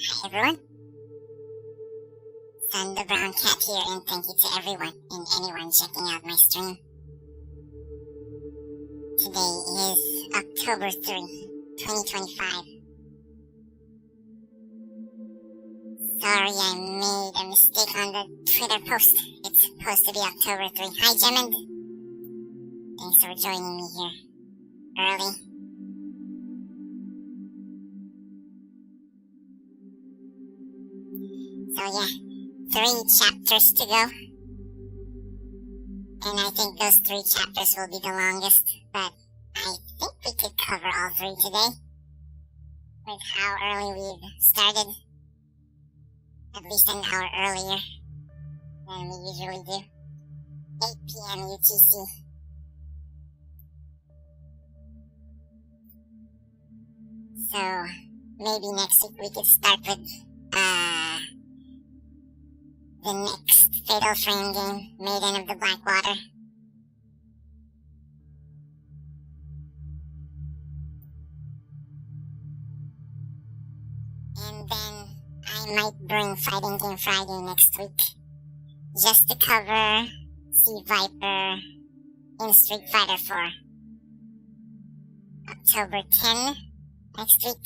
Hi everyone, SunDaBrownCat here, and thank you to everyone and anyone checking out my stream. Today is October 3, 2025. Sorry I made a mistake on the Twitter post. It's supposed to be October 3. Hi Gemini. Thanks for joining me here early. So yeah, 3 chapters to go. And I think those 3 chapters will be the longest, but I think we could cover all 3 today. With how early we've started. At least an hour earlier than we usually do. 8 p.m. UTC. So, maybe next week we could start with, the next Fatal Frame game, Maiden of the Blackwater. And then I might bring Fighting Game Friday next week, just to cover Sea Viper in Street Fighter 4. October 10 next week,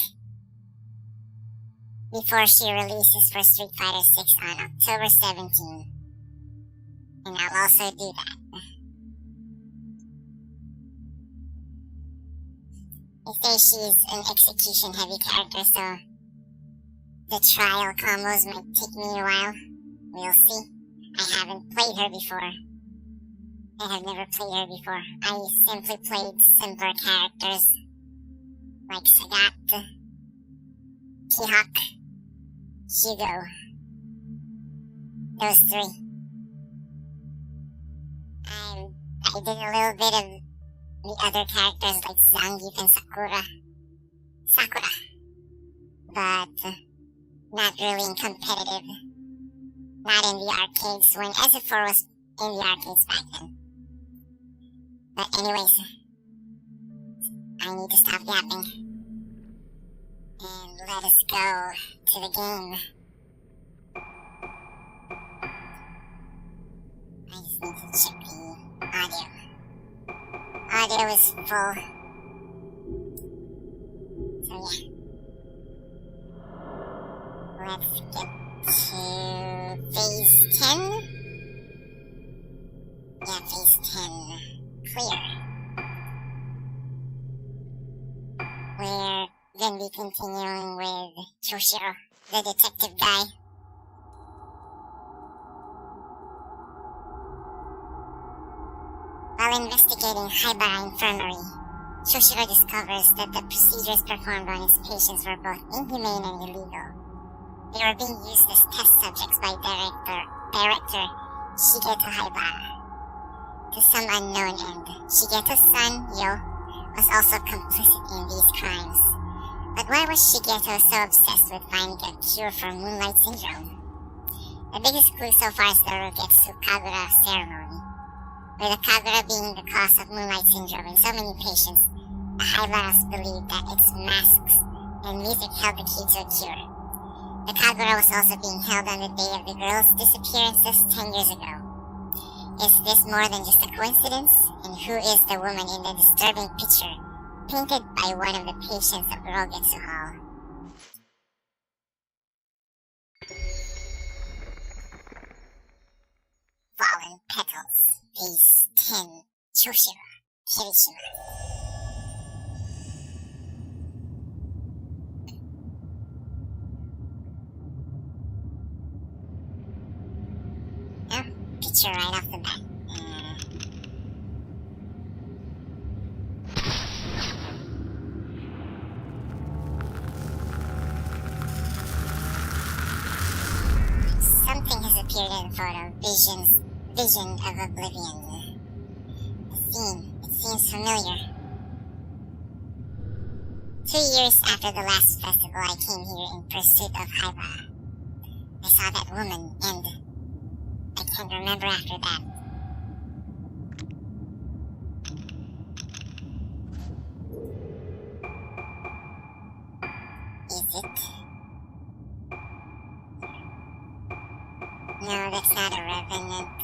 before she releases for Street Fighter 6 on October 17. And I'll also do that. They say she's an execution heavy character, so the trial combos might take me a while. We'll see. I haven't played her before. I have never played her before. I simply played simpler characters like Sagat, T-Hawk, Hugo. Those 3. I did a little bit of the other characters like Zangief and Sakura. But not really in competitive. Not in the arcades when SF4 was in the arcades back then. But anyways, I need to stop yapping. And let us go to the game. I just need to check the audio. Audio is full. So yeah. Let's get to phase 10. Yeah, phase 10. Clear. We're gonna be continuing with Choushiro, the detective guy. While investigating Haibara Infirmary, Choushiro discovers that the procedures performed on his patients were both inhumane and illegal. They were being used as test subjects by director Shigeto Haibara. To some unknown end, Shigeto's son, Yo, was also complicit in these crimes. But why was Shigeto so obsessed with finding a cure for Moonlight Syndrome? The biggest clue so far is the Ruka Kagura ceremony, with the Kagura being the cause of Moonlight Syndrome in so many patients. The Haibaras believed that its masks and music held the key to a cure. The Kagura was also being held on the day of the girl's disappearances 10 years ago. Is this more than just a coincidence? And who is the woman in the disturbing picture painted by one of the patients of Rogetsu Hall? Fallen Petals, Phase 10, Choushiro, Kirishima. Picture right off the bat. Something has appeared in the photo. Vision of Oblivion. The scene. It seems familiar. 2 years after the last festival, I came here in pursuit of Haibara. I saw that woman, and I can't remember after that. Is it? No, that's not a revenant.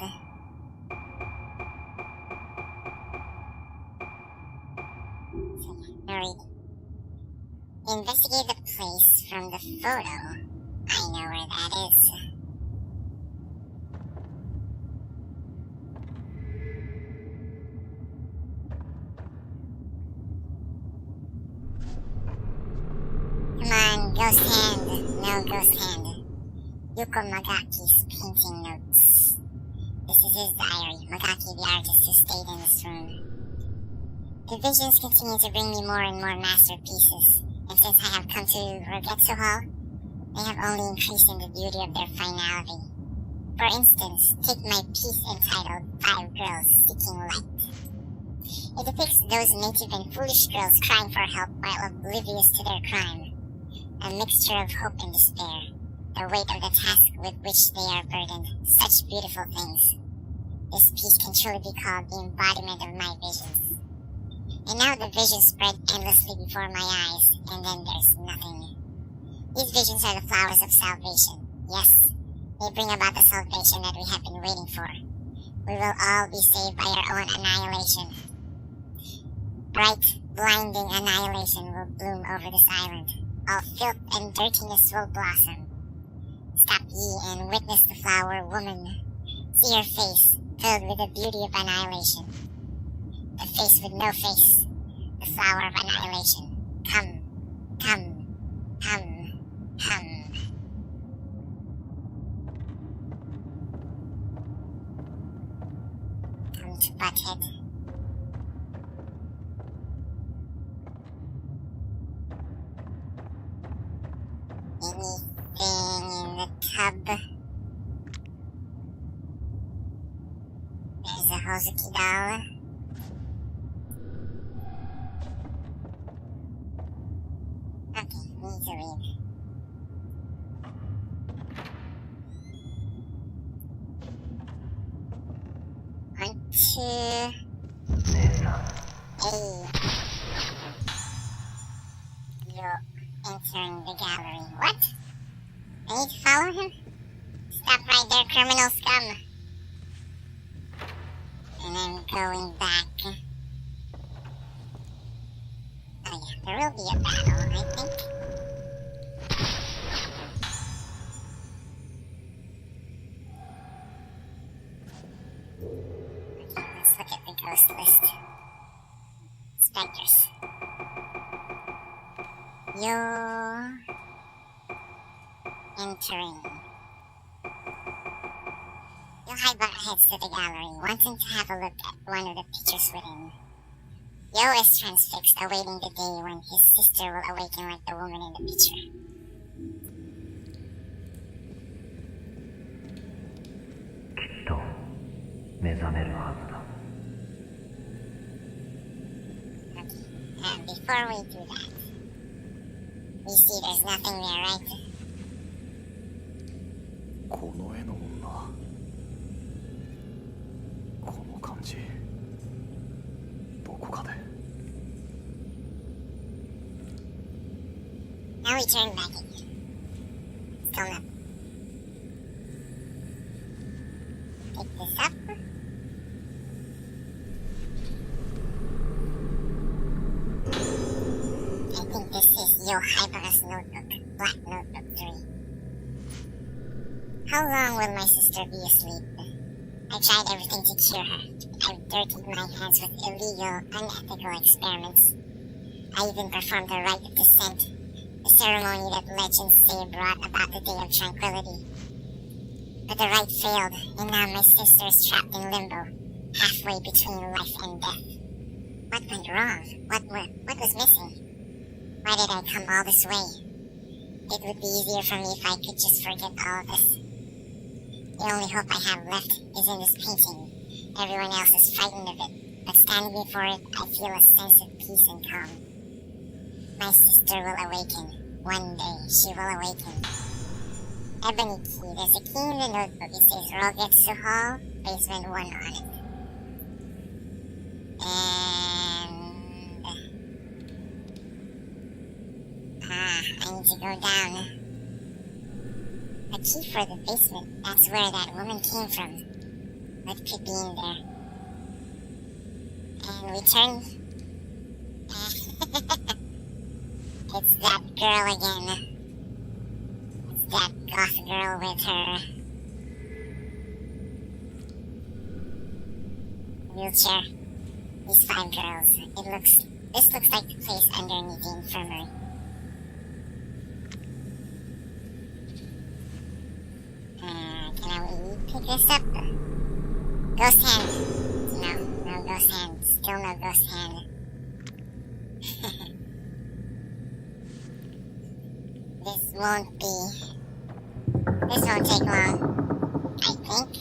Alright. Investigate the place from the photo. I know where that is. Come on, ghost hand. No ghost hand. Yuko Magaki's painting notes. This is his diary. Magaki, the artist who stayed in this room. The visions continue to bring me more and more masterpieces, and since I have come to Rogetsu Hall, they have only increased in the beauty of their finality. For instance, take my piece entitled 5 Girls Seeking Light. It depicts those native and foolish girls crying for help while oblivious to their crime. A mixture of hope and despair. The weight of the task with which they are burdened. Such beautiful things. This piece can truly be called the embodiment of my visions. And now the visions spread endlessly before my eyes, and then there's nothing. These visions are the flowers of salvation. Yes, they bring about the salvation that we have been waiting for. We will all be saved by our own annihilation. Bright, blinding annihilation will bloom over this island. All filth and dirtiness will blossom. Stop ye and witness the flower woman. See her face, filled with the beauty of annihilation. The face with no face, the flower of annihilation. Come, come, come, come. Come to Butthead. Anything in the tub? There's a Hozuki doll. Okay, need to leave. On to... Hey. You're entering the gallery. What? I need to follow him? Stop right there, criminal scum. And I'm going back. Oh yeah, there will be a battle, I think. Okay, let's look at the ghost list. Spectres. You're entering. Yohai heads to the gallery, wanting to have a look at one of the pictures within. Yo is transfixed, awaiting the day when his sister will awaken like the woman in the picture. Okay, before we do that, we see there's nothing there, right? この絵の女、この感じ、どこかで。Now we turn back again. Still not. Pick this up. I think this is Yohaiba's notebook, Black Notebook 3. How long will my sister be asleep? I tried everything to cure her. I've dirtied my hands with illegal, unethical experiments. I even performed the rite of descent, the ceremony that legends say brought about the Day of Tranquility. But the rite failed, and now my sister is trapped in limbo, halfway between life and death. What went wrong? What was missing? Why did I come all this way? It would be easier for me if I could just forget all of this. The only hope I have left is in this painting. Everyone else is frightened of it, but standing before it, I feel a sense of peace and calm. My sister will awaken. One day, she will awaken. Ebony key. There's a key in the notebook. It says Rogetsu Hall, basement 1 on it. And... I need to go down. A key for the basement. That's where that woman came from. What could be in there? And we turn. It's that girl again. It's that goth girl with her wheelchair. These 5 girls. This looks like the place underneath the infirmary. Can we pick this up? Ghost hand. No ghost hand. Still no ghost hand. This won't take long, I think.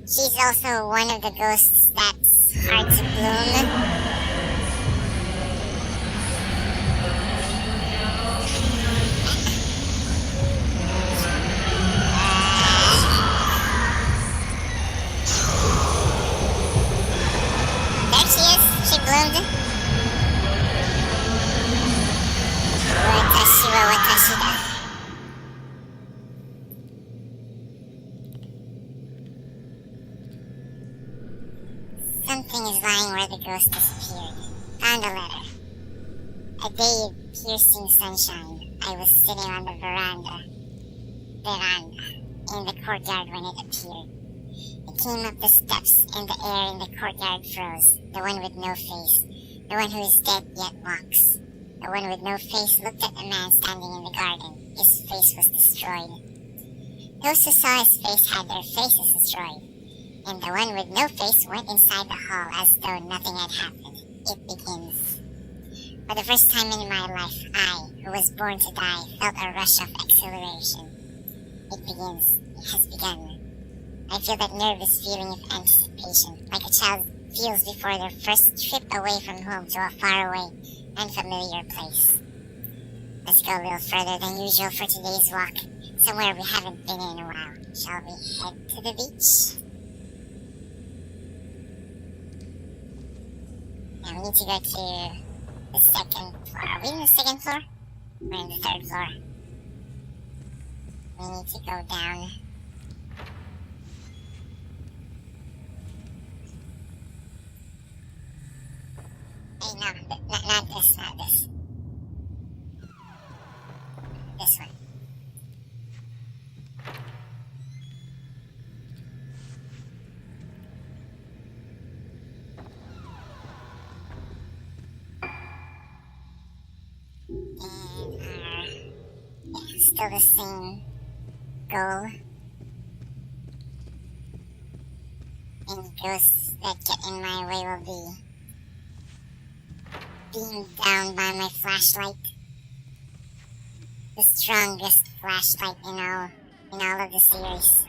She's also one of the ghosts that's hard to bloom. There she is. She bloomed. Watashi. Something is lying where the ghost disappeared. Found a letter. A day of piercing sunshine. I was sitting on the veranda in the courtyard when it appeared. It came up the steps and the air in the courtyard froze. The one with no face. The one who is dead yet walks. The one with no face looked at the man standing in the garden. His face was destroyed. Those who saw his face had their faces destroyed. And the one with no face went inside the hall as though nothing had happened. It begins. For the first time in my life, I, who was born to die, felt a rush of exhilaration. It begins. It has begun. I feel that nervous feeling of anticipation, like a child feels before their first trip away from home to a faraway, unfamiliar place. Let's go a little further than usual for today's walk, somewhere we haven't been in a while. Shall we head to the beach? Now we need to go to the 2nd floor. Are we in the 2nd floor? We're in the 3rd floor. We need to go down. Hey, no, not this. This one. And still the same goal. Any ghosts that get in my way will be beamed down by my flashlight. The strongest flashlight in all of the series.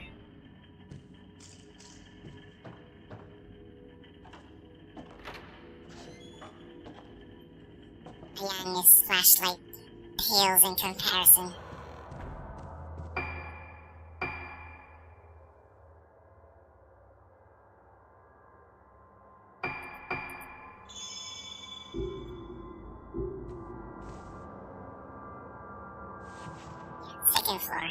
Beyond this flashlight pales in comparison. Second floor.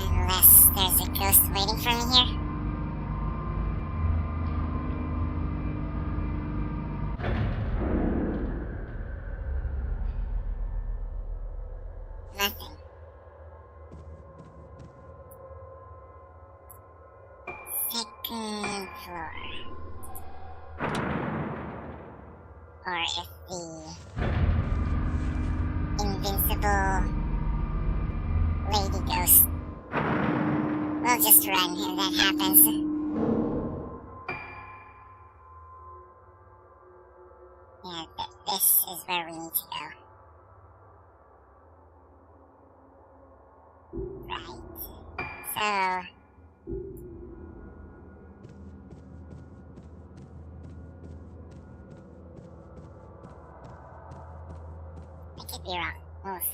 Unless there's a ghost waiting for me here. Nothing. Second floor. Or if the invincible lady ghost will just run if that happens. Yeah, this is where we need to go. Right. So I could be wrong. We'll see.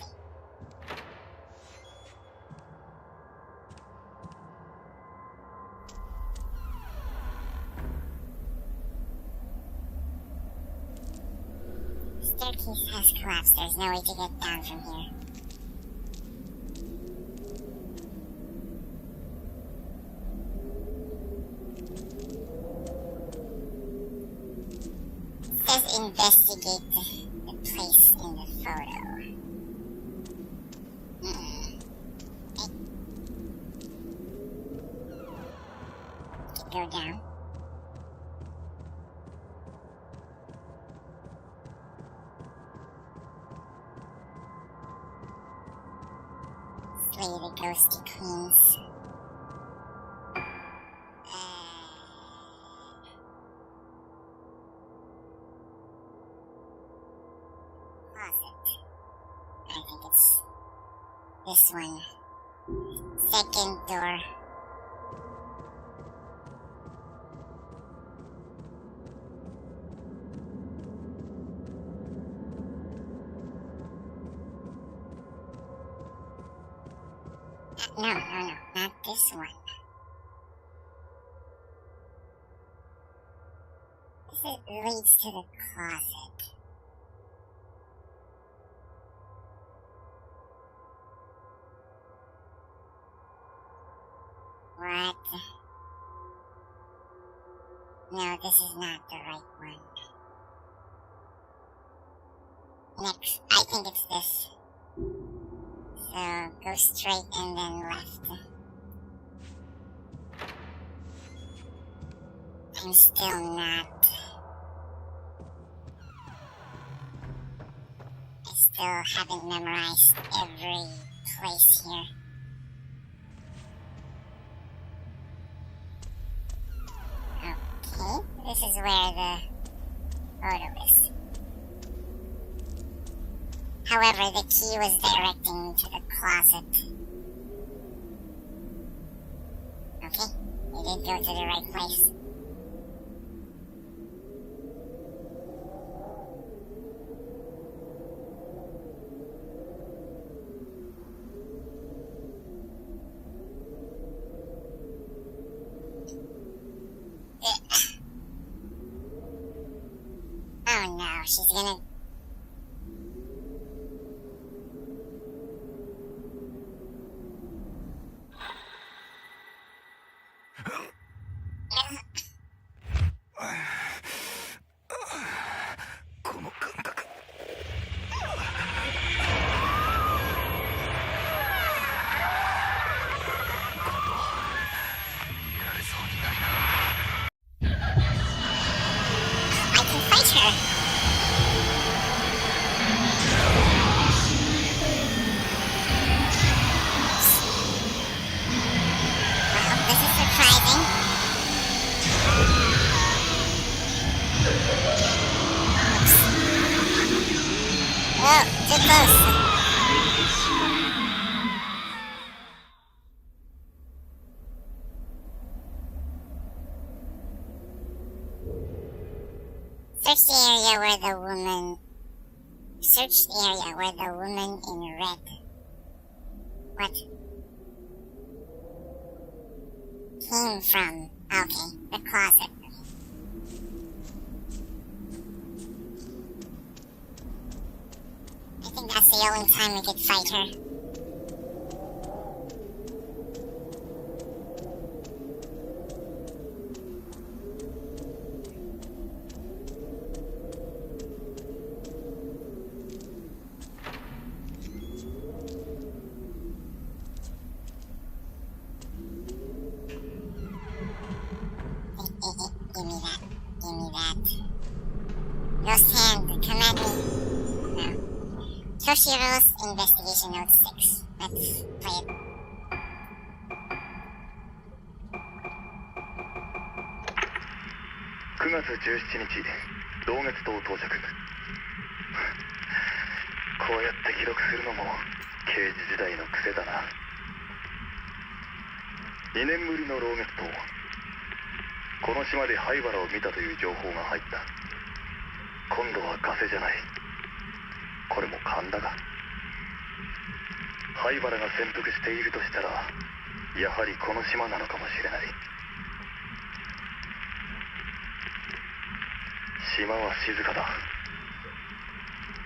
staircase has collapsed. There's no way to get down from here. It says investigate the place in the photo. Go down. Slay the ghosty queens. Closet. I think it's this one. Second door. No, not this one. This leads to the closet. What? No, this is not the right one. Next, I think it's this. So, go straight and then left. I'm still not. I still haven't memorized every place here. Okay, this is where the photo is. However, the key was directing me to the closet. Okay, we did go to the right place. Oh no, she's gonna... Search the area where the woman in red. What? Came from. Okay, the closet. I think that's the only time we could fight her. Give me that. Ghost hand, command me. No. Choushiro's investigation note 6. Let's play it.9月17日、同月島到着。こうやって記録するのも刑事時代の癖だな。2年ぶりの老月島。この島で灰原を見たという情報が入った。今度はガセじゃない。これも勘だが。灰原が潜伏しているとしたら、やはりこの島なのかもしれない。島は静かだ。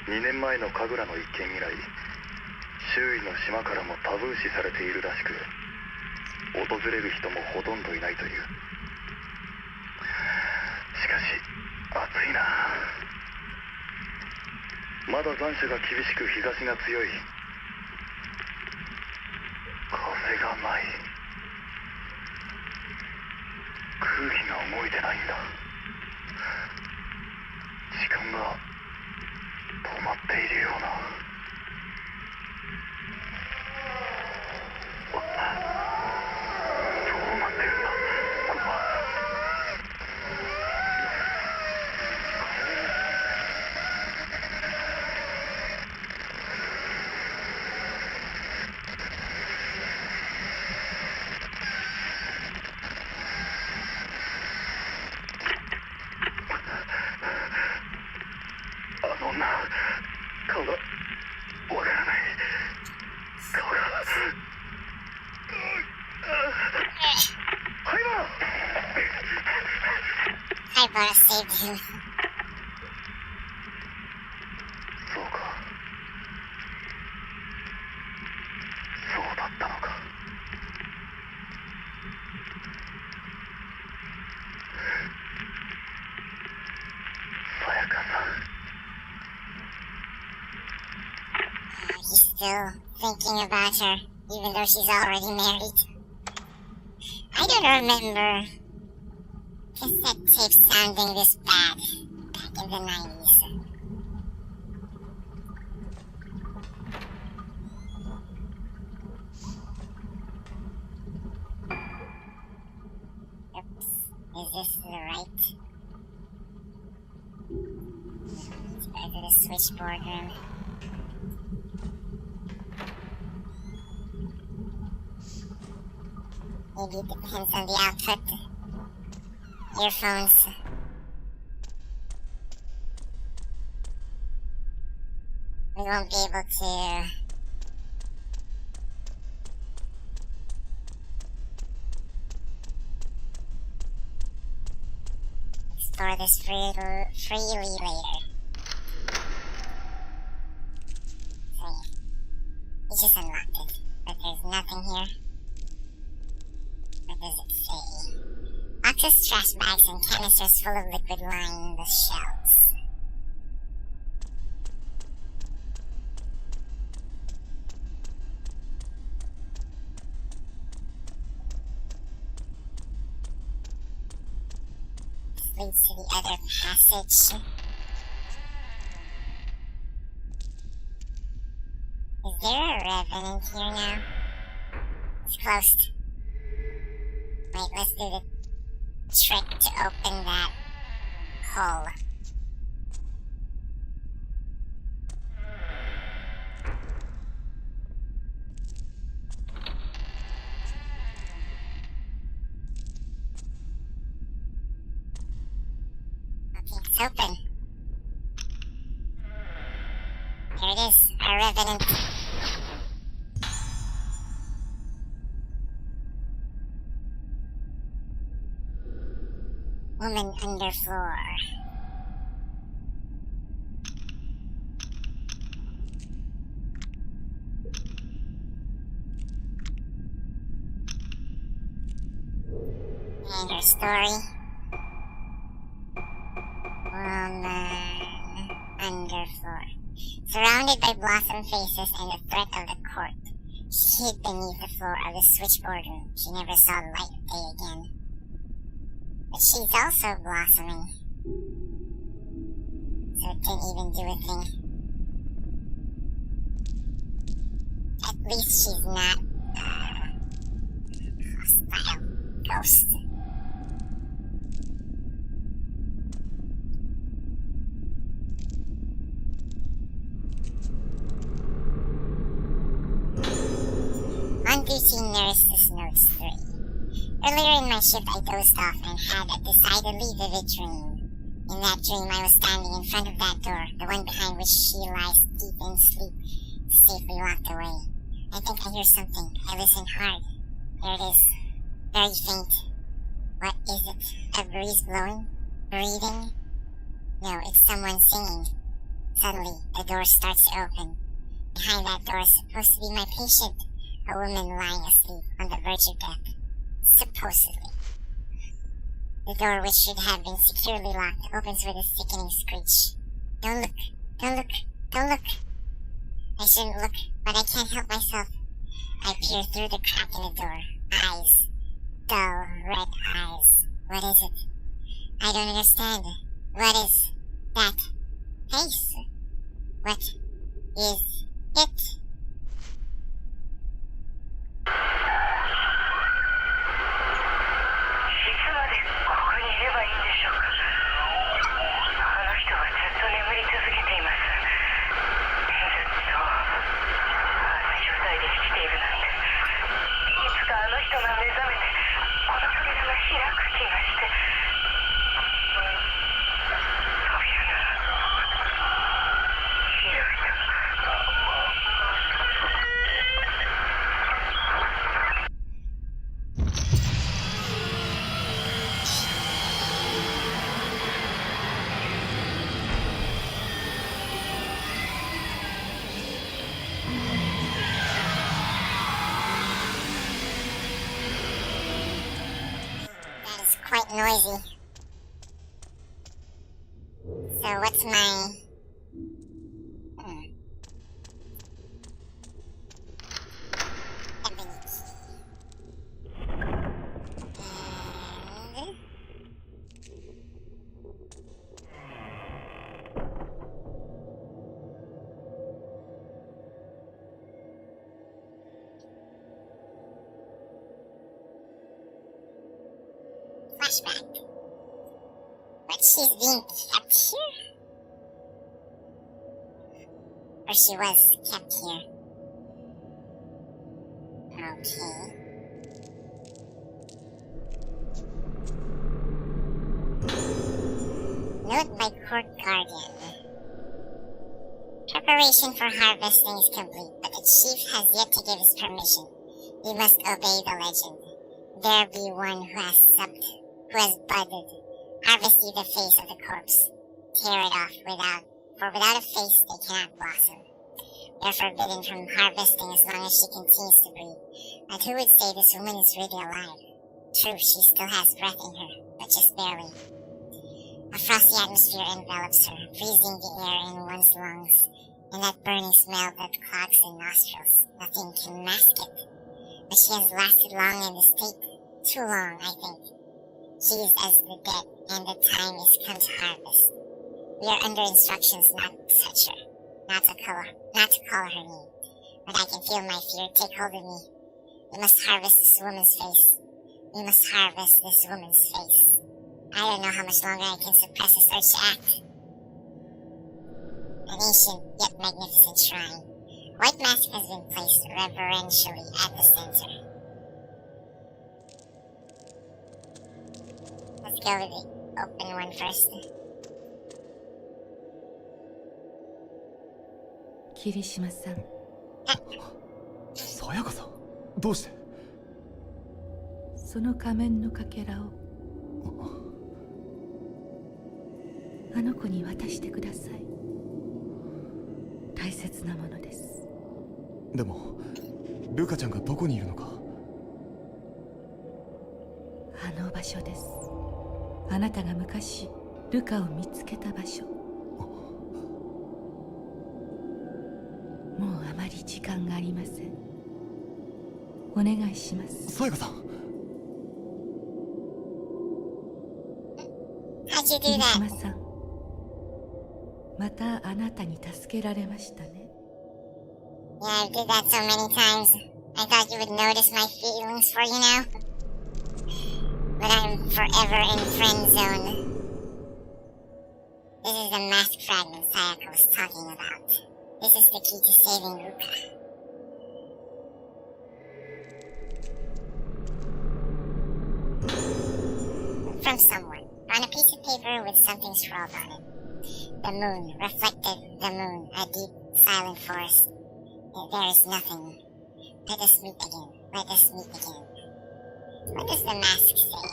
2年前の神楽の一件以来、周囲の島からもタブー視されているらしく、訪れる人もほとんどいないという。しかし暑いな。まだ残暑が厳しく日差しが強い。風がない。空気が動いてないんだ。時間が止まっているような。どうなってるんだこれは。あの女、顔がわからない。顔がハイバー Haibara saved him. そうか。そうだったのか。さやかさん。He's still thinking about her, even though she's already married. I don't remember cassette tapes sounding this bad back in the 90s. Oops, is this the right? Let's go to the switchboard room. Maybe it depends on the output. Earphones. We won't be able to explore this freely later. So yeah, we just unlocked it, but there's nothing here. What does it say? Boxes, trash bags, and canisters full of liquid line the shelves. This leads to the other passage. Is there a revenant here now? It's closed. Wait, let's do the trick to open that hole. Okay, it's open. Here it is, our revenant. Woman underfloor. And her story. Woman underfloor. Surrounded by blossom faces and the threat of the court, she hid beneath the floor of the switchboard room. She never saw light of day again. But she's also blossoming. So it didn't even do a thing. At least she's not hostile ghost. On duty, Nurse's Notes 3. Earlier in my shift, I dozed off and had a decidedly vivid dream. In that dream, I was standing in front of that door, the one behind which she lies deep in sleep, safely locked away. I think I hear something. I listen hard. There it is. Very faint. What is it? A breeze blowing? Breathing? No, it's someone singing. Suddenly, the door starts to open. Behind that door is supposed to be my patient, a woman lying asleep on the verge of death. Supposedly. The door, which should have been securely locked, opens with a sickening screech. Don't look, don't look, don't look. I shouldn't look, but I can't help myself. I peer through the crack in the door. Eyes. Dull, red eyes. What is it? I don't understand. What is that face? What is it? 's quite noisy. So what's my... Ebony key. And... flashback. But she's being kept here? Or she was kept here? Okay. Note by Court Guardian. Preparation for harvesting is complete, but the chief has yet to give his permission. We must obey the legend. There be one who has supped, who has budded. Harvest ye the face of the corpse. Tear it off for without a face they cannot blossom. They are forbidden from harvesting as long as she continues to breathe. But who would say this woman is really alive? True, she still has breath in her, but just barely. A frosty atmosphere envelops her, freezing the air in one's lungs, and that burning smell that clogs the nostrils. Nothing can mask it. But she has lasted long in this state. Too long, I think. She is as the dead, and the time is come to harvest. We are under instructions not to touch her, not to call her name. But I can feel my fear take hold of me. We must harvest this woman's face. We must harvest this woman's face. I don't know how much longer I can suppress this urge to act. An ancient yet magnificent shrine. White mask has been placed reverentially at the center. Let's go with the open one first. 桐島さん。さやかさん、どうして？その仮面のかけらをあの子に渡してください。大切なものです。でもルカちゃんがどこにいるのか。あの場所です。あなたが昔ルカを見つけた場所。もうあまり時間がありません。お願いします。さやかさん。How'd you do 桐 that? 島さん、またあなたに助けられましたね。Yeah, I did that so many times. I thought you would notice my feelings for you now. But I'm forever in friend zone. This is the mask fragment Sayaka was talking about. This is the key to saving Ruka. From someone, on a piece of paper with something scrawled on it. The moon, reflected the moon, a deep, silent forest. There is nothing. Let us meet again. Let us meet again. What does the mask say?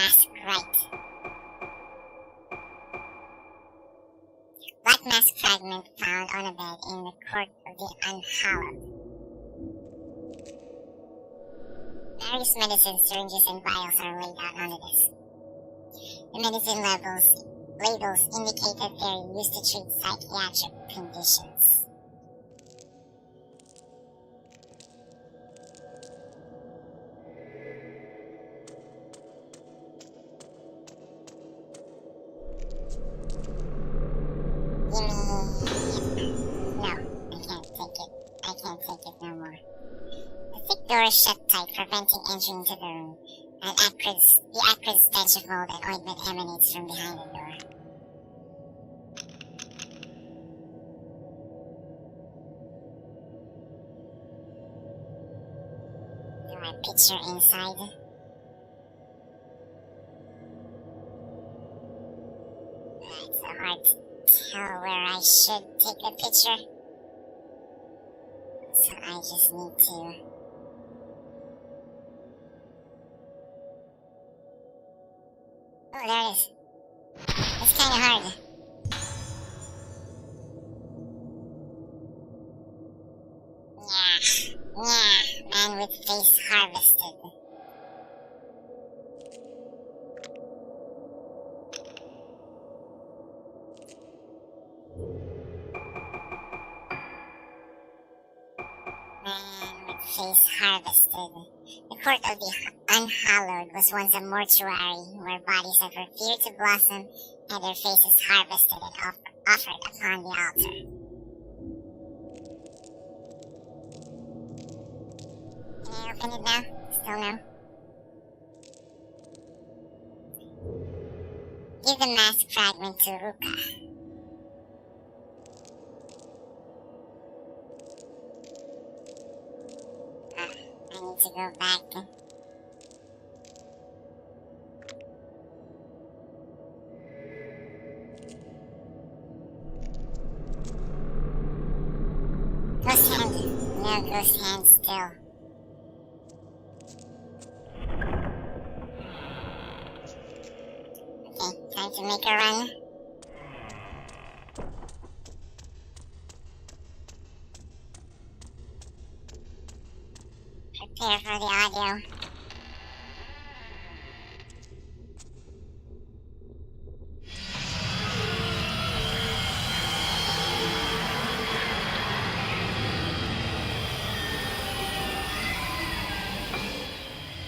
mask right. Black mask fragment found on a bed in the court of the unhallowed. Various medicines, syringes, and vials are laid out on the desk. The medicine labels indicate that they're used to treat psychiatric conditions. No, I can't take it no more. The thick door is shut tight, preventing entry into the room. The acrid stench of mold and ointment emanates from behind the door. Do I picture inside? It's so hard to tell where I should take a picture. So I just need to... Oh, there it is. It's kinda hard. Yeah, man with face harvested. Man with face harvested. The court of the unhallowed was once a mortuary where bodies that were feared to blossom had their faces harvested and offered upon the altar. Can I open it now? Still no? Give the mask fragment to Ruka. I need to go back. Ghost hand. No ghost hand still. Okay, time to make a run. Prepare for the audio.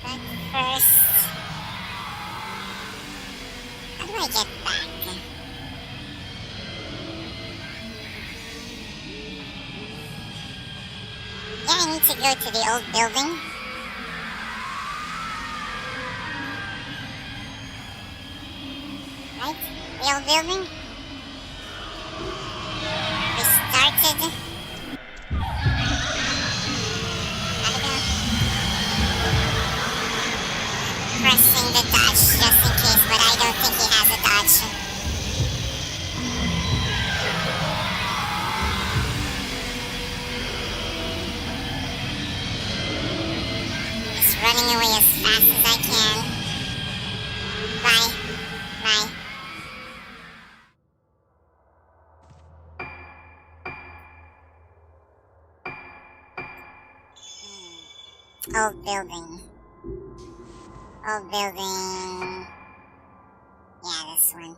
But first, how do I get back? Yeah, I need to go to the old building. Right? The old building? We started. Gotta go. Pressing the dodge just in case, but I don't think he has a dodge. Running away as fast as I can. Bye. Bye. Old building. Old building. Yeah, this one.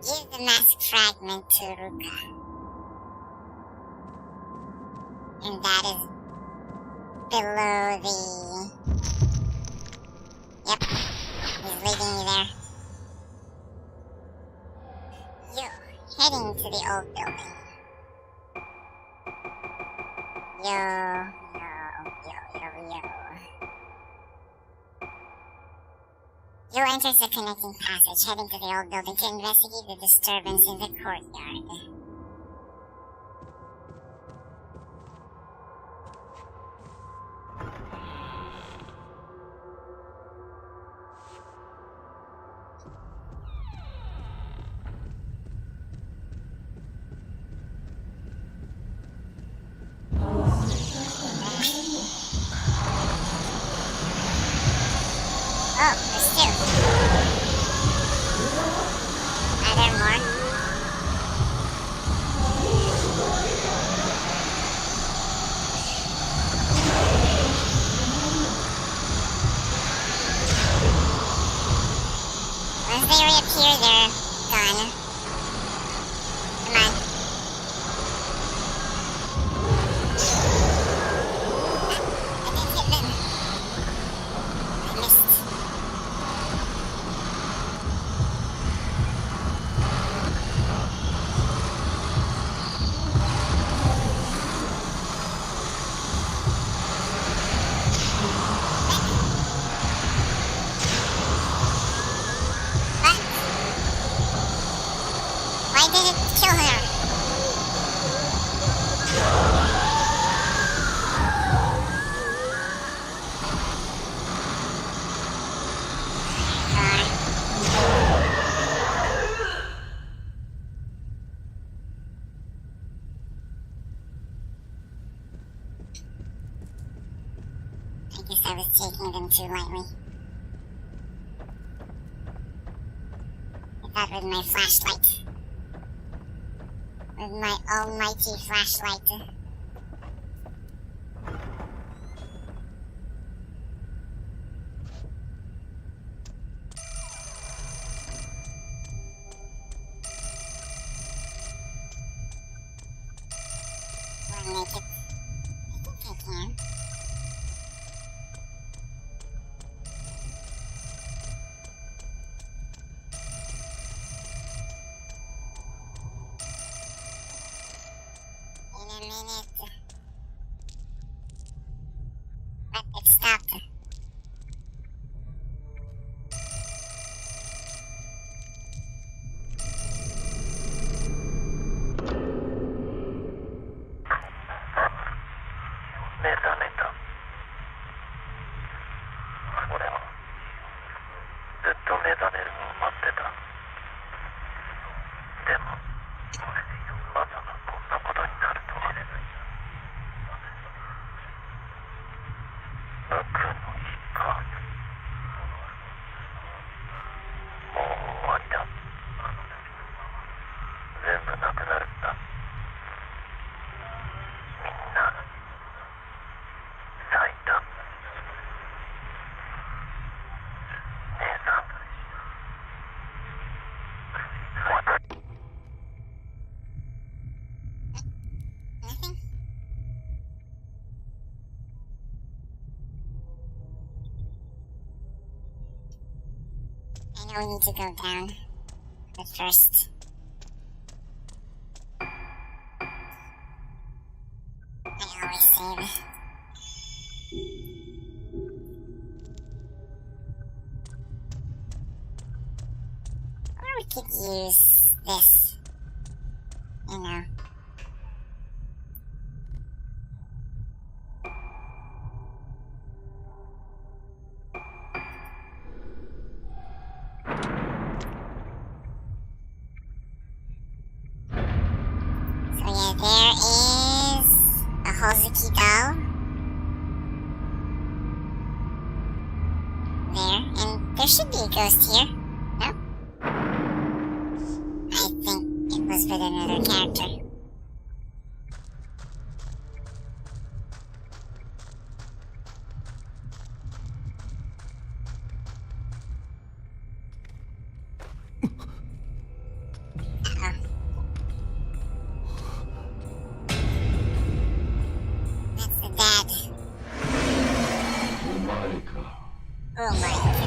Give the mask fragment to Ruka. And that is below the... Yep, he's leading me there. Yo, heading to the old building. Yo. Yo enters the connecting passage, heading to the old building to investigate the disturbance in the courtyard. Once they reappear, they're gone. Come on. I didn't hit them. I missed. What? Why did it kill her? I guess I was taking them too lightly. I thought with my flashlight. With my almighty flashlight. Will I make it? I think I can. In a minute. But it stopped. Nothing? I know we need to go down. But first. I always save. Or we could use this. You know. So yeah, there is a Hozuki doll. There, and there should be a ghost here. No? I think it was with another character. Uh-oh. That's the dad. Oh my god.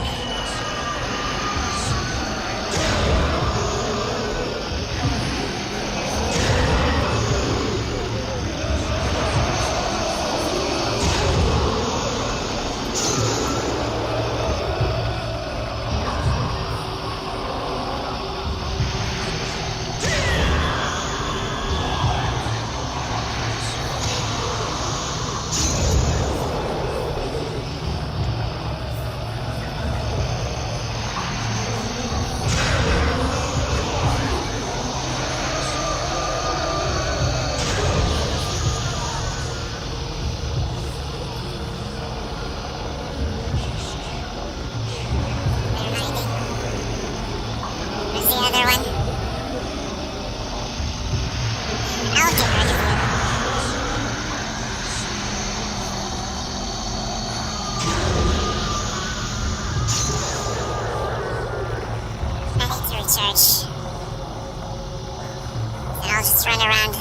church. And I'll just run around.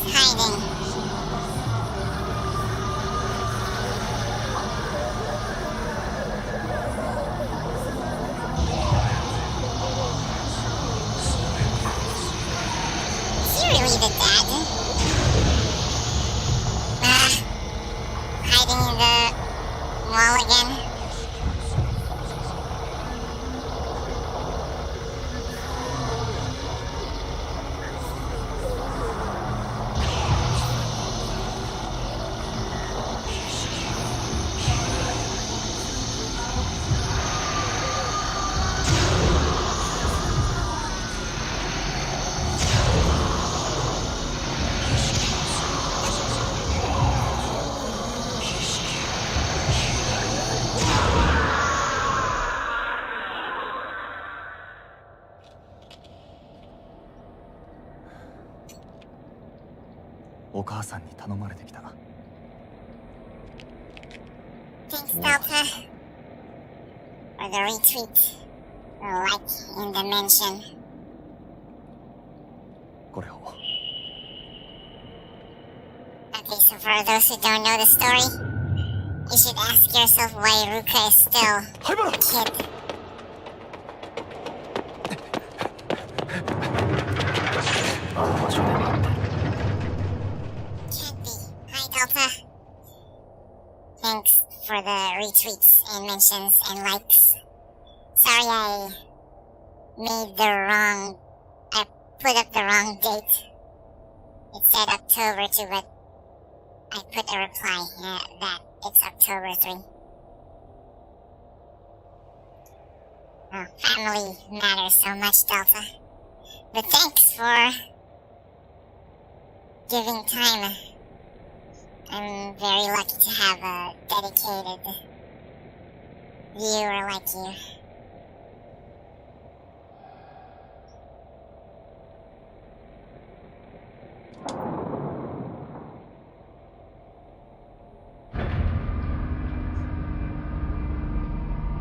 Hiding. Is he really the dad? Hiding in the wall again.お母さんに頼まれてきた。 Thanks, Delta, for the retweet, like in the mention. これを。 Okay, so for those who don't know the story, you should ask yourself why Ruka is still a kid. Can't be. Hi, Delta. Thanks for the retweets and mentions and likes. Sorry I put up the wrong date. It said October 2, but I put a reply that it's October 3. Oh, family matters so much, Delta. But thanks for giving time. I'm very lucky to have a dedicated viewer like you.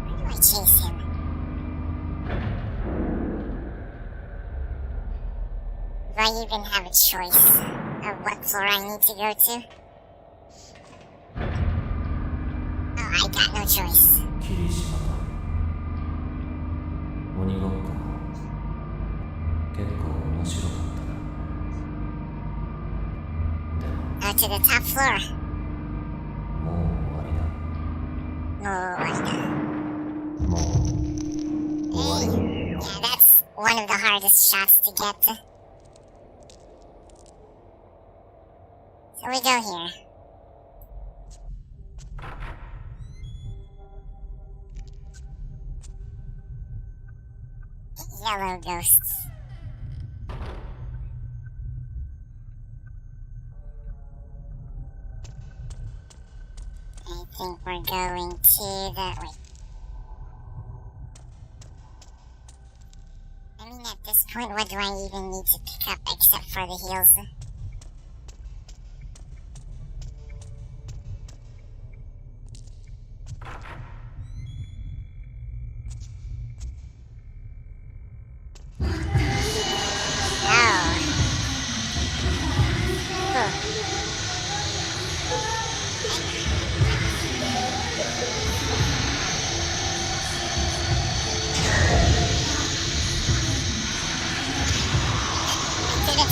Where do I chase him? Do I even have a choice of what floor I need to go to? Oh, I got no choice. 霧島だ。鬼ごっこ結構面白かったな。でも Go to the top floor. もう終わりだ。もう終わり。 Yeah, that's one of the hardest shots to get. So we go here. Yellow ghosts. I think we're going to the... Wait. I mean, at this point, what do I even need to pick up except for the heals?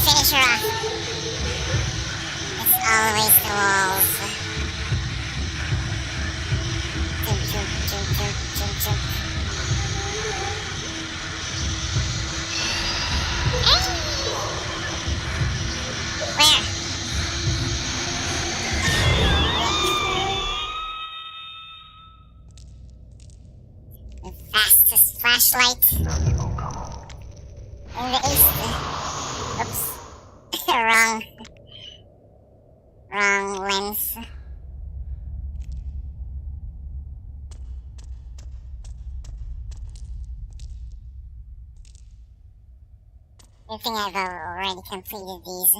Finish her off. It's always the walls. Jump, jump, jump, jump, jump, jump. Hey! Where? The fastest flashlight in the east. Oops. Wrong lens. Good thing I've already completed these.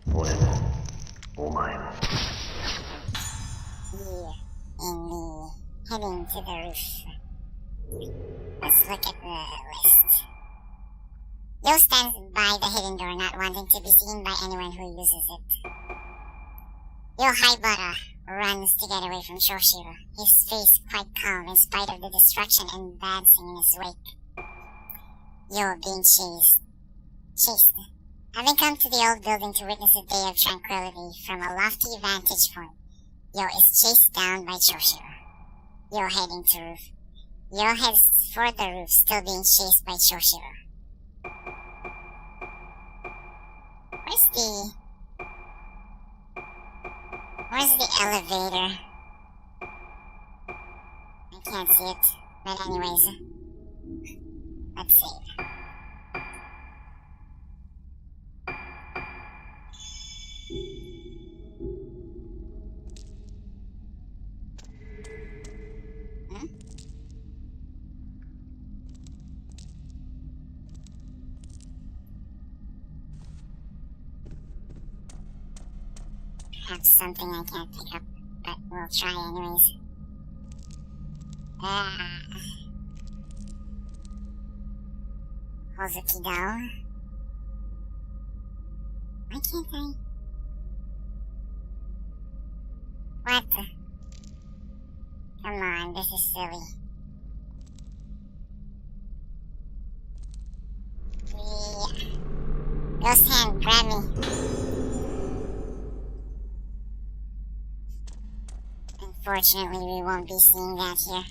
Here In the heading to the roof. Let's look at the list. Yo stands by the hidden door, not wanting to be seen by anyone who uses it. Yo Haibara runs to get away from Choushiro, his face quite calm in spite of the destruction advancing in his wake. Yo being chased. Having come to the old building to witness a day of tranquility from a lofty vantage point, Yo is chased down by Choushiro. Yo heading to roof. Yo heads for the roof, still being chased by Choushiro. Where's the elevator? I can't see it, but anyways, let's see. Perhaps something I can't pick up, but we'll try anyways. Hozuki doll. Why can't I? What the? Come on, this is silly. Ghost hand, grab me. Unfortunately, we won't be seeing that here.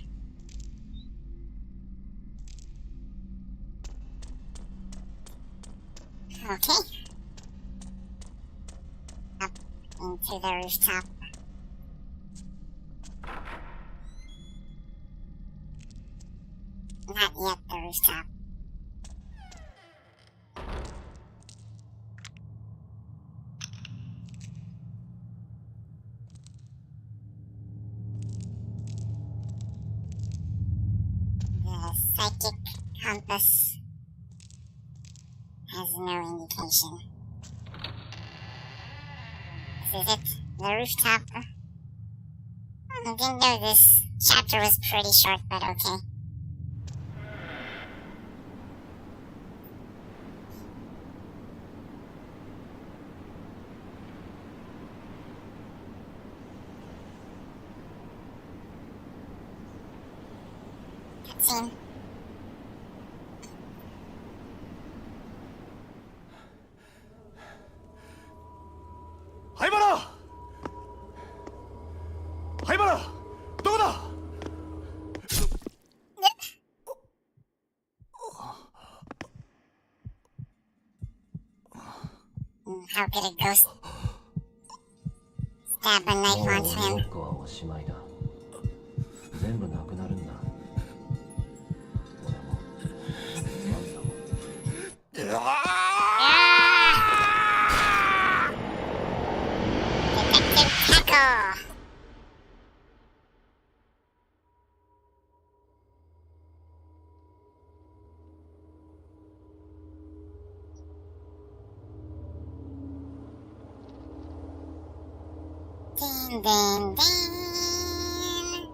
Okay. Up into the rooftop. Not yet the rooftop. The psychic compass has no indication. This is it, the rooftop. I didn't know this chapter was pretty short, but okay. Cutscene. Haibara! Haibara! どこだ? How could a ghost stab a knife onto him? こはおしまいだ。全部なくなるんだ。俺も、あんたも。Detective Tackle! Ding, ding, ding!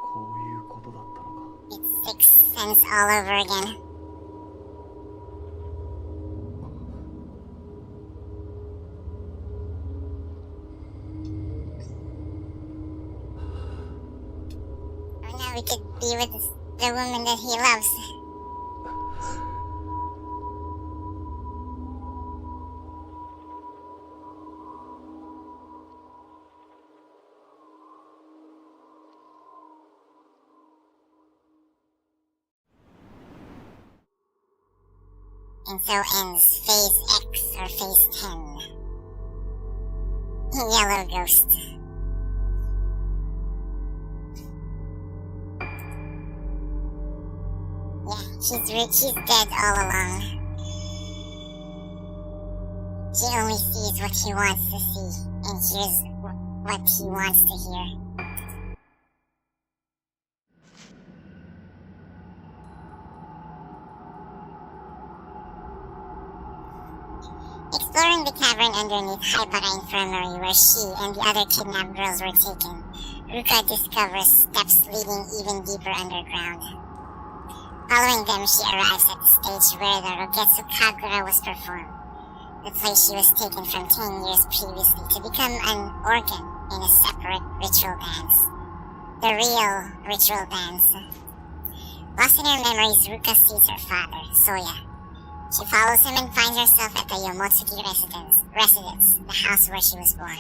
こういうことだったのか。 It's Sixth Sense all over again. Oh, now we could be with the woman that he loves. And so ends Phase X or Phase 10. Yellow Ghost. Yeah, she's dead all along. She only sees what she wants to see and hears what he wants to hear. Exploring the cavern underneath Haibara Infirmary where she and the other kidnapped girls were taken, Ruka discovers steps leading even deeper underground. Following them, she arrives at the stage where the Rogetsu Kagura was performed, the place she was taken from 10 years previously to become an organ in a separate ritual dance. The real ritual dance. Lost in her memories, Ruka sees her father, Soya. She follows him and finds herself at the Yomotsuki residence, the house where she was born.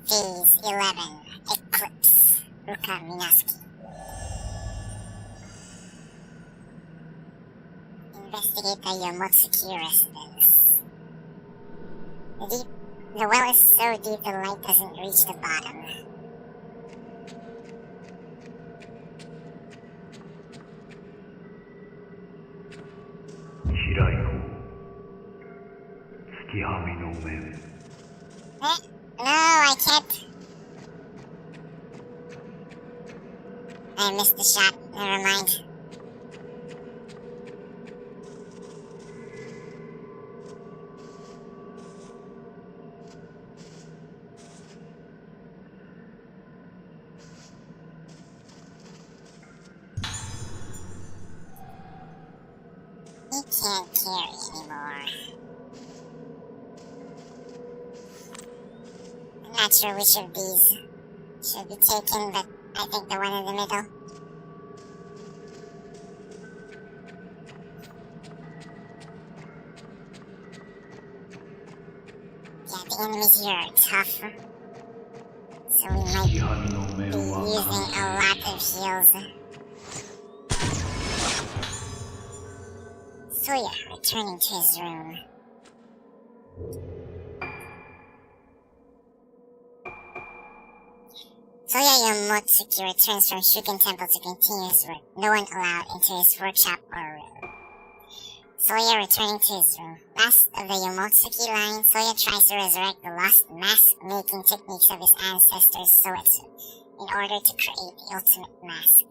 Phase 11, Eclipse, Ruka Minaski. Investigate the Yomotsuki residence. The well is so deep the light doesn't reach the bottom. No, I can't. I missed the shot. Never mind. He can't carry anymore. I'm not sure which of these should be taken, but I think the one in the middle. Yeah, the enemies here are tough. So we might be using a lot of heals. Soya returning to his room. Soya Yomotsuki returns from Shuken Temple to continue his work, no one allowed into his workshop or room. Soya returning to his room. Last of the Yomotsuki line, Soya tries to resurrect the lost mask-making techniques of his ancestors Soetsu in order to create the ultimate mask.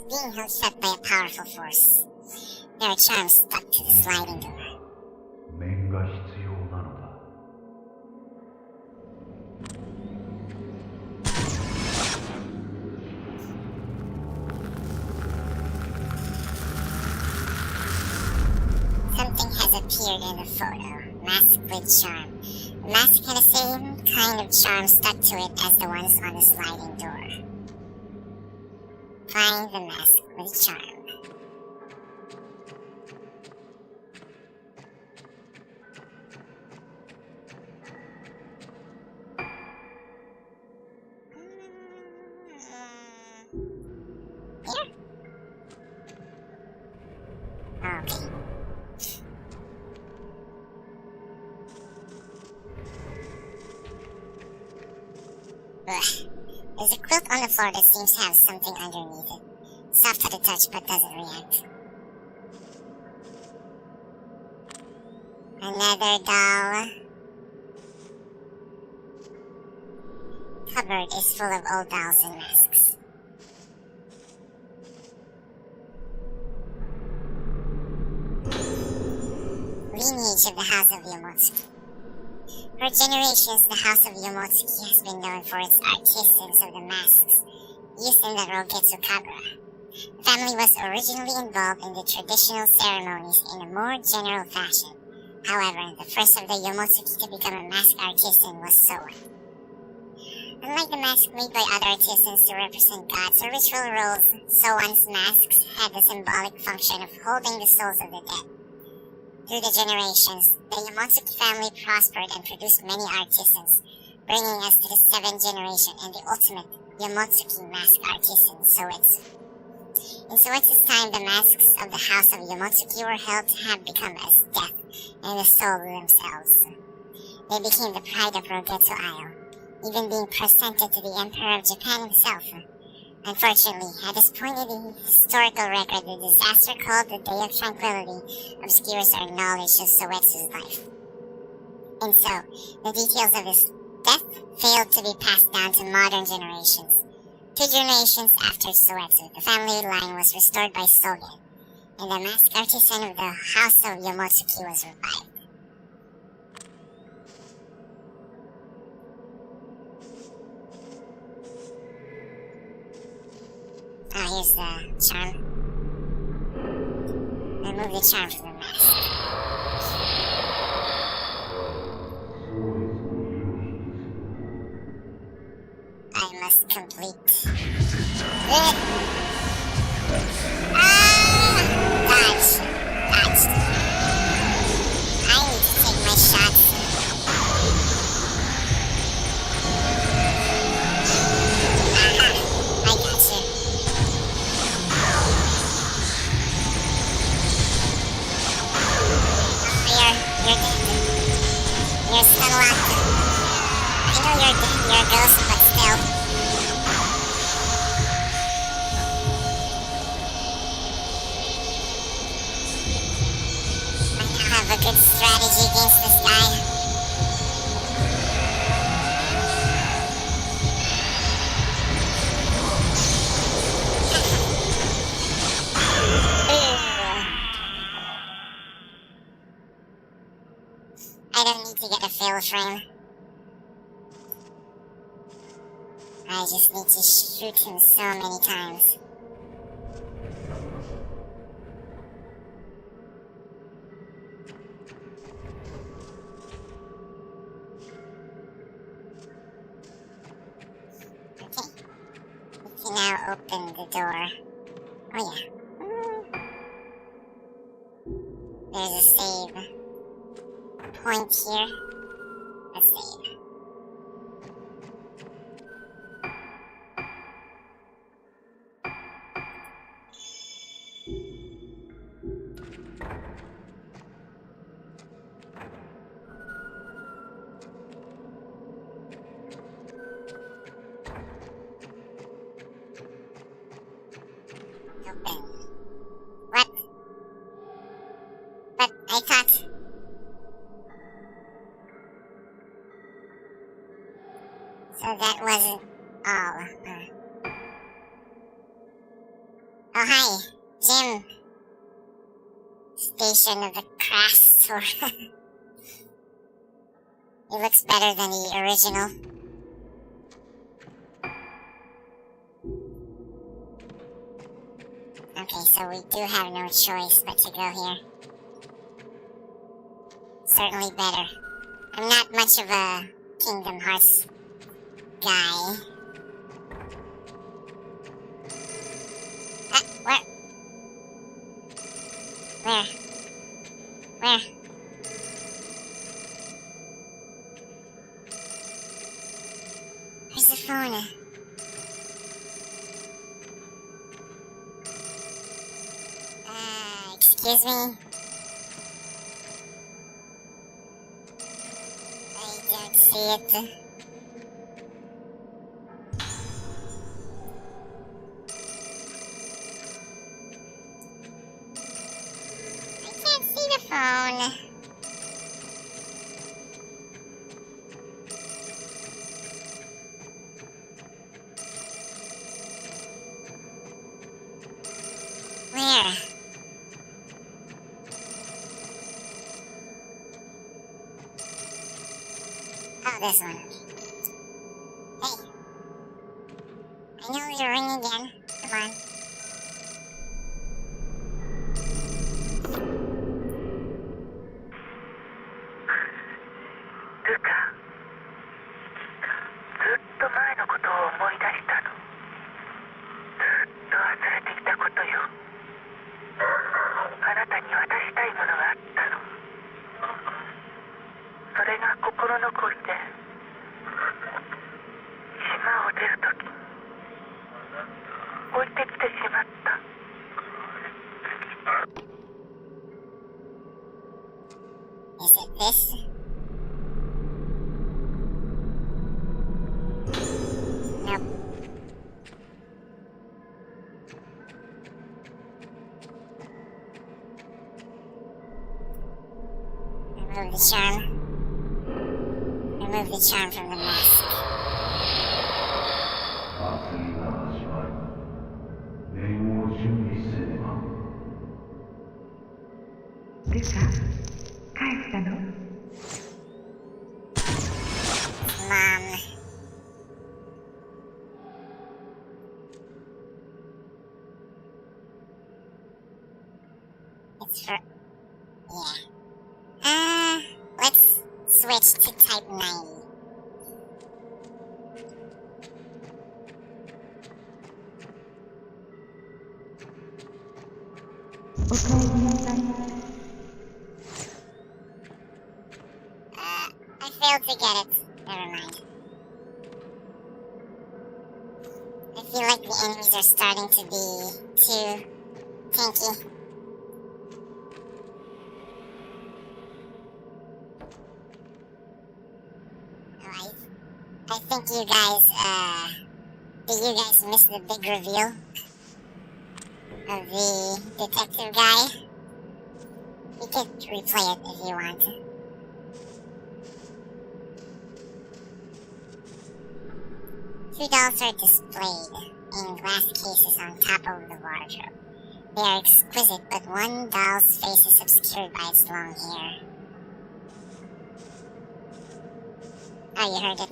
Being held shut by a powerful force. There are charms stuck to the sliding door. Something has appeared in the photo. Mask with charm. The mask had the same kind of charm stuck to it as the ones on the sliding door. Find the mask with charm. Here? Okay. Ugh. There's a quilt on the floor that seems to have something underneath it. Soft to the touch, but doesn't react. Another doll. Cupboard is full of old dolls and masks. Lineage of the House of Yomotsuki. For generations, the House of Yomotsuki has been known for its artisans of the masks used in the Rogetsu Kagura. The family was originally involved in the traditional ceremonies in a more general fashion. However, the first of the Yomotsuki to become a mask artisan was Soa. Unlike the mask made by other artisans to represent gods or ritual roles, Soan's masks had the symbolic function of holding the souls of the dead. Through the generations, the Yomotsuki family prospered and produced many artisans, bringing us to the 7th generation and the ultimate Yomotsuki mask artisan, Soetsu. In Soetsu's time, the masks of the House of Yomotsuki were held to have become as death and the soul themselves. They became the pride of Rogetsu Isle, even being presented to the Emperor of Japan himself. Unfortunately, at this point in the historical record, the disaster called the Day of Tranquility obscures our knowledge of Soetsu's life. And so, the details of his death failed to be passed down to modern generations. 2 generations after Soetsu, the family line was restored by Sogen, and the mask artisan of the House of Yomotsuki was revived. Oh, here's the charm. Remove the charm from the mask. I must complete. Dodge! Dodged. I need to take my shots. I got you. You're dead. You're stun locked. I know you're dead. You're a ghost, but still. I now have a good strategy against this guy. I don't need to get a fatalframe. I just need to shoot him so many times. Okay. We can now open the door. Oh yeah. There's a save point here. Let's save. Open. What? But I thought... So that wasn't all. Oh, hi. Gym. Station of the Crafts. It looks better than the original. Okay, so we do have no choice but to go here. Certainly better. I'm not much of a Kingdom Hearts guy. Where? Where's the phone? Excuse me? I don't see it. Phone. Where? Oh, this one. Hey. I know you're ringing again. Come on. this? Nope. Remove the charm. Remove the charm from the mask. 祭りが始まる。念を準備せねば。ルカ、帰ったの？ Mom. It's for... yeah. Let's switch to type 90. I failed to get it. Never mind. I feel like the enemies are starting to be too tanky. Oh, I think you guys, did you guys miss the big reveal of the detective guy? You could replay it if you want. Two dolls are displayed in glass cases on top of the wardrobe. They are exquisite, but one doll's face is obscured by its long hair. Oh, you heard it.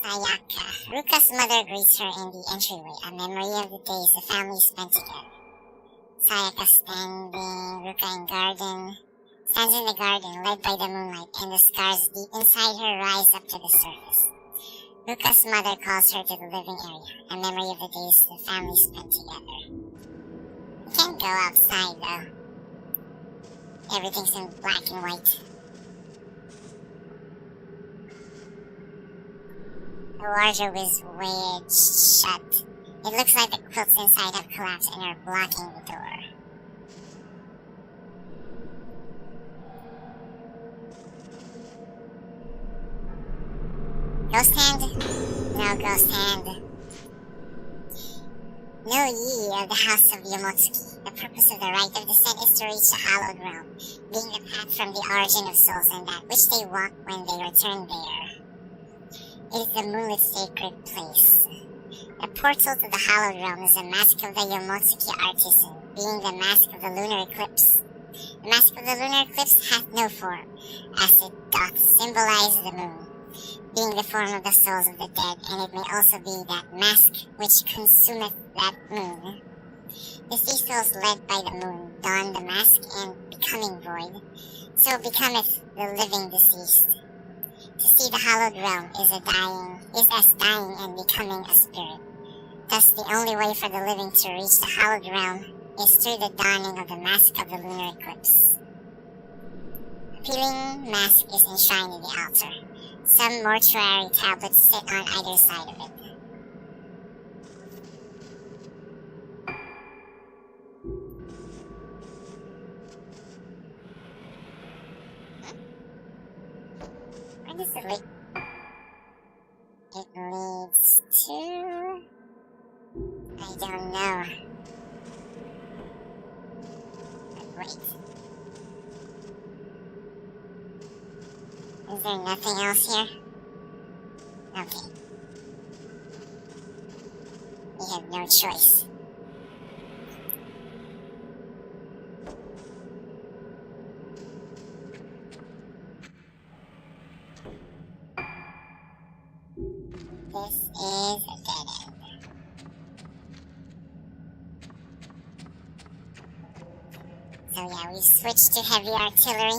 Sayaka. Ruka's mother greets her in the entryway, a memory of the days the family spent together. Sayaka stands in the garden, led by the moonlight, and the scars deep inside her rise up to the surface. Ruka's mother calls her to the living area, a memory of the days the family spent together. You can't go outside, though. Everything's in black and white. The wardrobe is wedged shut. It looks like the quilts inside have collapsed and are blocking the door. Ghost hand? No ghost hand. Know ye of the house of Yomotsuki. The purpose of the rite of descent is to reach the hallowed realm, being the path from the origin of souls and that which they walk when they return there. It is the moonlit sacred place. The portal to the hallowed realm is the mask of the Yomotsuki artisan, being the mask of the Lunar Eclipse. The mask of the Lunar Eclipse hath no form, as it doth symbolize the moon, being the form of the souls of the dead, and it may also be that mask which consumeth that moon. The sea souls led by the moon don the mask and, becoming void, so becometh the living deceased. To see the hallowed realm is as dying and becoming a spirit. Thus, the only way for the living to reach the hallowed realm is through the donning of the mask of the lunar eclipse. A peeling mask is enshrined in the altar. Some mortuary tablets sit on either side of it. Where does it lead? It leads to... I don't know. But wait. Is there nothing else here? Okay. We have no choice. This is a dead end. So yeah, we switched to heavy artillery.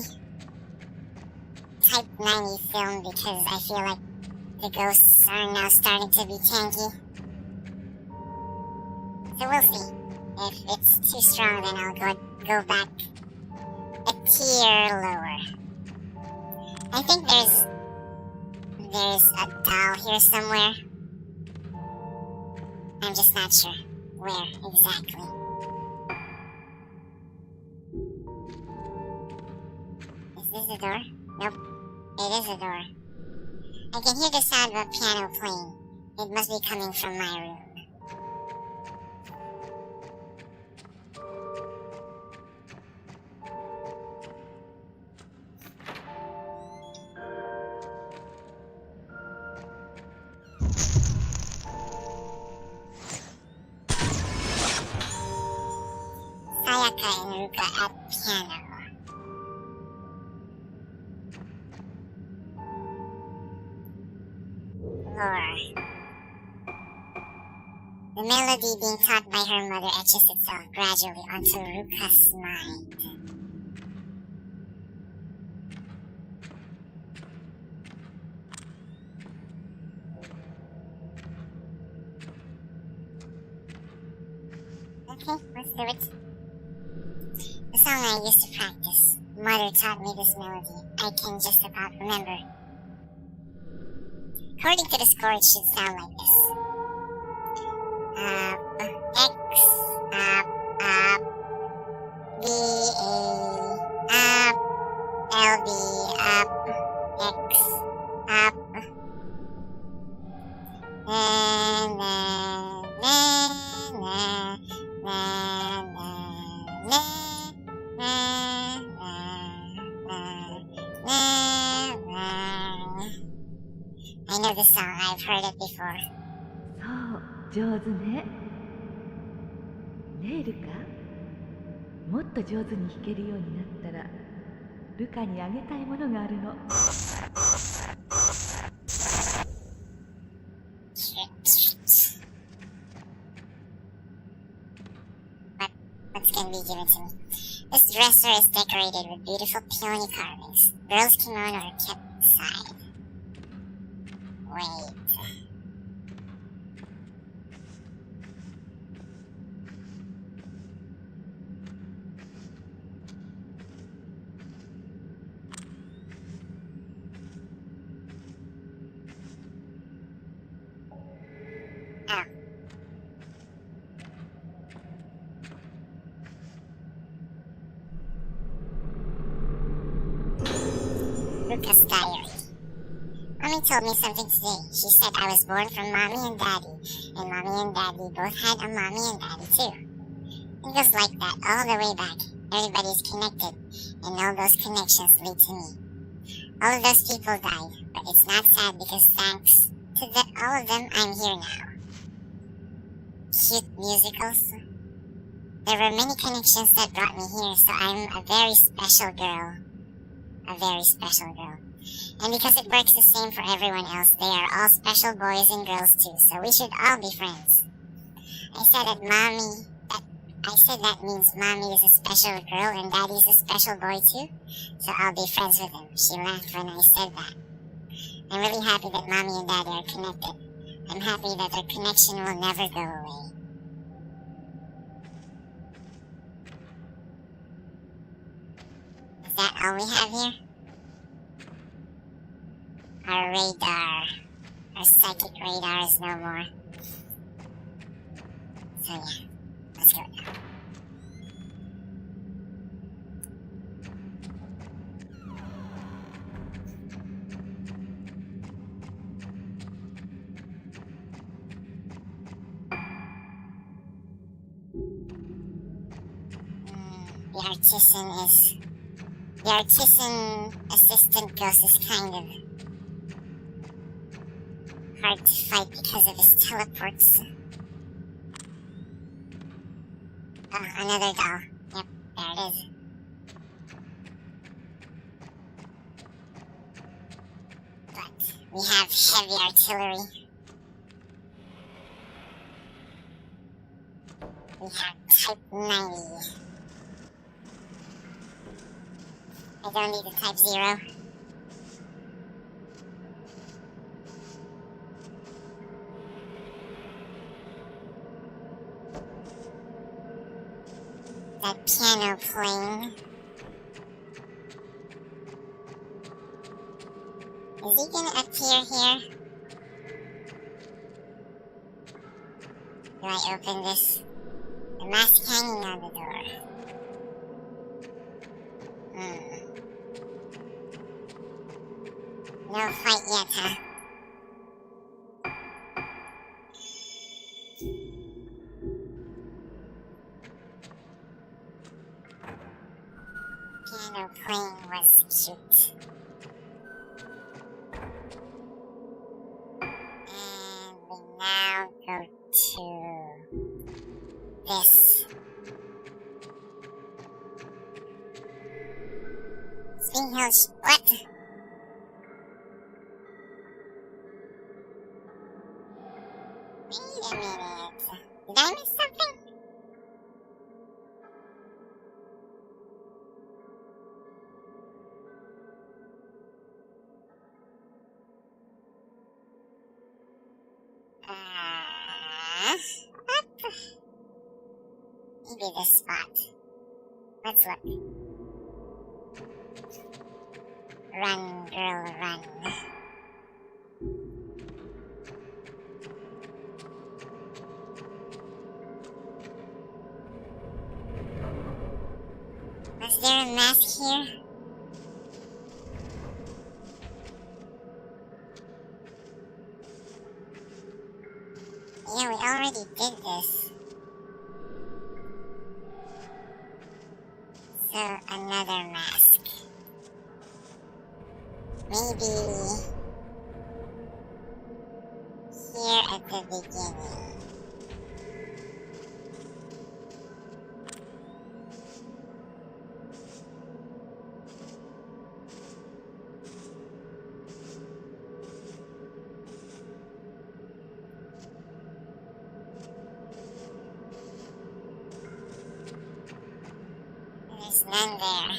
Type 90 film because I feel like the ghosts are now starting to be tanky. So we'll see. If it's too strong, then I'll go back a tier lower. I think there's there's a doll here somewhere. I'm just not sure where exactly. Is this a door? Nope. It is a door. I can hear the sound of a piano playing. It must be coming from my room. Sayaka and Ruka at piano. Laura. The melody being taught by her mother etches itself gradually onto Ruka's mind. Okay, let's do it. The song I used to practice. Mother taught me this melody. I can just about remember. According to the score, it should sound like this. Up, X, up, up, B, A, up, L, B, up, X, up, na, na, na, na, na, na, na, na, na, na. I know this song, I've heard it before. そう、上手ね。ねえルカ、もっと上手に弾けるようになったらルカにあげたいものがあるの。What's gonna be given to me? This dresser is decorated with beautiful peony carvings. Girls' kimono are kept inside. Wait. Oh. Ruka's diary. Mommy told me something today. She said I was born from Mommy and Daddy, and Mommy and Daddy both had a Mommy and Daddy too. It goes like that all the way back. Everybody's connected, and all those connections lead to me. All of those people died, but it's not sad because thanks to all of them, I'm here now. Cute musicals. There were many connections that brought me here, so I'm a very special girl. A very special girl. And because it works the same for everyone else, they are all special boys and girls too, so we should all be friends. I said that means Mommy is a special girl and Daddy is a special boy too, so I'll be friends with them. She laughed when I said that. I'm really happy that Mommy and Daddy are connected. I'm happy that their connection will never go away. Is that all we have here? Our radar. Our psychic radar is no more. So yeah, let's go now. The artisan assistant ghost is kind of hard to fight because of his teleports. Oh, another doll. Yep, there it is. But we have heavy artillery. We have Type 90. I don't need the Type 0. That piano playing. Is he gonna appear here? Do I open this? The mask hanging on the door. No fight yet, huh? Piano playing was cute. And we now go to this. Spring Hill what? Wait a minute. Did I miss something? What? Maybe this spot. Let's look. Run, girl, run. Was there a mask here? Yeah, we already did this. So, another mask. Maybe here at the beginning. There's none there.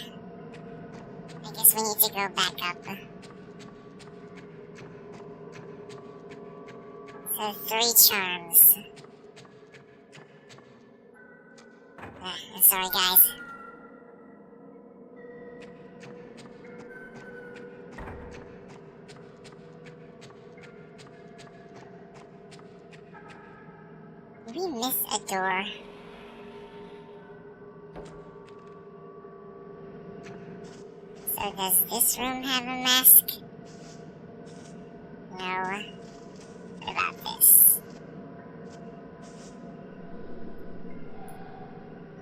I guess we need to go back up. So 3 charms. I'm sorry, guys. Did we miss a door? So does this room have a mask? No. What about this?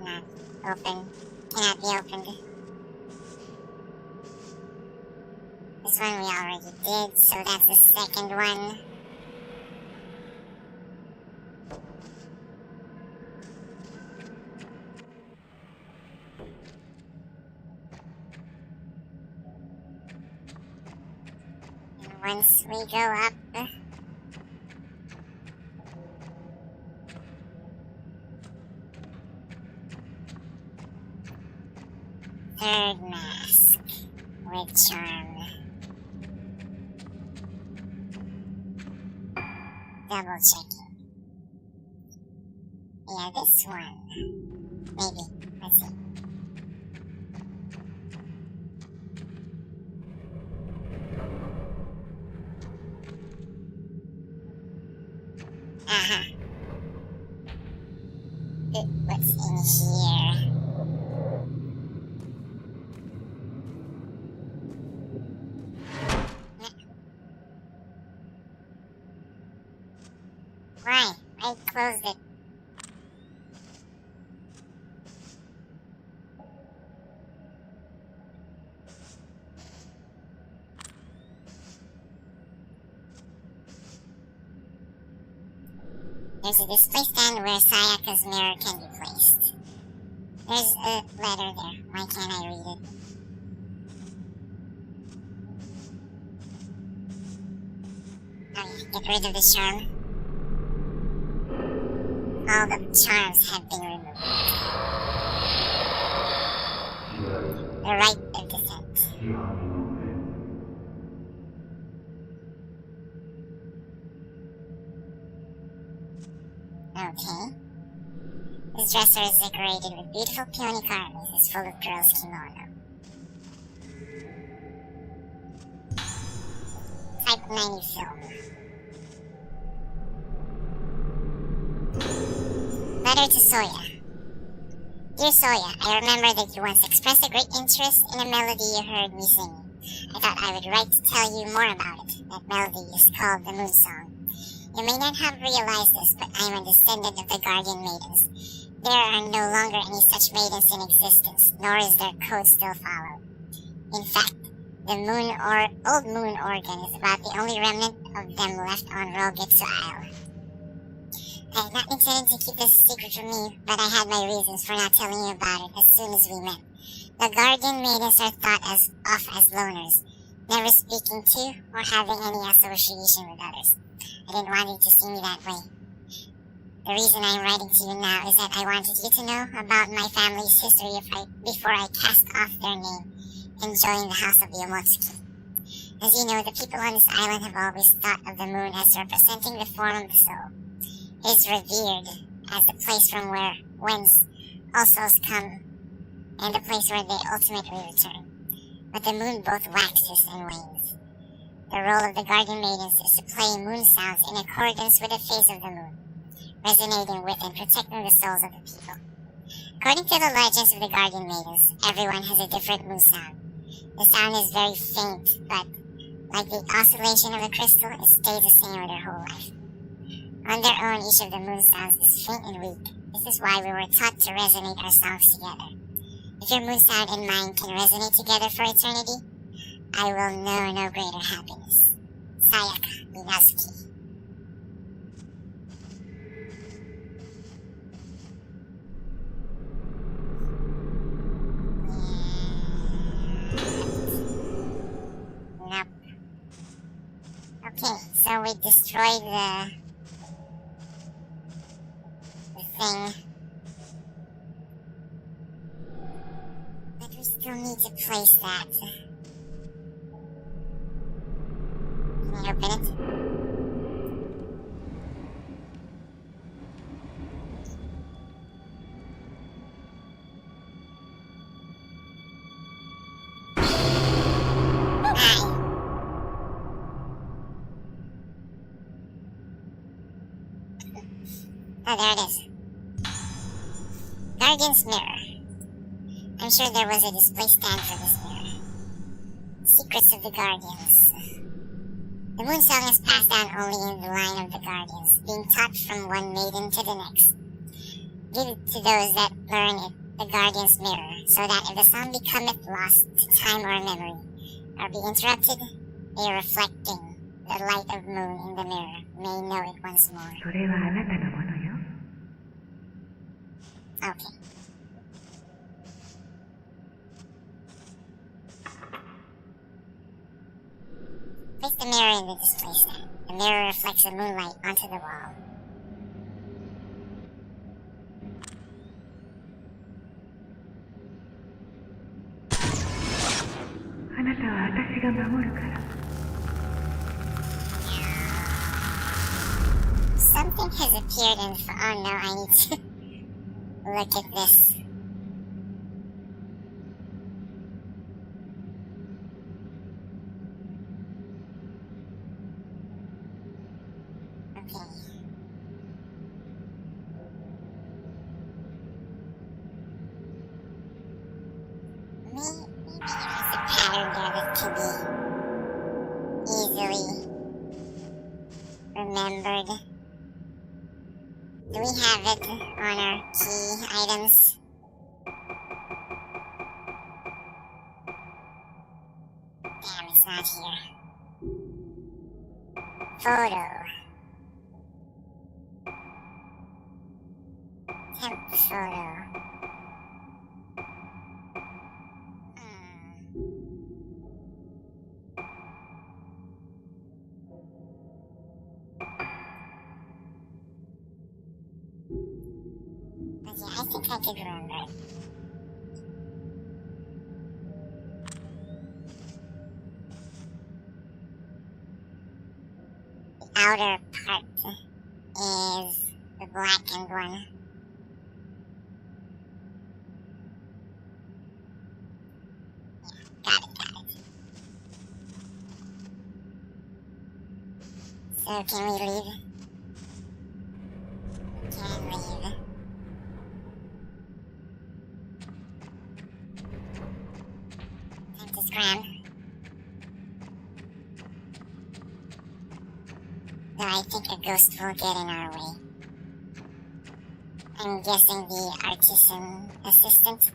Not open. Cannot be opened. This one we already did, so that's the second one. Once we go up, third mask with charm. Double checking. Yeah, this one. Maybe. Let's see. What's in here? Right, I closed it. There's a display stand where Sayaka's mirror can be placed. There's a letter there. Why can't I read it? Oh yeah, get rid of the charm. All the charms have been removed. The right of descent. Okay. This dresser is decorated with beautiful peony carvings. It's full of girls' kimono. 90 film. Letter to Soya. Dear Soya, I remember that you once expressed a great interest in a melody you heard me singing. I thought I would write to tell you more about it. That melody is called the Moon Song. You may not have realized this, but I am a descendant of the Guardian Maidens. There are no longer any such maidens in existence, nor is their code still followed. In fact, the old moon organ is about the only remnant of them left on Rogetsu Isle. I had not intended to keep this a secret from me, but I had my reasons for not telling you about it as soon as we met. The Guardian Maidens are thought of as loners, never speaking to or having any association with others. I didn't want you to see me that way. The reason I am writing to you now is that I wanted you to know about my family's history before I cast off their name and joined the House of Yomotsuki. As you know, the people on this island have always thought of the moon as representing the form of the soul. It is revered as the place from whence all souls come and the place where they ultimately return. But the moon both waxes and wanes. The role of the Guardian Maidens is to play moon sounds in accordance with the phase of the moon, resonating with and protecting the souls of the people. According to the legends of the Guardian Maidens, everyone has a different moon sound. The sound is very faint, but like the oscillation of a crystal, it stays the same with their whole life. On their own, each of the moon sounds is faint and weak. This is why we were taught to resonate our songs together. If your moon sound and mine can resonate together for eternity, I will know no greater happiness. Sayaka Minazuki. Nope. Okay, so we destroyed the thing. But we still need to place that. Can I open it? Oh, there it is. Guardian's Mirror. I'm sure there was a display stand for this mirror. Secrets of the Guardians. The moon song is passed down only in the line of the Guardians, being taught from one maiden to the next. Give it to those that learn it, the Guardian's Mirror, so that if the song becometh lost to time or memory, or be interrupted, they reflecting the light of moon in the mirror may know it once more. それはあなたのものよ。 Okay. Place the mirror in the display stand. The mirror reflects the moonlight onto the wall. Something has appeared in the oh no, I need to look at this. Okay. Maybe there's a pattern there that could be easily remembered. Do we have it on our key items? Damn, it's not here. Photo. Temp photo. But yeah, I think I could remember it. The outer part is the blackened one. Yeah, got it. So can we leave? Can leave. Time to scram. Though I think a ghost will get in our way. I'm guessing the artisan assistant.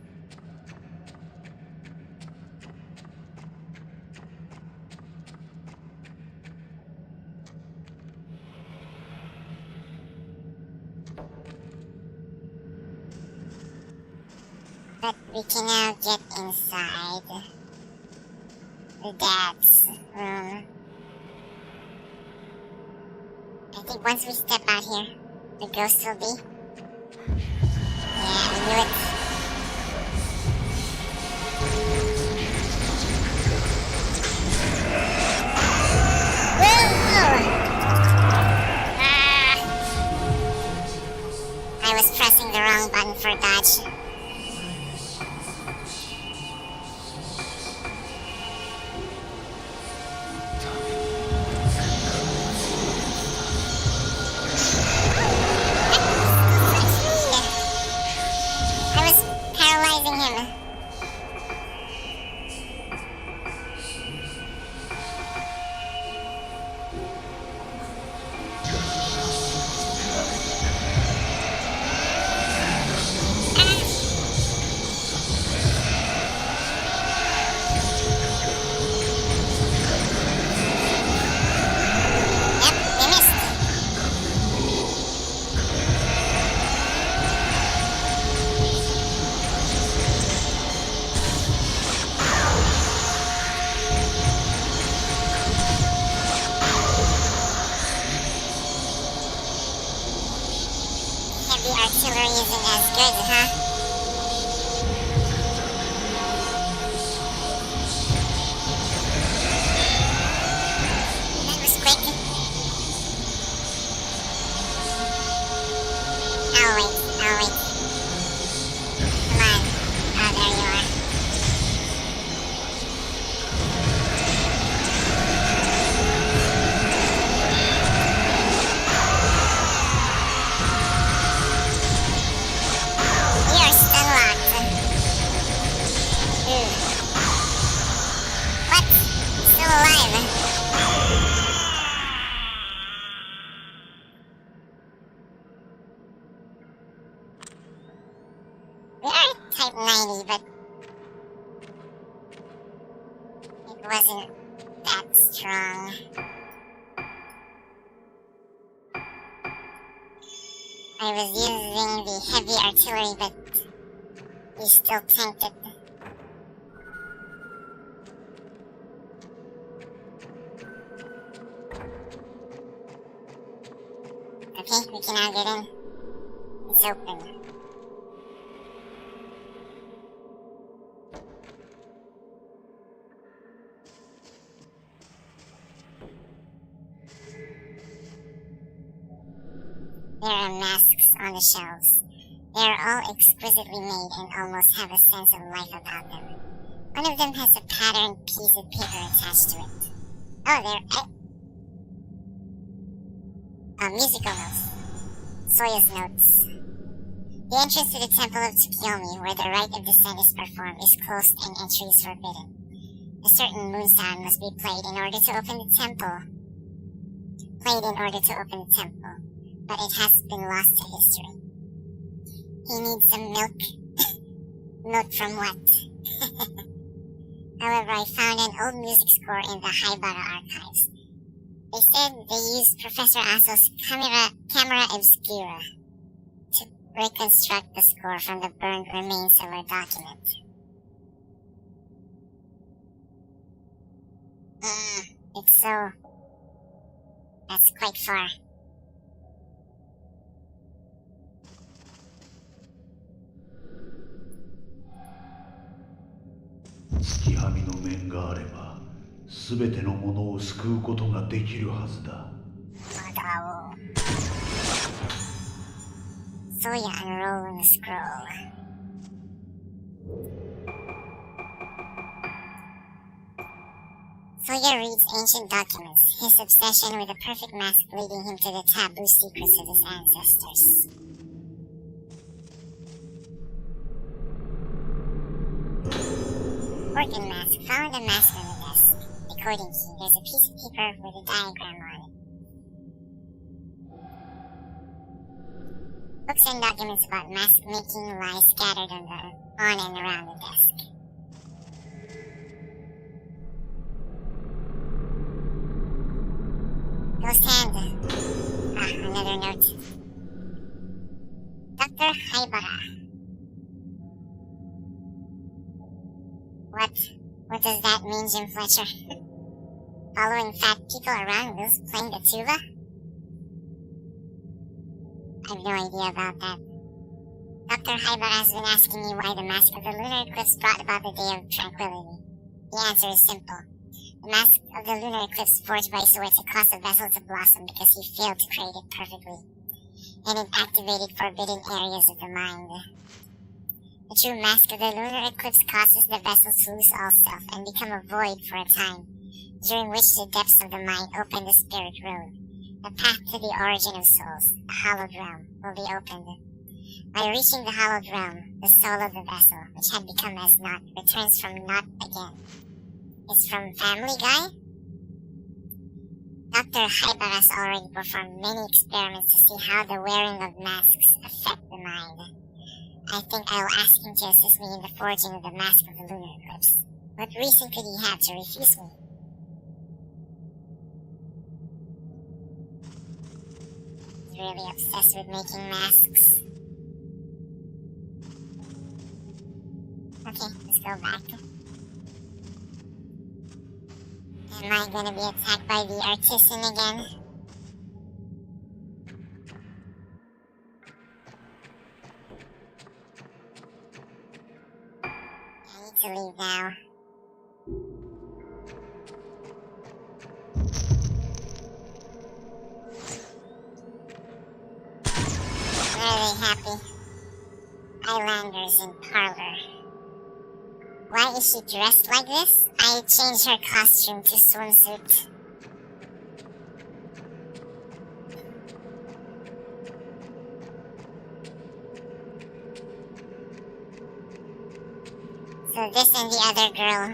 But we can now get inside the dad's room. I think once we step out here, the ghost will be. Yeah, I knew it. I was pressing the wrong button for dodge. I was paralyzing him. The artillery isn't as good, huh? That was quick. I'll wait. Come on. Oh, there you are. You're stun locked. What? Still alive. We are type 90, but it wasn't that strong. I was using the heavy artillery, but we still tanked it. Okay, we can now get in. It's open. There are masks on the shelves. They are all exquisitely made and almost have a sense of life about them. One of them has a patterned piece of paper attached to it. Oh, musical notes. Soya's notes. The entrance to the Temple of Tsukiyomi, where the rite of descent is performed, is closed and entry is forbidden. A certain moon sound must be played in order to open the temple. But it has been lost to history. He needs some milk. Milk from what? However, I found an old music score in the Haibara archives. They said they used Professor Aso's camera obscura to reconstruct the score from the burned remains of a document. It's so... That's quite far.月はみの面があれば、すべてのものを救うことができるはずだ。Soya unrolling the scroll. Sawyer reads ancient documents, his obsession with the perfect mask leading him to the taboo secrets of his ancestors. Organ mask. Found a mask on the desk. Decoding key. There's a piece of paper with a diagram on it. Books and documents about mask making lie scattered on and around the desk. Ghost hand. Another note. Dr. Haibara. What does that mean, Jim Fletcher? Following fat people around whilst playing the tuba? I have no idea about that. Dr. Haibara has been asking me why the mask of the Lunar Eclipse brought about the Day of Tranquility. The answer is simple. The mask of the Lunar Eclipse forged by Soeta caused the vessel to blossom because he failed to create it perfectly, and it activated forbidden areas of the mind. The true mask of the Lunar Eclipse causes the vessel to lose all self and become a void for a time, during which the depths of the mind open the spirit road. The path to the origin of souls, the hallowed realm, will be opened. By reaching the hallowed realm, the soul of the vessel, which had become as naught, returns from naught again. It's from Family Guy? Dr. Haibara has already performed many experiments to see how the wearing of masks affect the mind. I think I will ask him to assist me in the forging of the mask of the Lunar Eclipse. What reason could he have to refuse me? He's really obsessed with making masks. Okay, let's go back. Am I gonna be attacked by the artisan again? I need to leave now. Are they happy? Islanders in parlor. Why is she dressed like this? I changed her costume to swimsuit. So this and the other girl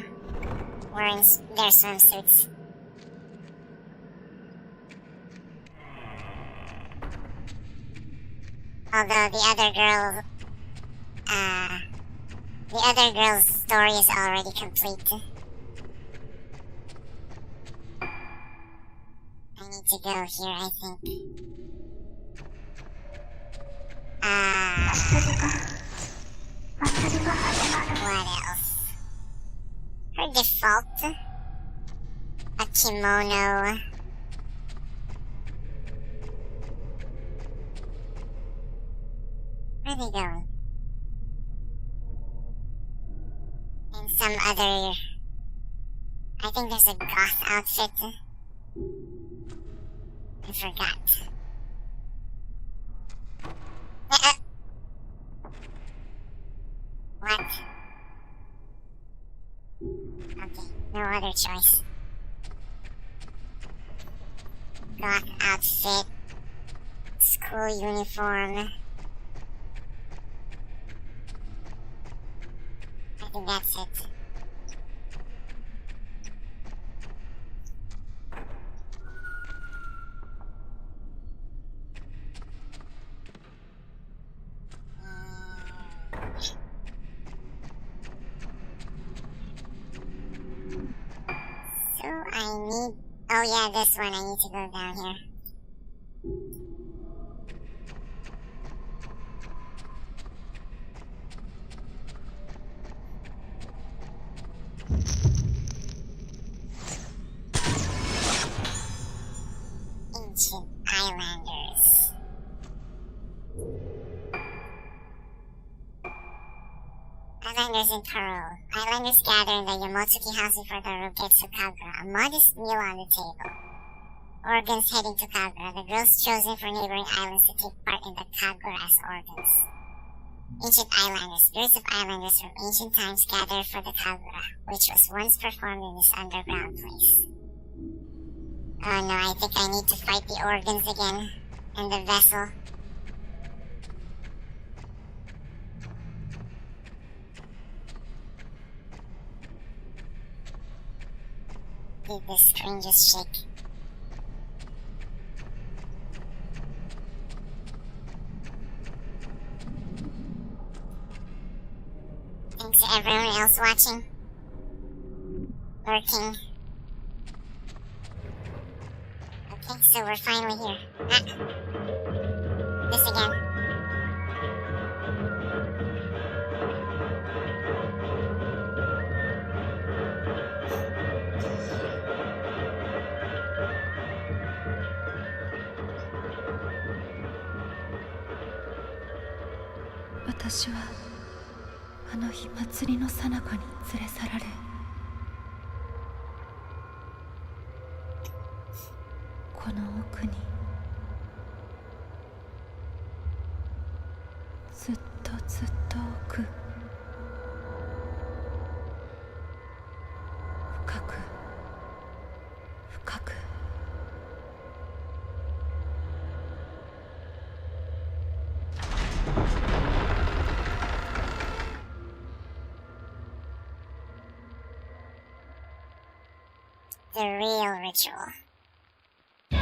were in their swimsuits. Although the other girl's story is already complete. I need to go here, I think. What else? Her default. A kimono. Where are they going? And some other... I think there's a goth outfit. I forgot. What? Okay, no other choice. Goth outfit. School uniform. I think that's it. So I need... Oh yeah, this one. I need to go down here. Ancient Islanders. Islanders in parole. Islanders gather in the Yamotsuki house before the Ruka Tsukagura. A modest meal on the table. Organs heading to Kagura. The girls chosen for neighboring islands to take part in the Kagura's organs. Ancient islanders, spirits of islanders from ancient times gathered for the Kagura, which was once performed in this underground place. Oh no, I think I need to fight the organs again, and the vessel. Did the screen just shake? Thanks to everyone else watching. Lurking. Okay, so we're finally here. Ah. This again.私はあの日祭りの最中に連れ去られ、この奥にずっとずっと奥、深く深くThe real ritual. Oh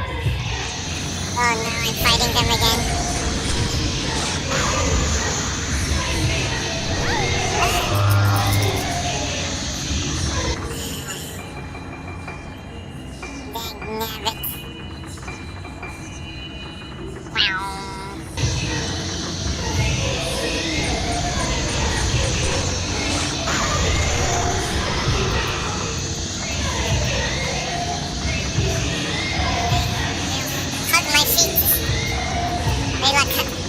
no, I'm fighting them again. Dagnabbit. Wow.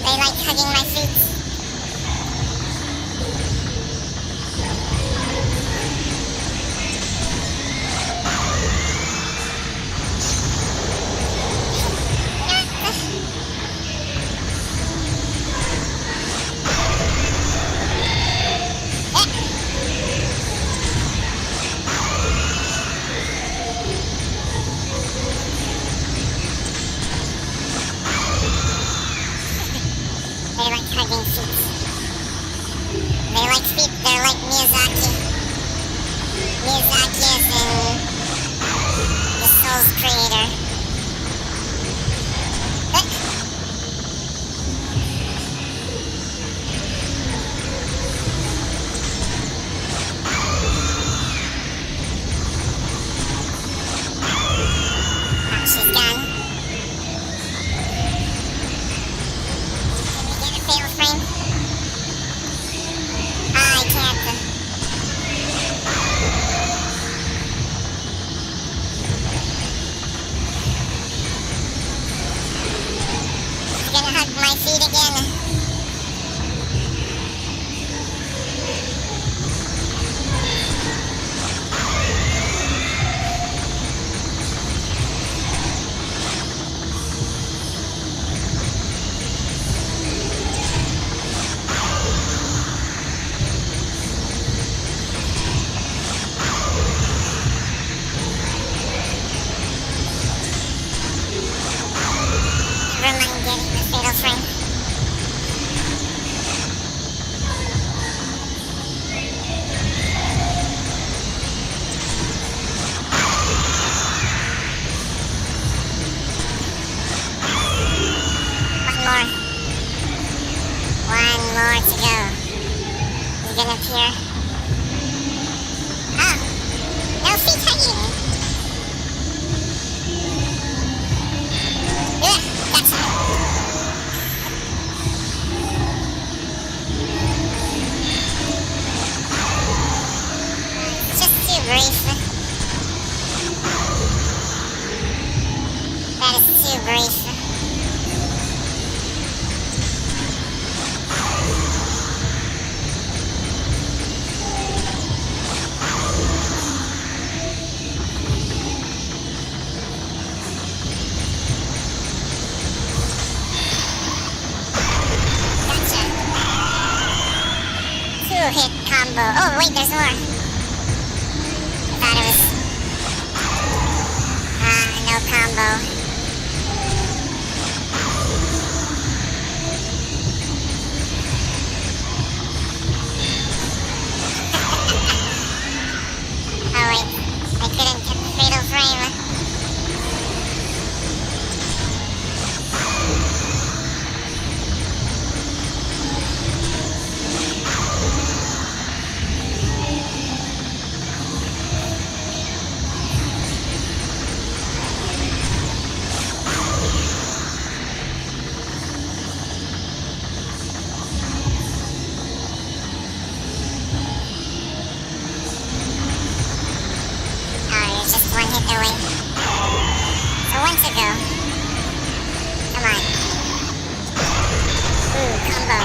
They like hugging my feet. They like hugging feet. They like feet, they're like Miyazaki. Miyazaki is in the Soul's creator. Oh, she's gone. Fatalframe? I can't. He's gonna hug my feet again. Never mind getting the fatalframe. One more to go. He's gonna appear. Oh! No feet hugging! Ugh, gotcha. Just too brief. That is too brief. Gotcha. 2-hit combo. Oh, wait, there's more. I thought it was... no combo. Oh, wait. I couldn't get the fatal frame. One hit away. So one to go. Come on. Ooh, combo.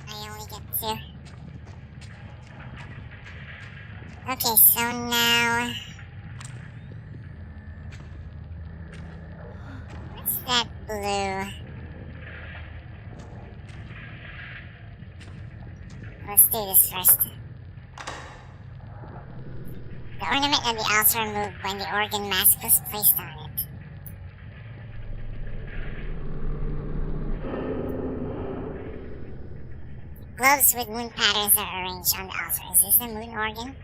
I only get 2. Okay, so now... What's that blue? Let's do this first. The ornament and the altar removed when the organ mask was placed on it. Gloves with moon patterns are arranged on the altar. Is this the moon organ?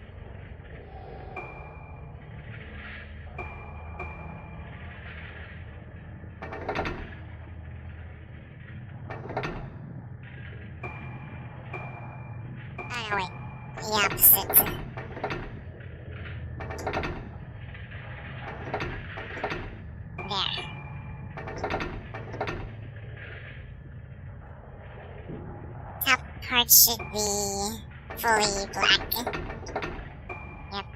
Oh, no, wait. The opposite. There. Top part should be fully black. Yep.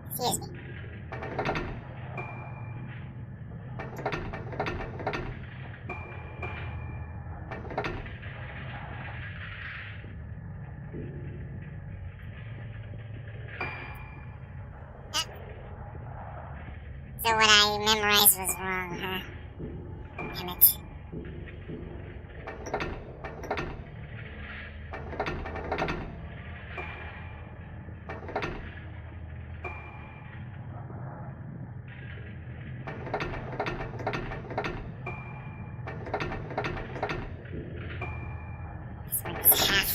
Excuse me. So what I memorized was wrong, huh? Damn it. This one's half.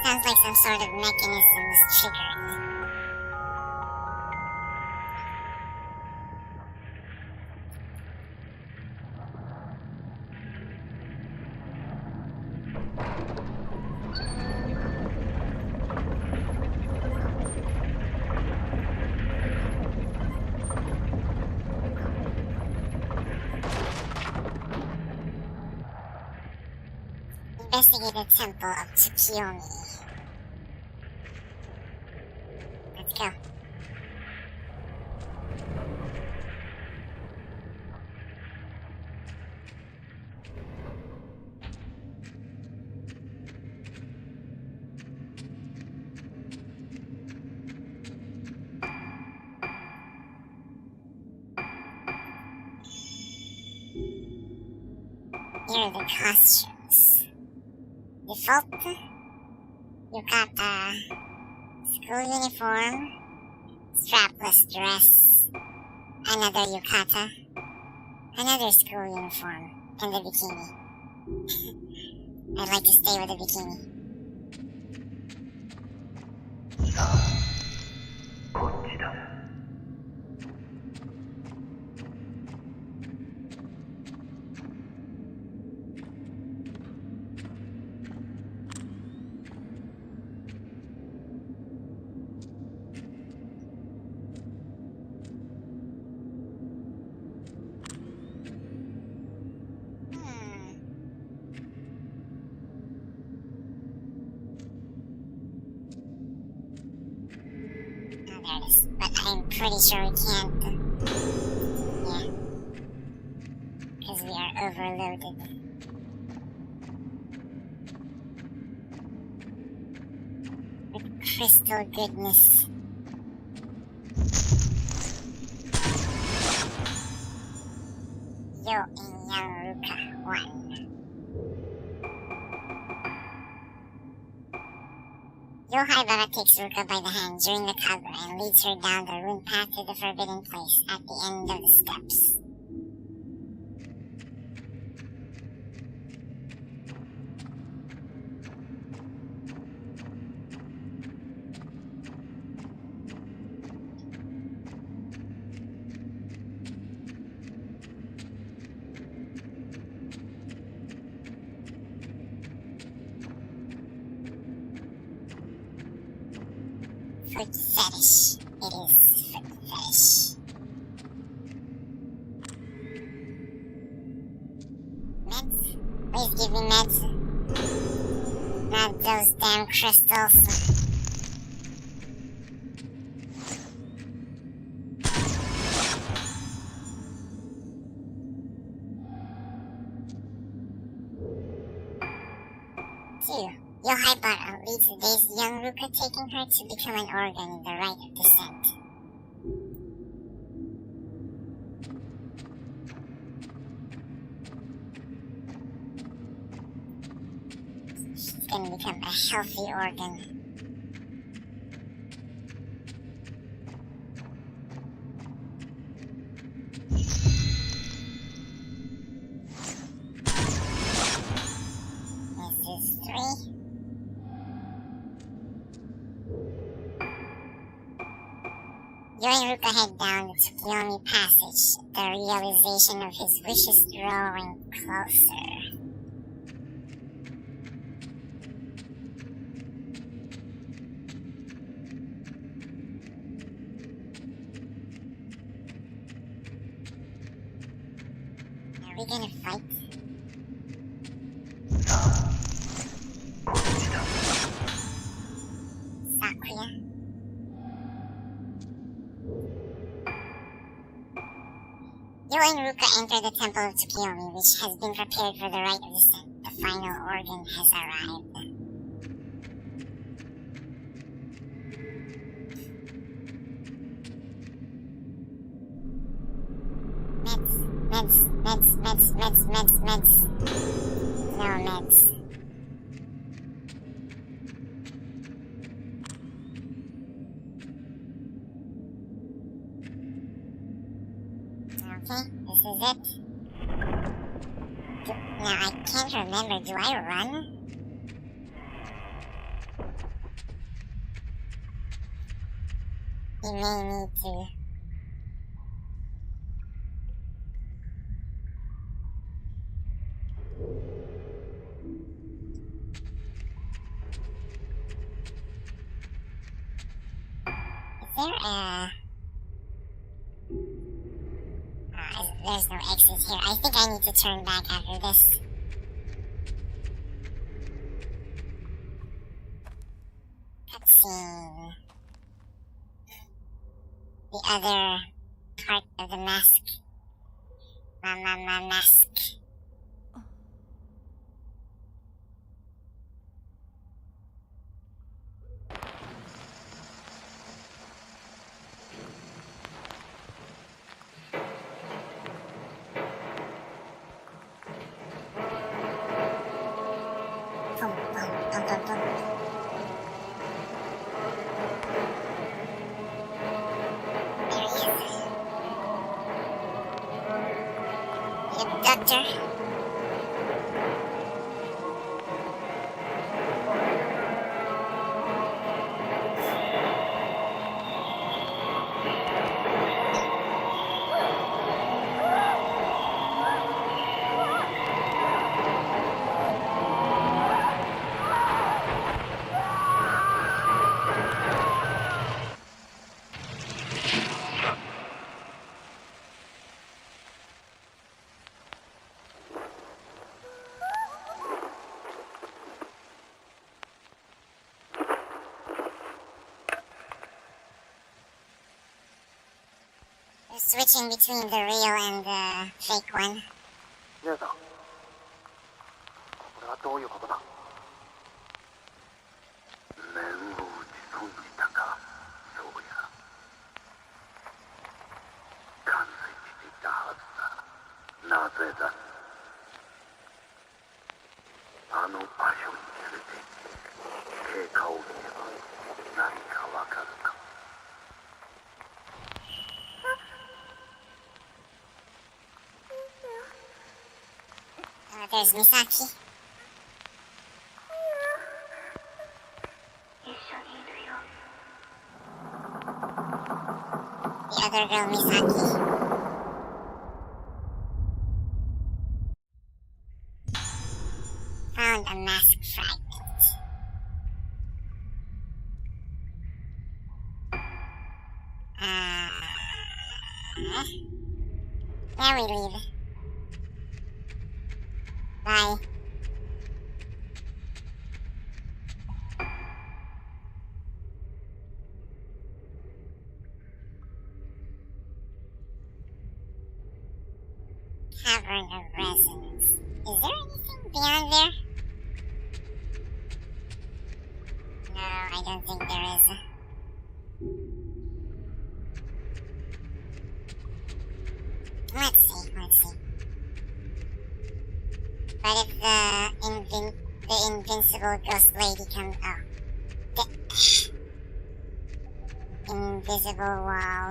Sounds like some sort of mechanism was triggered. Investigate the temple of Tsukiyomi. Let's go. Here are the costumes. Default, you got a school uniform, strapless dress, another yukata, another school uniform, and the bikini. I'd like to stay with the bikini. こっちだ。there it is. But I'm pretty sure we can't. Yeah. Because we are overloaded. With crystal goodness. Yo and young Ruka won. Haibara takes Ruka by the hand during the cover and leads her down the ruined path to the forbidden place at the end of the steps. Foot fetish. It is foot fetish. Meds? Please give me meds. Not those damn crystals. Haibara leads the day's young Ruka, taking her to become an organ in the rite of descent. She's gonna become a healthy organ. This is 3. You and Ruka head down the Tsukiyomi passage, the realization of his wishes drawing closer. Are we gonna fight? Sakuya? You and Ruka enter the temple of Tsukiyomi, which has been prepared for the rite of descent. The final organ has arrived. Meds. No meds. Okay, this is it. Now, I can't remember. Do I run? You may need to. Is there a... there's no exit here. I think I need to turn back after this. Cutscene. The other part of the mask. My mask. Doctor. Switching between the real and the fake one. 姉さん、これはどういうことだ。面を打ち損じたか。そうや。完成していたはずだ。なぜだ。あの場所に連れて経過を見れば何かわかるか。There's Misaki. The other girl, Misaki. Found a mask fragment. There we leave. Bye. Cavern of Resonance. Is there anything beyond there? No, I don't think there is. Let's see. But if the invincible ghost lady comes... Oh. The invisible wall.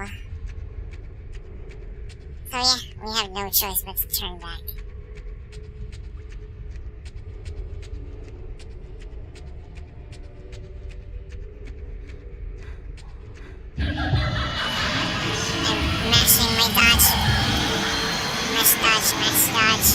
So yeah, we have no choice but to turn back. I'm mashing my dodge. Mash dodge.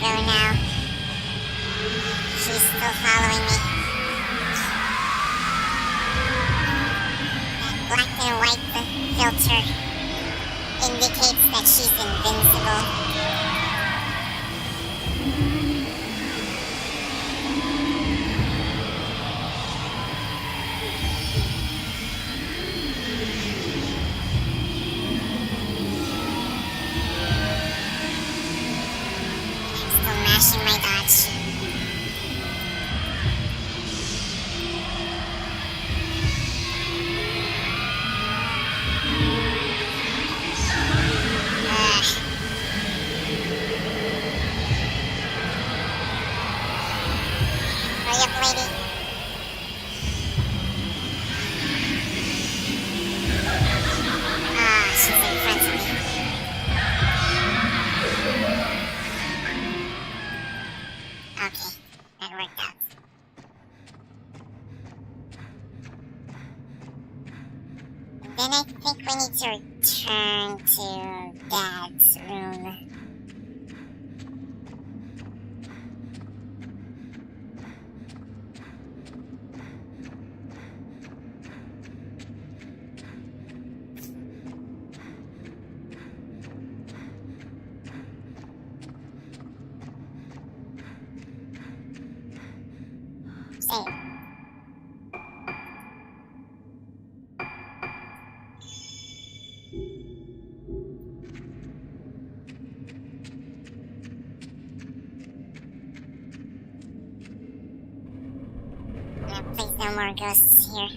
Go now. She's still following me. That black and white filter indicates that she's invincible. Mashing my dodge. Hurry up, lady. Ah, she's in front of me. Okay, that worked out. Then I think we need to return to Dad's room. Save. Please, no more ghosts here.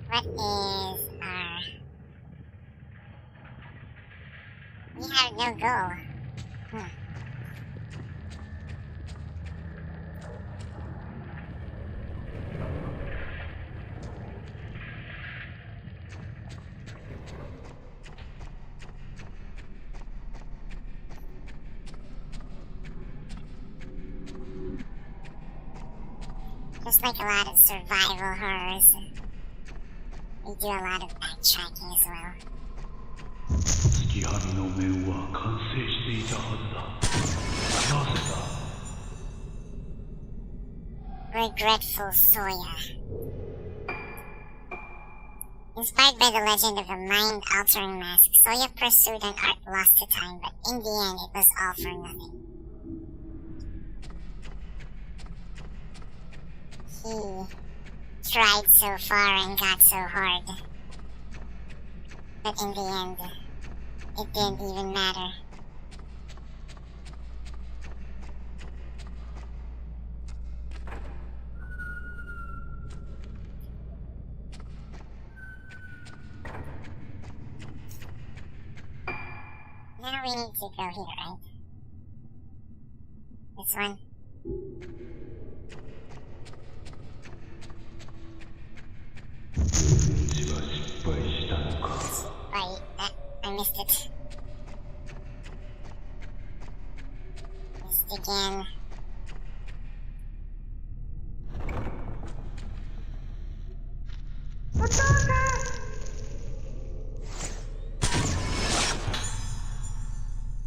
What is our... We have no goal. Just like a lot of survival horrors, we do a lot of backtracking as well. 月はみの面は完成していたはずだ。なぜだ。Regretful Soya. Inspired by the legend of a mind-altering mask, Soya pursued an art lost to time, but in the end it was all for nothing. He tried so far and got so hard, but in the end, it didn't even matter. Now we need to go here, right? This one. I missed it. Missed again.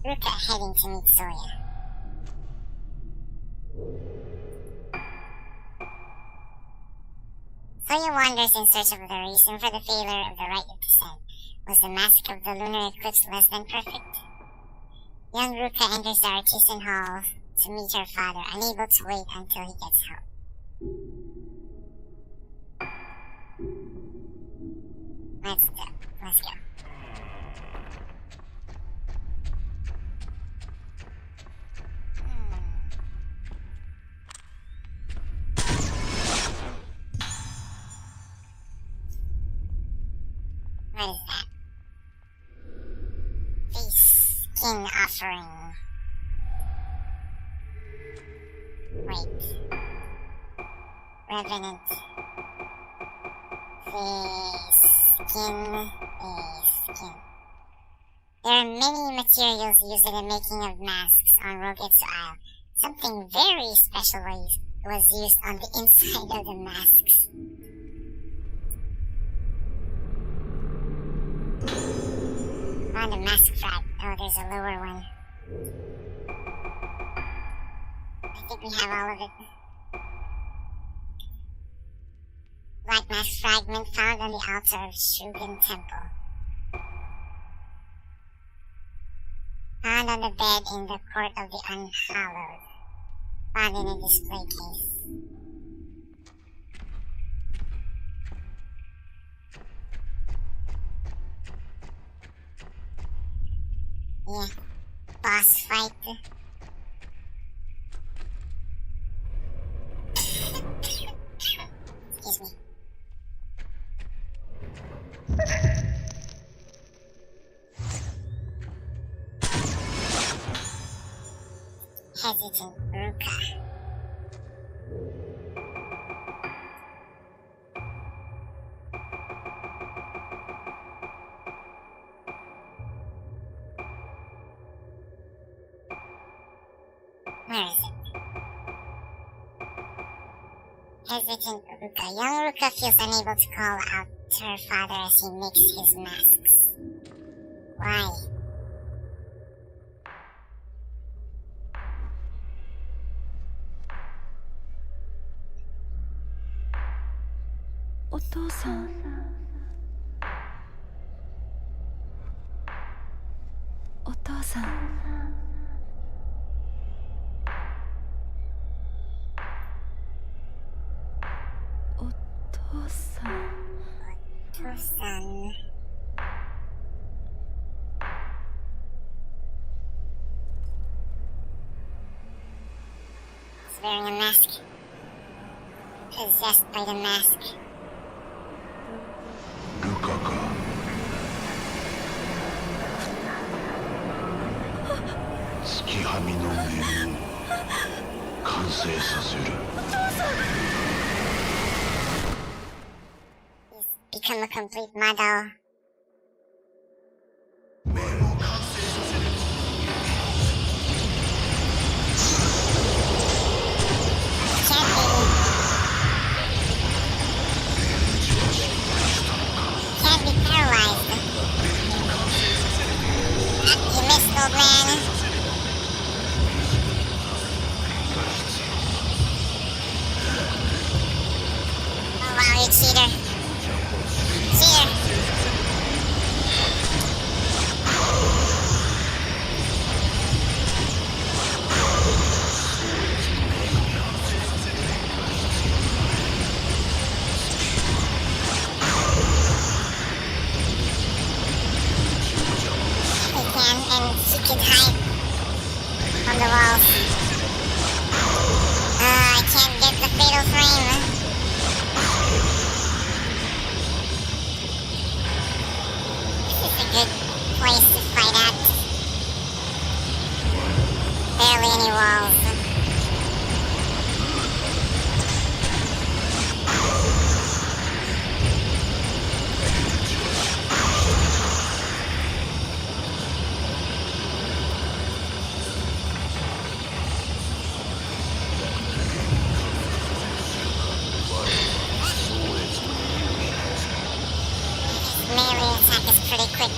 Ruka heading to meet Soya. Soya wanders in search of the reason for the failure of the rite of descent. Was the mask of the Lunar Eclipse less than perfect? Young Ruka enters the artisan hall to meet her father, unable to wait until he gets help. Let's go. Let's go. What is that? Face skin offering. Wait. Revenant. Face skin. There are many materials used in the making of masks on Rogetsu Isle. Something very special was used on the inside of the masks. Found a mask frag. Oh, there's a lower one. I think we have all of it. Black mask fragment found on the altar of Shugen Temple. Found on the bed in the Court of the Unhallowed. Found in a display case. Yeah, boss fight. Excuse me. Hesitant Ruka. Where is it? Hesitant Ruka. Young Ruka feels unable to call out to her father as he makes his masks. Why? Oto-san. Oto-san. Oto-san. Oto-san. He's wearing a mask. Possessed by the mask. Rukaか。月はみの面を完成させる。He's become a complete model. 面を完成させる。Can't be paralyzed. You missed, old man. barely any walls. Melee attack is pretty quick.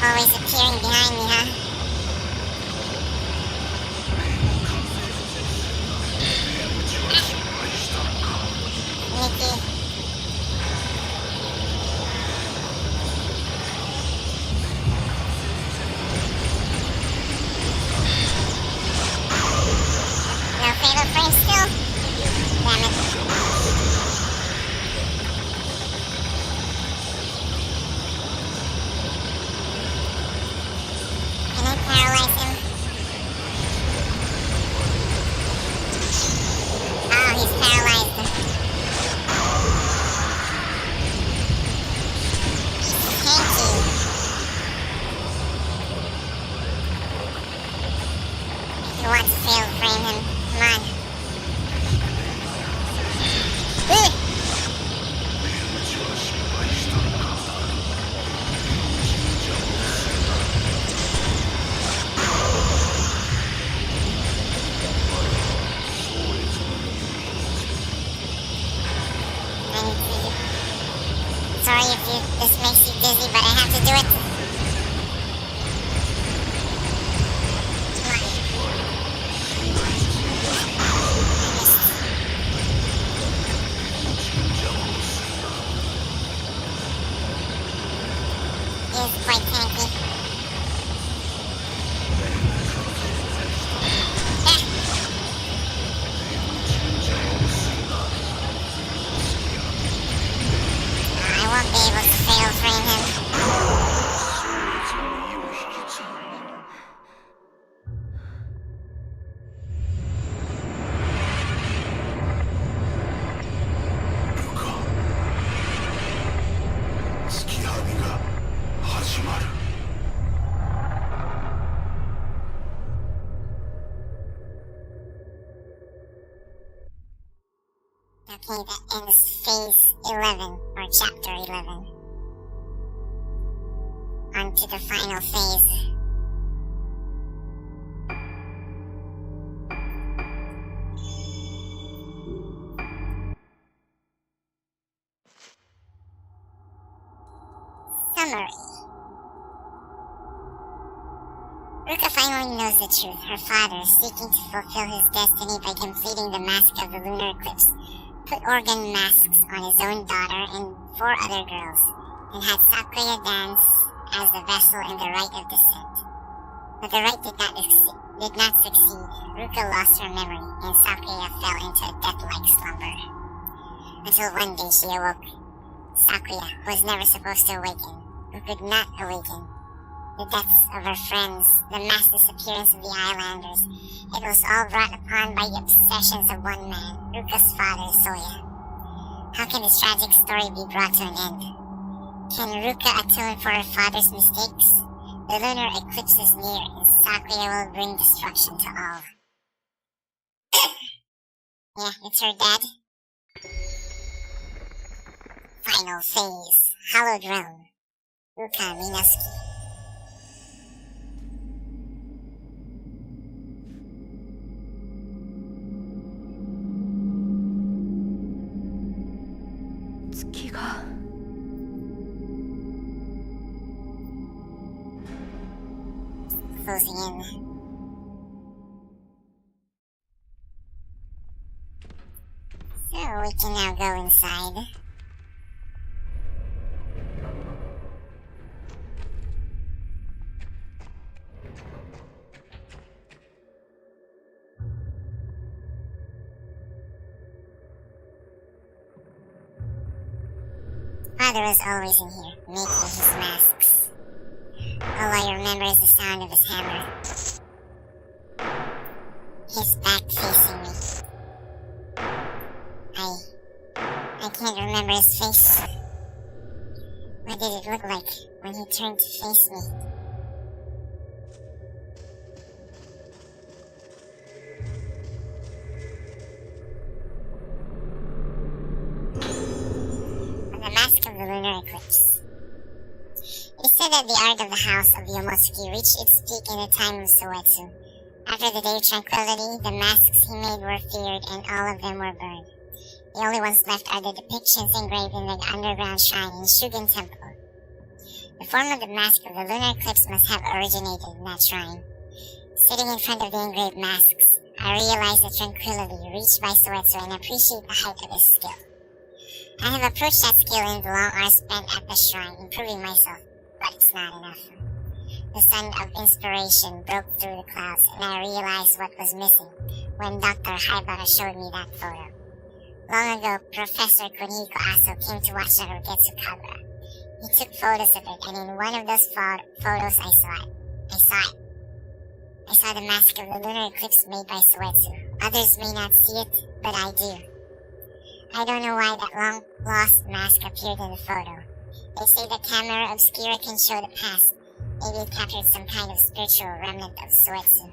Always appearing behind me, huh? Nikki. No fatal frame still? Damn it. Can I paralyze him? Oh, he's paralyzed. He's tanky. If you want to fatal frame him, come on. Ugh. Sorry if this makes you dizzy, but I have to do it. Come on. He is quite tanky. I won't be able to fatal frame him. Okay, that ends phase 11, or chapter 11. On to the final phase. Summary. Ruka finally knows the truth. Her father, seeking to fulfill his destiny by completing the mask of the Lunar Eclipse, put organ masks on his own daughter and 4 other girls, and had Sakuya dance as the vessel in the rite of descent. But the rite did not succeed. Ruka lost her memory, and Sakuya fell into a death-like slumber. Until one day she awoke. Sakuya, who was never supposed to awaken, who could not awaken. The deaths of her friends, the mass disappearance of the Islanders, it was all brought upon by the obsessions of one man, Ruka's father, Soya. How can this tragic story be brought to an end? Can Ruka atone for her father's mistakes? The lunar eclipse is near, and Sakuya will bring destruction to all. Yeah, it's her dad. Final phase. Hallowed Realm. Ruka Minaski. Closing in. So we can now go inside. Father was always in here, making his masks. All I remember is the sound of his hammer. his back facing me. I can't remember his face. What did it look like when he turned to face me? The mask of the Lunar Eclipse. It is said that the art of the House of the Yomotsuki reached its peak in the time of Soetsu. After the Day of Tranquility, the masks he made were feared and all of them were burned. The only ones left are the depictions engraved in the underground shrine in Shugen Temple. The form of the mask of the Lunar Eclipse must have originated in that shrine. Sitting in front of the engraved masks, I realize the tranquility reached by Soetsu and appreciate the height of his skill. I have approached that skill in the long hours spent at the shrine, improving myself, but it's not enough. The sun of inspiration broke through the clouds, and I realized what was missing when Dr. Haibara showed me that photo. Long ago, Professor Kunihiko Aso came to watch Narugetsu Kabura. He took photos of it, and in one of those photos I saw it. I saw the mask of the Lunar Eclipse made by Soetsu. Others may not see it, but I do. I don't know why that long-lost mask appeared in the photo. They say the camera obscura can show the past. Maybe it captured some kind of spiritual remnant of Soetsu.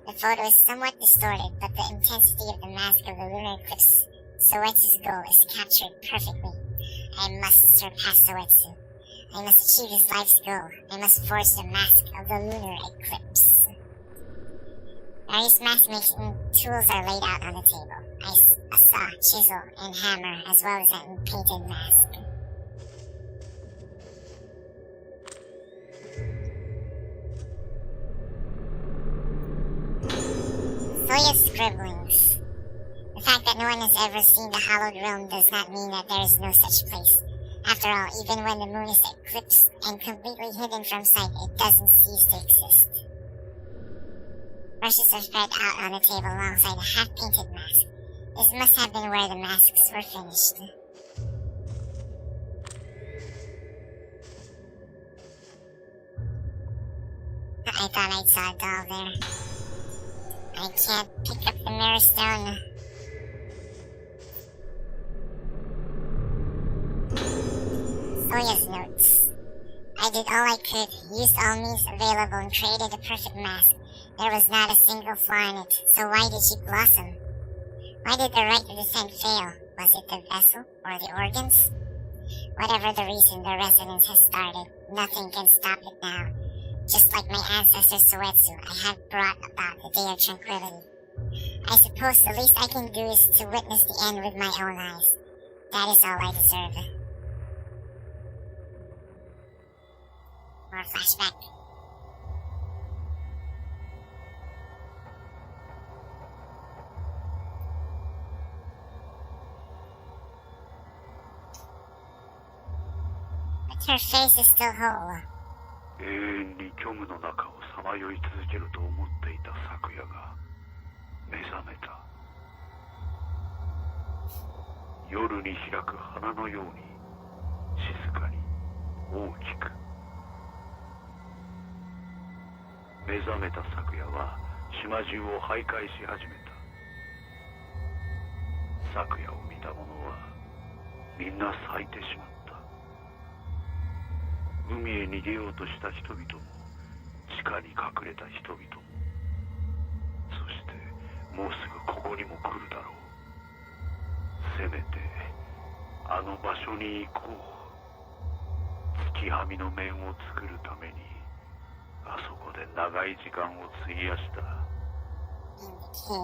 The photo is somewhat distorted, but the intensity of the mask of the Lunar Eclipse, Soetsu's goal, is captured perfectly. I must surpass Soetsu. I must achieve his life's goal. I must forge the mask of the Lunar Eclipse. Various mask-making tools are laid out on the table. A saw, chisel, and hammer, as well as a painted mask. Soya's scribblings. The fact that no one has ever seen the hallowed realm does not mean that there is no such place. After all, even when the moon is eclipsed and completely hidden from sight, it doesn't cease to exist. Brushes are spread out on the table alongside a half-painted mask. This must have been where the masks were finished. I thought I saw a doll there. I can't pick up the mirror stone. Soya's notes. I did all I could, used all means available, and created a perfect mask. There was not a single flaw in it, so why did she blossom? Why did the right of descent fail? Was it the vessel or the organs? Whatever the reason, the resonance has started. Nothing can stop it now. Just like my ancestor Soetsu, I have brought about the Day of Tranquility. I suppose the least I can do is to witness the end with my own eyes. That is all I deserve. More flashback. But her face is still whole. 永遠に虚無の中をさまよい続けると思っていた昨夜が目覚めた。夜に開く花のように静かに大きく。目覚めた昨夜は島中を徘徊し始めた。昨夜を見た者はみんな咲いてしまった。海へ逃げようとした人々も地下に隠れた人々も、そしてもうすぐここにも来るだろう。せめてあの場所に行こう。月はみの面を作るためにあそこで長い時間を費やした。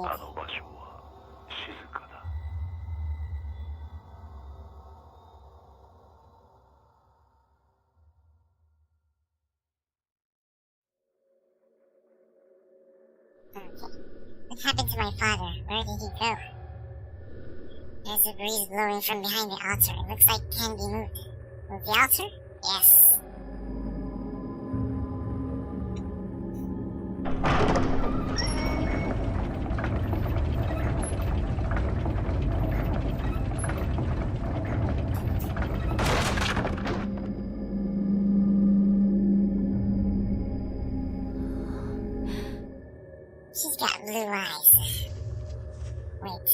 あの場所は静かだ。What happened to my father? Where did he go? There's a breeze blowing from behind the altar. It looks like it can be moved. Move the altar? Yes. She's got blue eyes. Wait.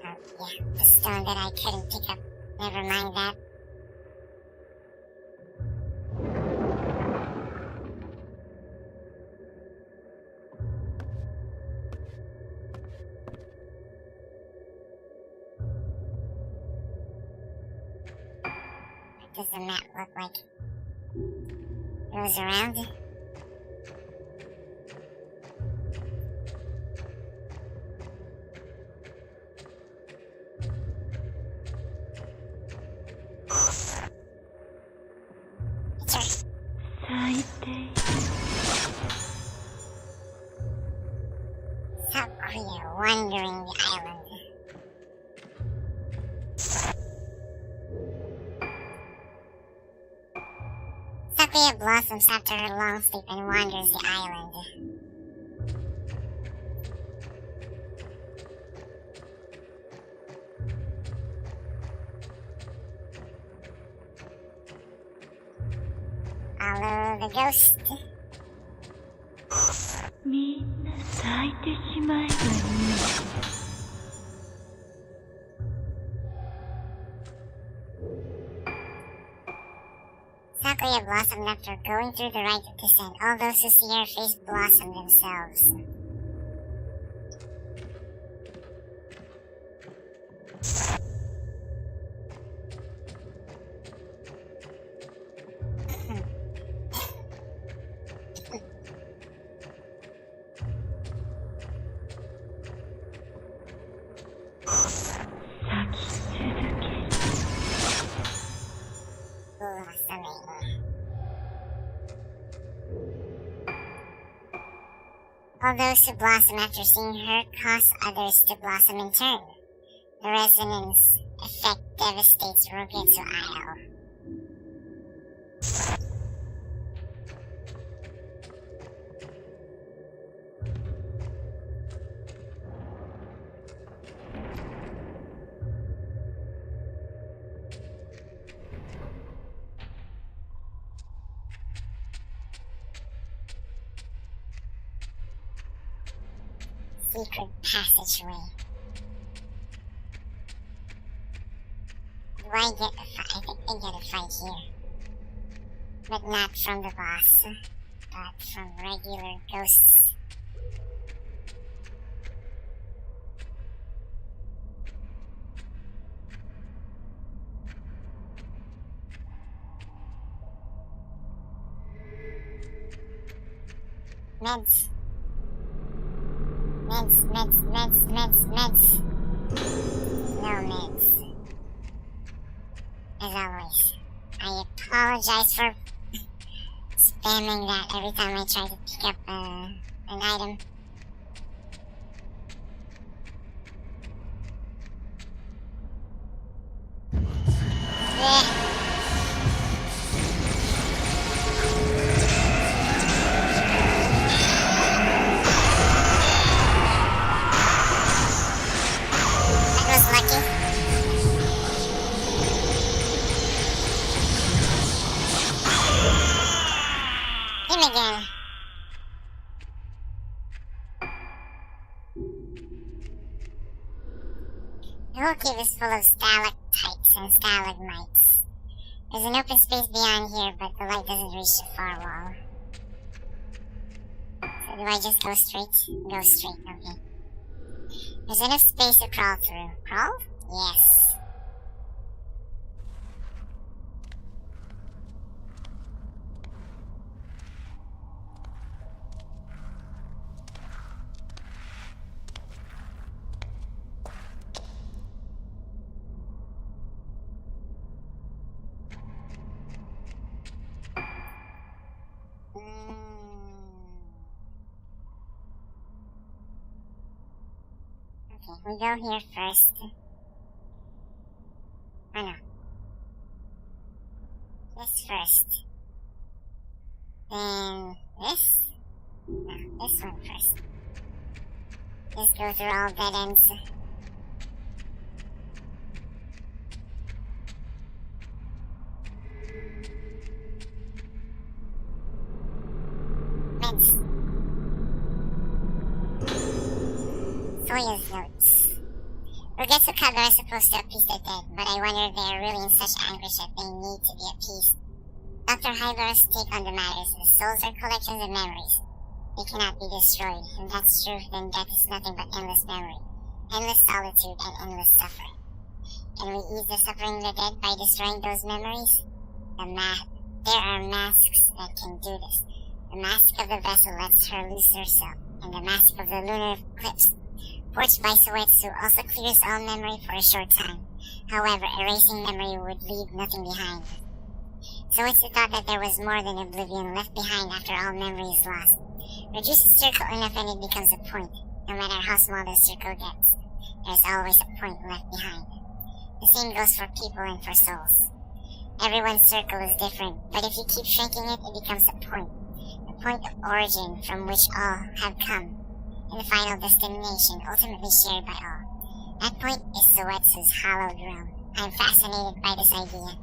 Oh, yeah, the stone that I couldn't pick up. Never mind that. What does the map look like? Goes around? Sakuya wandering the island. Sakuya blossoms after her long sleep and wanders the island. Follow the ghost. みんな咲いてしまえばいい。Sakuya blossomed after going through the rite of descent. All those who see her face blossom themselves. All those who blossom after seeing her cause others to blossom in turn. The resonance effect devastates Rogetsu Isle. Secret passageway. Do I get a fight? I think I get a fight here. But not from the boss, but from regular ghosts. Meds. Meds. No meds. As always, I apologize for spamming that every time I try to pick up an item. Again. The whole cave is full of stalactites and stalagmites. There's an open space beyond here, but the light doesn't reach the far wall. So do I just go straight? Go straight, okay. There's enough space to crawl through. Crawl? Yes. Okay, we go here first. Oh no. This first. Then this? No, this one first. Just go through all dead ends. Meds. Soya's notes. Rugetsu Kagura are supposed to appease the dead, but I wonder if they are really in such anguish that they need to be appeased. Dr. Haibara's take on the matter is the souls are collections of memories. They cannot be destroyed. If that's true, then death is nothing but endless memory, endless solitude, and endless suffering. Can we ease the suffering of the dead by destroying those memories? There are masks that can do this. The mask of the vessel lets her loose herself, and the mask of the lunar eclipse, forged by Soetsu, also clears all memory for a short time. However, erasing memory would leave nothing behind. Soetsu thought that there was more than oblivion left behind after all memory is lost. Reduce the circle enough and it becomes a point. No matter how small the circle gets, there's always a point left behind. The same goes for people and for souls. Everyone's circle is different, but if you keep shrinking it, it becomes a point of origin from which all have come, and the final destination ultimately shared by all. That point is Soetsu's hallowed realm. I'm fascinated by this idea.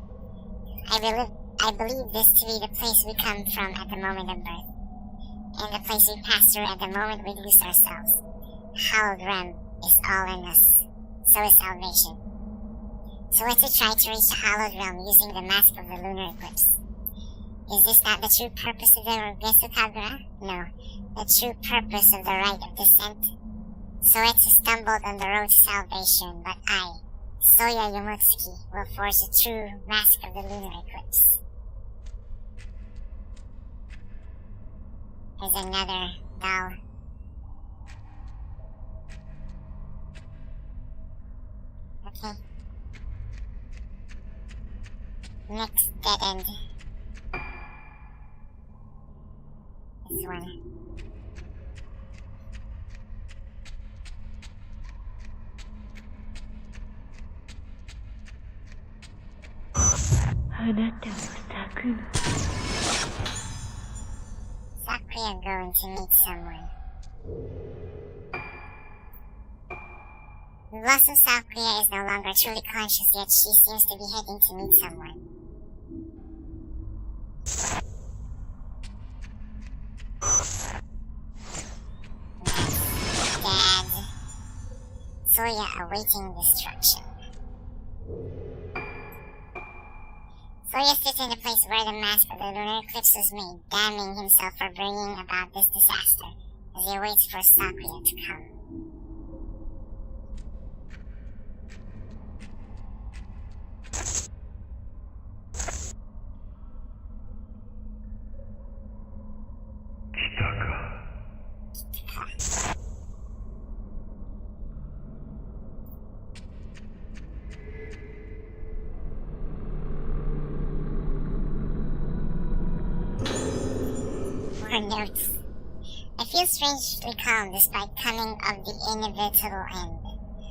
I believe this to be the place we come from at the moment of birth, and the place we pass through at the moment we lose ourselves. The hallowed realm is all in us. So is salvation. Soetsu tried to reach the hallowed realm using the mask of the lunar eclipse. Is this not the true purpose of the Rugetsu Kagura? No, the true purpose of the rite of descent. Soetsu stumbled on the road to salvation, but I, Soya Yomotsuki, will forge the true mask of the lunar eclipse. There's another doll. Okay. Next dead end. This one. Sakuya going to meet someone. The blossom Sakuya is no longer truly conscious, yet she seems to be heading to meet someone. Dad. Soya awaiting destruction. Soya sits in the place where the mask of the lunar eclipse was made, damning himself for bringing about this disaster, as he waits for Sakuya to come. Notes. I feel strangely calm despite coming of the inevitable end.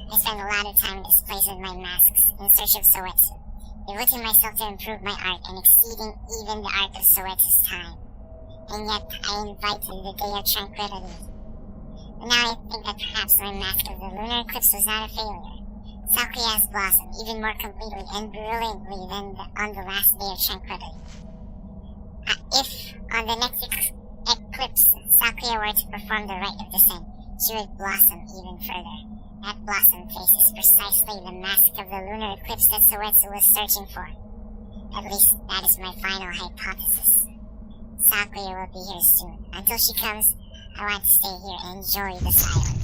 I spend a lot of time in this place with my masks, in search of Soetsu, devoting myself to improve my art and exceeding even the art of Soetsu's time. And yet, I invited the day of tranquility. But now I think that perhaps my mask of the lunar eclipse was not a failure. Sakuya has blossomed even more completely and brilliantly than on the last day of tranquility. If, on the next eclipse, Sakuya were to perform the rite of descent, she would blossom even further. That blossom face is precisely the mask of the lunar eclipse that Soetsu was searching for. At least, that is my final hypothesis. Sakuya will be here soon. Until she comes, I want to stay here and enjoy the silence.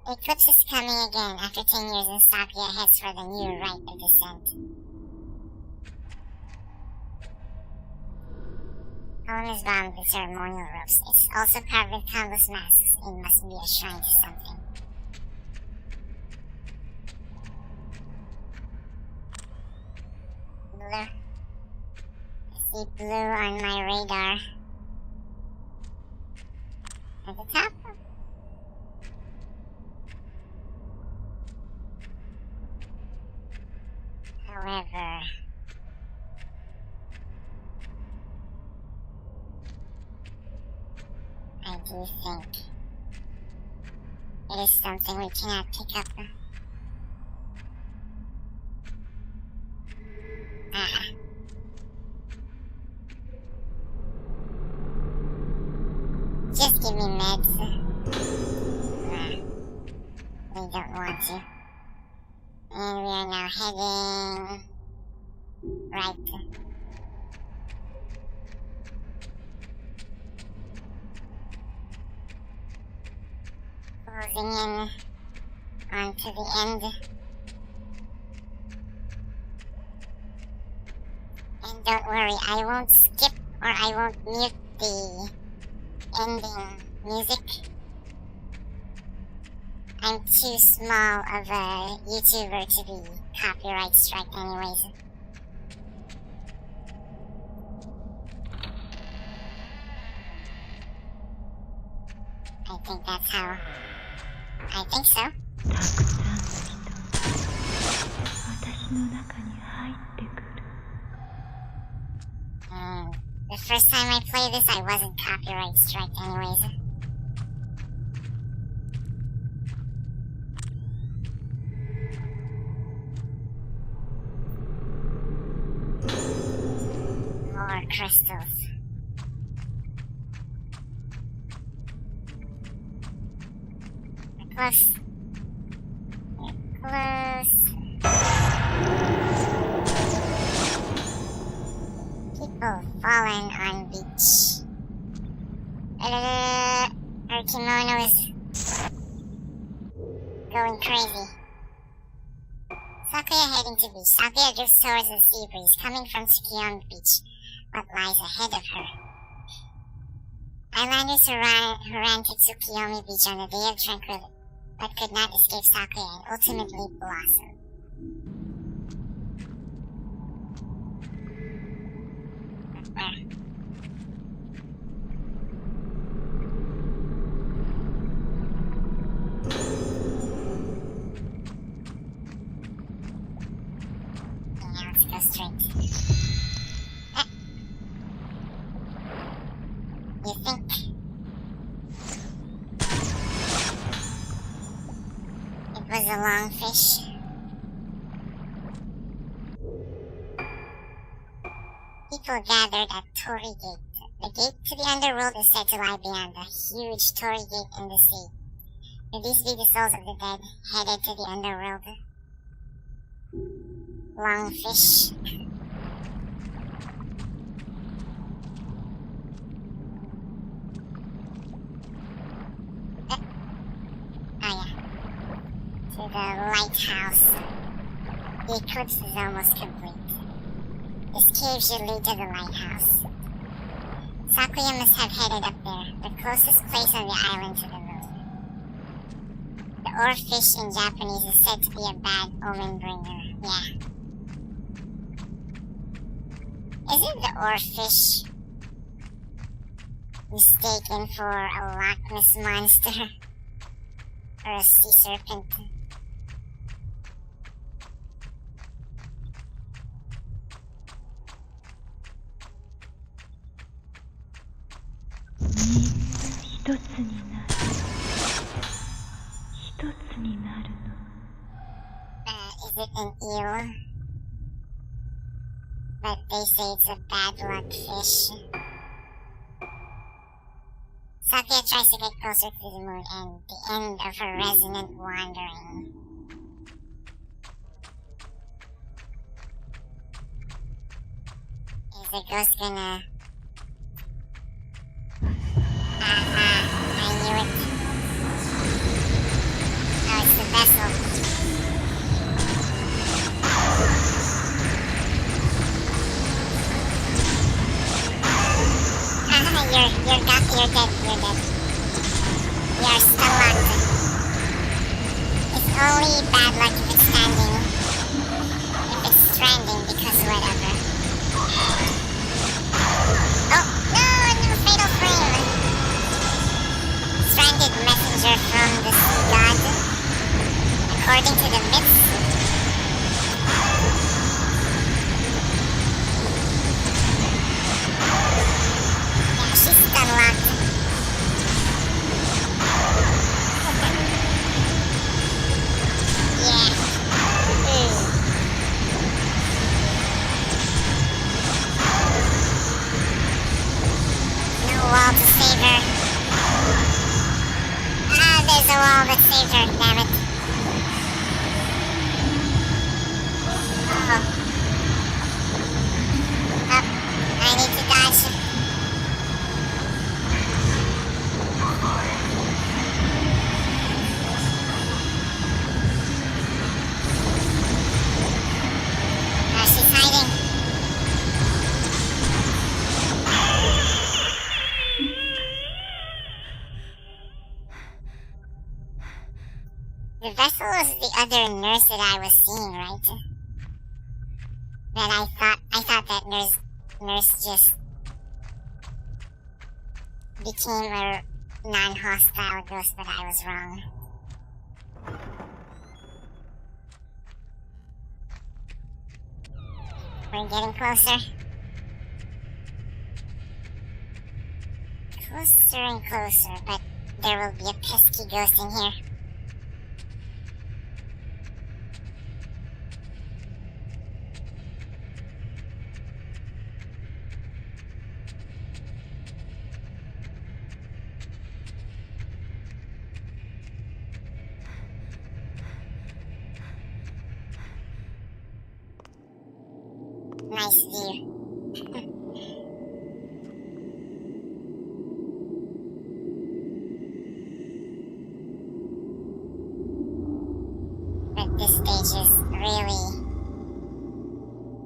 The eclipse is coming again after 10 years and Sakuya heads for the new rite of descent. Home is bound with ceremonial ropes. It's also carved with countless masks. It must be a shrine to something. Blue. I see blue on my radar. At the top? However, I do think it is something we cannot pick up. want to. And we are now heading right. Closing in onto the end. And don't worry, I won't skip or I won't mute the ending music. I'm too small of a YouTuber to be copyright strike anyways. I think that's how. I think so. たくさんの人私の中に入ってくる The first time I played this, I wasn't copyright strike anyways. More crystals. We're close. We're close. People fallen on beach. Her kimono is going crazy. Sakuya heading to beach. Sakuya drifts towards the sea breeze coming from Tsukiyomi Beach. What lies ahead of her? Islanders who ran to Tsukiyomi Beach on the day of tranquility, but could not escape Sakuya and ultimately blossomed. Now let's go straight. You think? It was a long fish. People gathered at Torii Gate. The gate to the underworld is said to lie beyond the huge Torii Gate in the sea. Could these be the souls of the dead headed to the underworld? Long fish. Oh yeah. To the lighthouse. The eclipse is almost complete. This cave should lead to the lighthouse. Sakuya must have headed up there, the closest place on the island to the moon. The oarfish in Japanese is said to be a bad omen bringer. Yeah. Isn't the oarfish mistaken for a Loch Ness monster? Or a sea serpent? Is it an eel? But they say it's a bad luck fish. Sakuya tries to get closer to the moon and the end of her resonant wandering. Is the ghost gonna... I knew it. Oh, it's the vessel. You're dead. We are still locked. It's only bad luck if it's standing. If it's stranding, because whatever. Oh, no, fatal frame. Stranded messenger from the sea god. According to the myths. Yeah, she's unlocked. Wall to save her. There's a wall that saved her, damn it. vessel was the other nurse that I was seeing, right? That I thought that nurse just became a non-hostile ghost, but I was wrong. We're getting closer. Closer and closer, but there will be a pesky ghost in here. Nice view. But this stage is really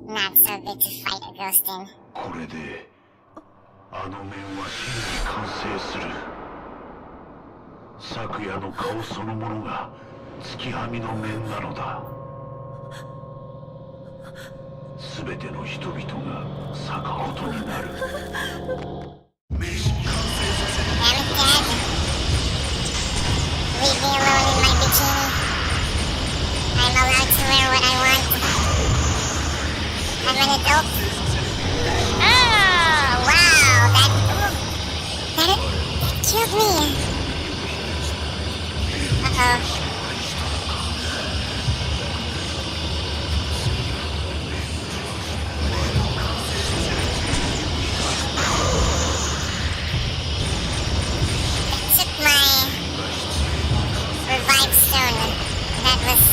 not so good to fight a ghost in. これであの面は真に完成する。昨夜の顔そのものが月はみの面なのだ。すべての人々が咲くことになる。Damn it, Dad. Leave me alone in my bikini. I'm allowed to wear what I want. I'm an adult. Oh, wow, that killed me. Uh-oh. Revive stone. That was...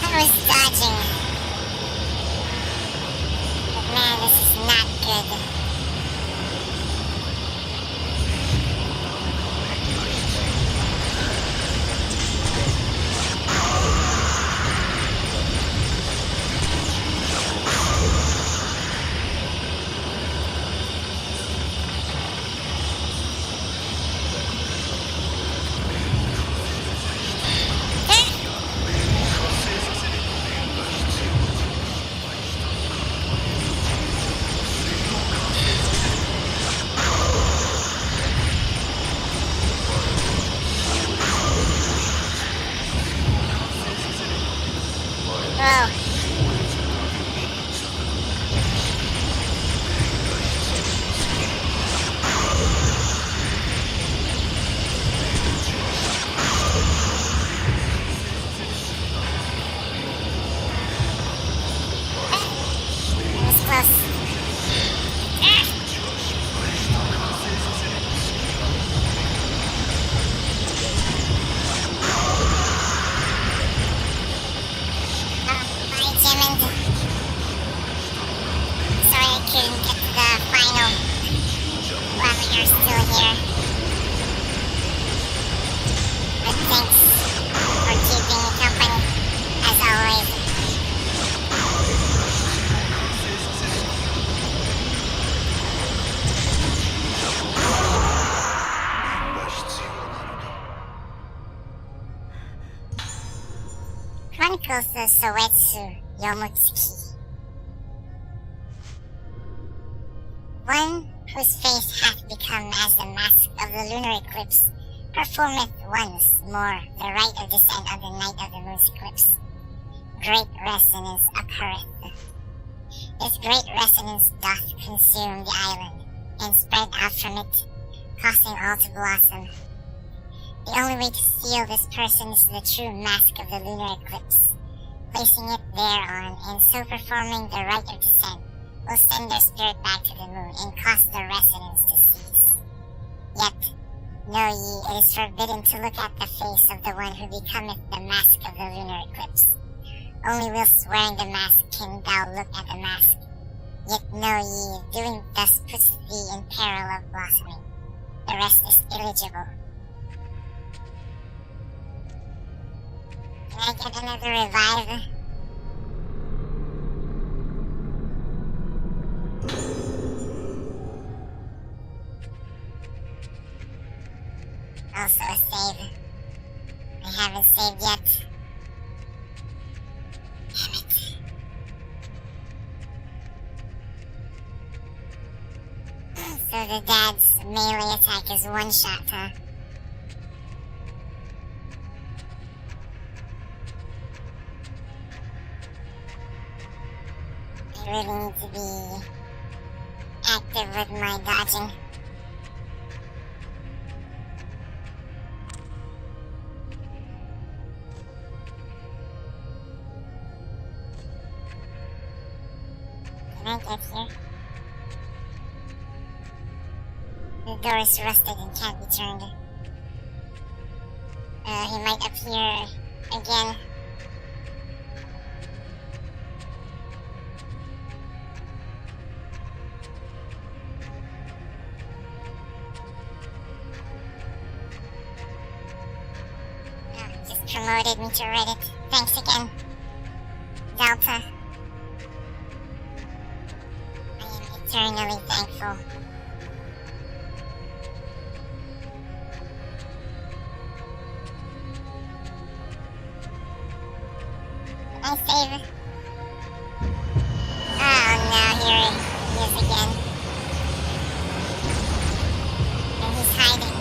I was dodging. But man, this is not good. Chronicles of Soetsu Yomotsuki. One whose face hath become as the mask of the lunar eclipse performeth once more the rite of descent on the night of the moon's eclipse. Great resonance occurreth. This great resonance doth consume the island, and spread out from it, causing all to blossom. The only way to seal this person is the true mask of the lunar eclipse. Placing it thereon, and so performing the rite of descent, will send their spirit back to the moon, and cause the resonance to cease. Yet, know ye, it is forbidden to look at the face of the one who becometh the mask of the lunar eclipse. Only whilst wearing the mask can thou look at the mask. Yet know ye, doing thus puts thee in peril of blossoming. The rest is illegible. Can I get another revive? Also a save. I haven't saved yet. Damn it. So the dad's melee attack is one shot, huh? I really need to be active with my dodging. Can I get here? The door is rusted and can't be turned. He might appear again. Just promoted me to Reddit. Thanks again, Delta. I am eternally thankful. I save. Oh no, here he is again. And he's hiding.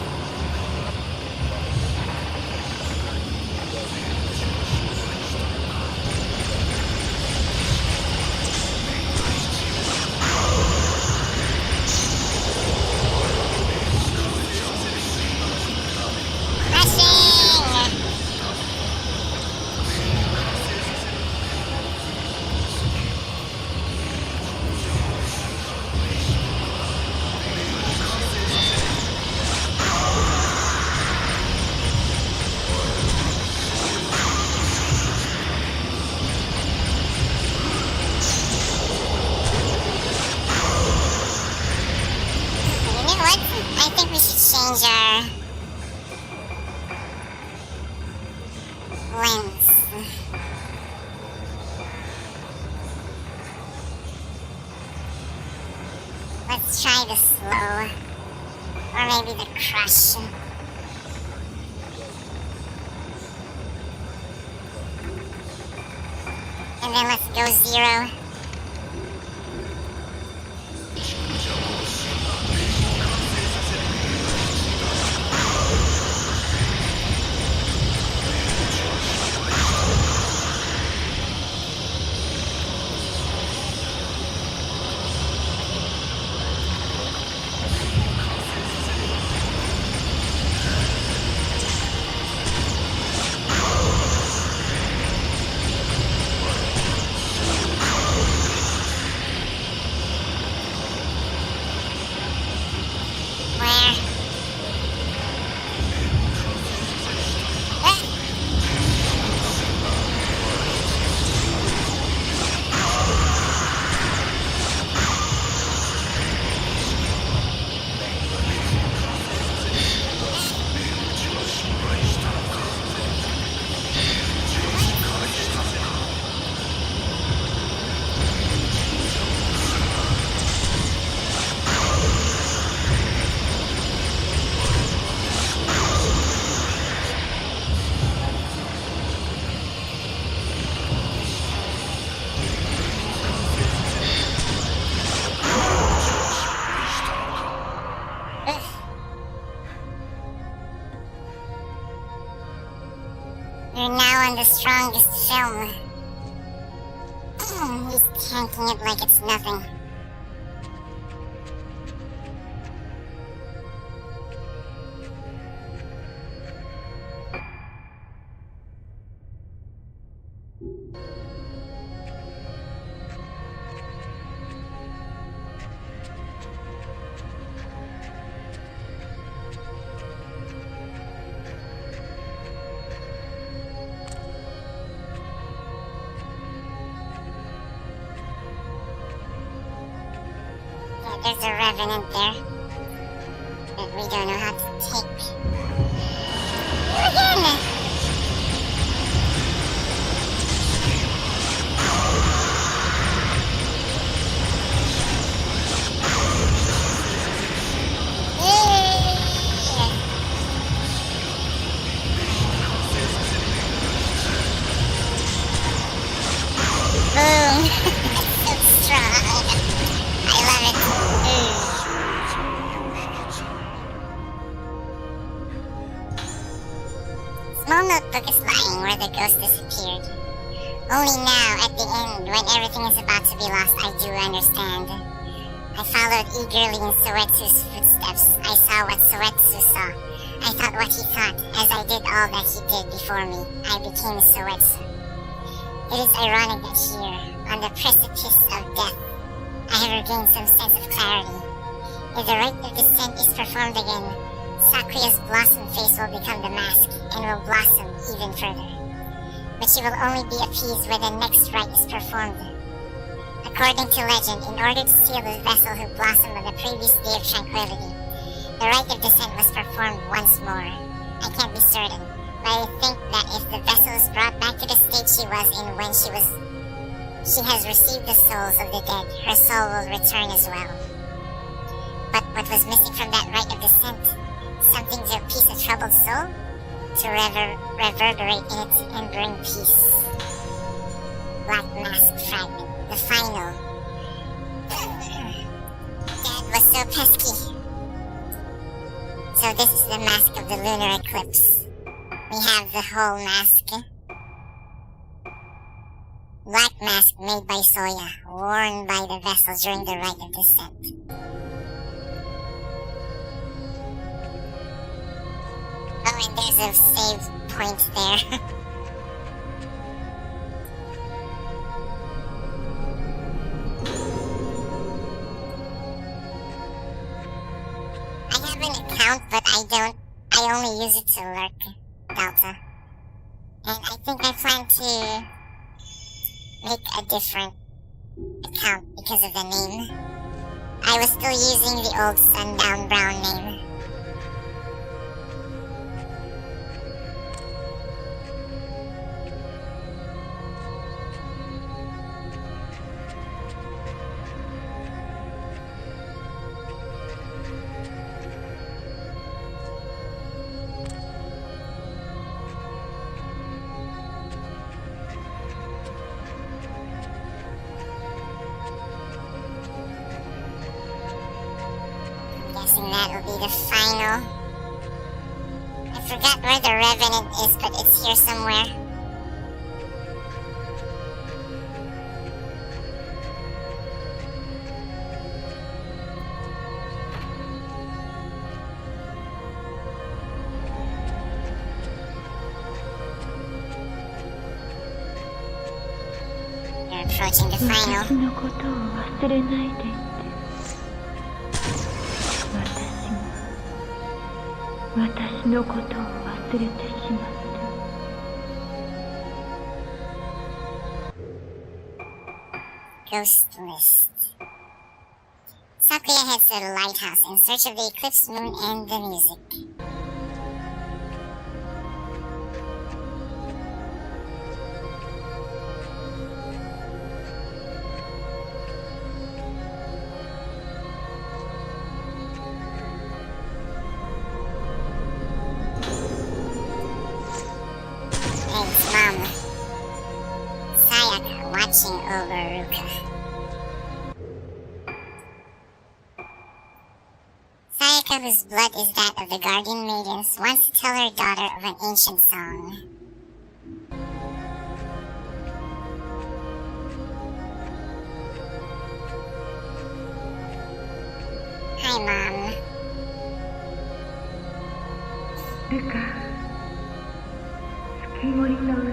Rushing! You know what? I think we should change our lens. Let's try the slow. Or maybe the crush. And then let's go 0. Where? You're now on the strongest film. He's tanking it like it's nothing. There's a revenant there. we don't know how to take. Again! Boom! So strong. I love it. Small notebook is lying where the ghost disappeared. Only now, at the end, when everything is about to be lost, I do understand. I followed eagerly in Soetsu's footsteps. I saw what Soetsu saw. I thought what he thought. As I did all that he did before me, I became Soetsu. It is ironic that here, on the precipice of death, I have regained some sense of clarity. If the rite of descent is performed again, Sakuya's blossom face will become the mask, and will blossom even further. But she will only be appeased when the next rite is performed. According to legend, in order to seal the vessel who blossomed on the previous day of tranquility, the rite of descent was performed once more. I can't be certain, but I think that if the vessel is brought back to the state she was in when she has received the souls of the dead, her soul will return as well. But what was missing from that rite of descent? Something to appease a troubled soul? To reverberate in it and bring peace. Black Mask Fragment. The final. Dad was so pesky. So this is the mask of the Lunar Eclipse. We have the whole mask. Black mask made by Soya, worn by the vessel during the rite of descent. Oh, and there's a save point there. I have an account, but I only use it to lurk Delta. And I think I plan to make a different account because of the name. I was still using the old SunDaBrown name. That'll be the final. I forgot where the Revenant is, but it's here somewhere. You're approaching the final. 私のことを忘れてしまった。 Ghost List. Sakuya heads to the lighthouse in search of the eclipsed moon and the music. Watching over Ruka. Sayaka, whose blood is that of the guardian maidens, wants to tell her daughter of an ancient song. Hi, Mom. Ruka, 月森の歌を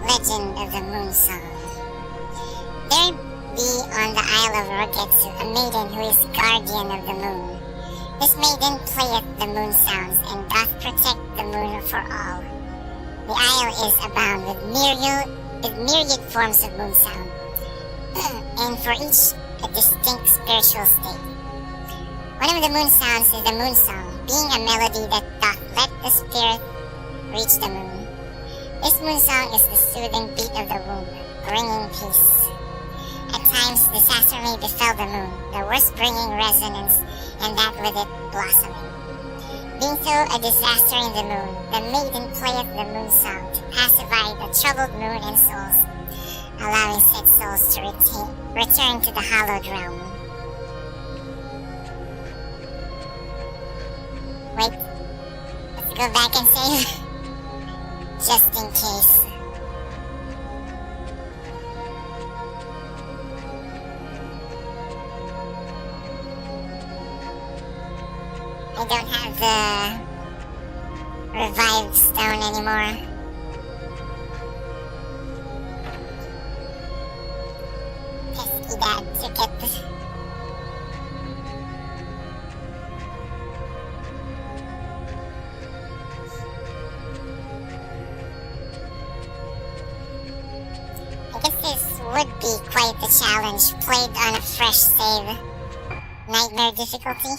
Legend of the Moon Song. There be on the Isle of Rogetsu a maiden who is guardian of the moon. This maiden playeth the moon sounds and doth protect the moon for all. The isle is abound with myriad forms of moon sound, and for each a distinct spiritual state. One of the moon sounds is the moon song, being a melody that doth let the spirit reach the moon. This moon song is the soothing beat of the womb, bringing peace. At times, disaster may befell the moon, the worst bringing resonance, and that with it blossoming. Being so a disaster in the moon, the maiden playeth the moon song to pacify the troubled moon and souls, allowing said souls to return to the hallowed realm. Wait, let's go back and save, just in case. I don't have the revived stone anymore. Pesky dad took it. I guess this would be quite the challenge, played on a fresh save. Nightmare difficulty.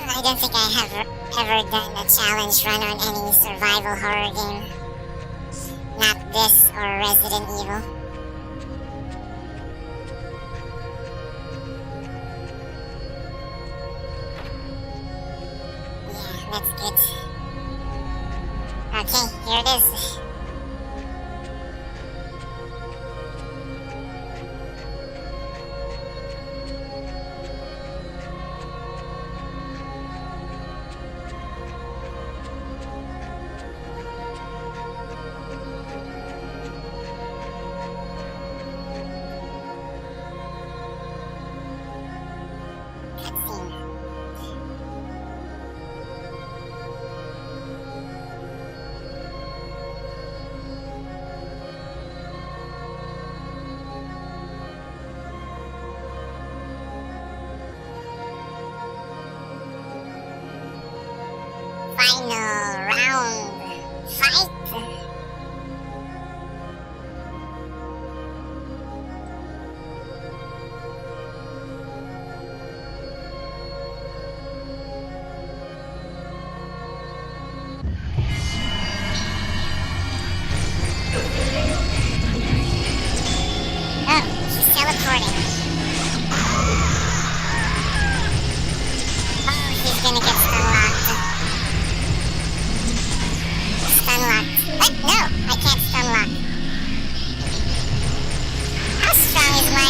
I don't think I have ever done a challenge run on any survival horror game. Not this or Resident Evil. Yeah, that's good. Okay, here it is. Final round. Fight! Oh, she's teleporting. Oh, he's gonna get stunlocked. Stunlock. What? No, I can't stunlock. How strong is my...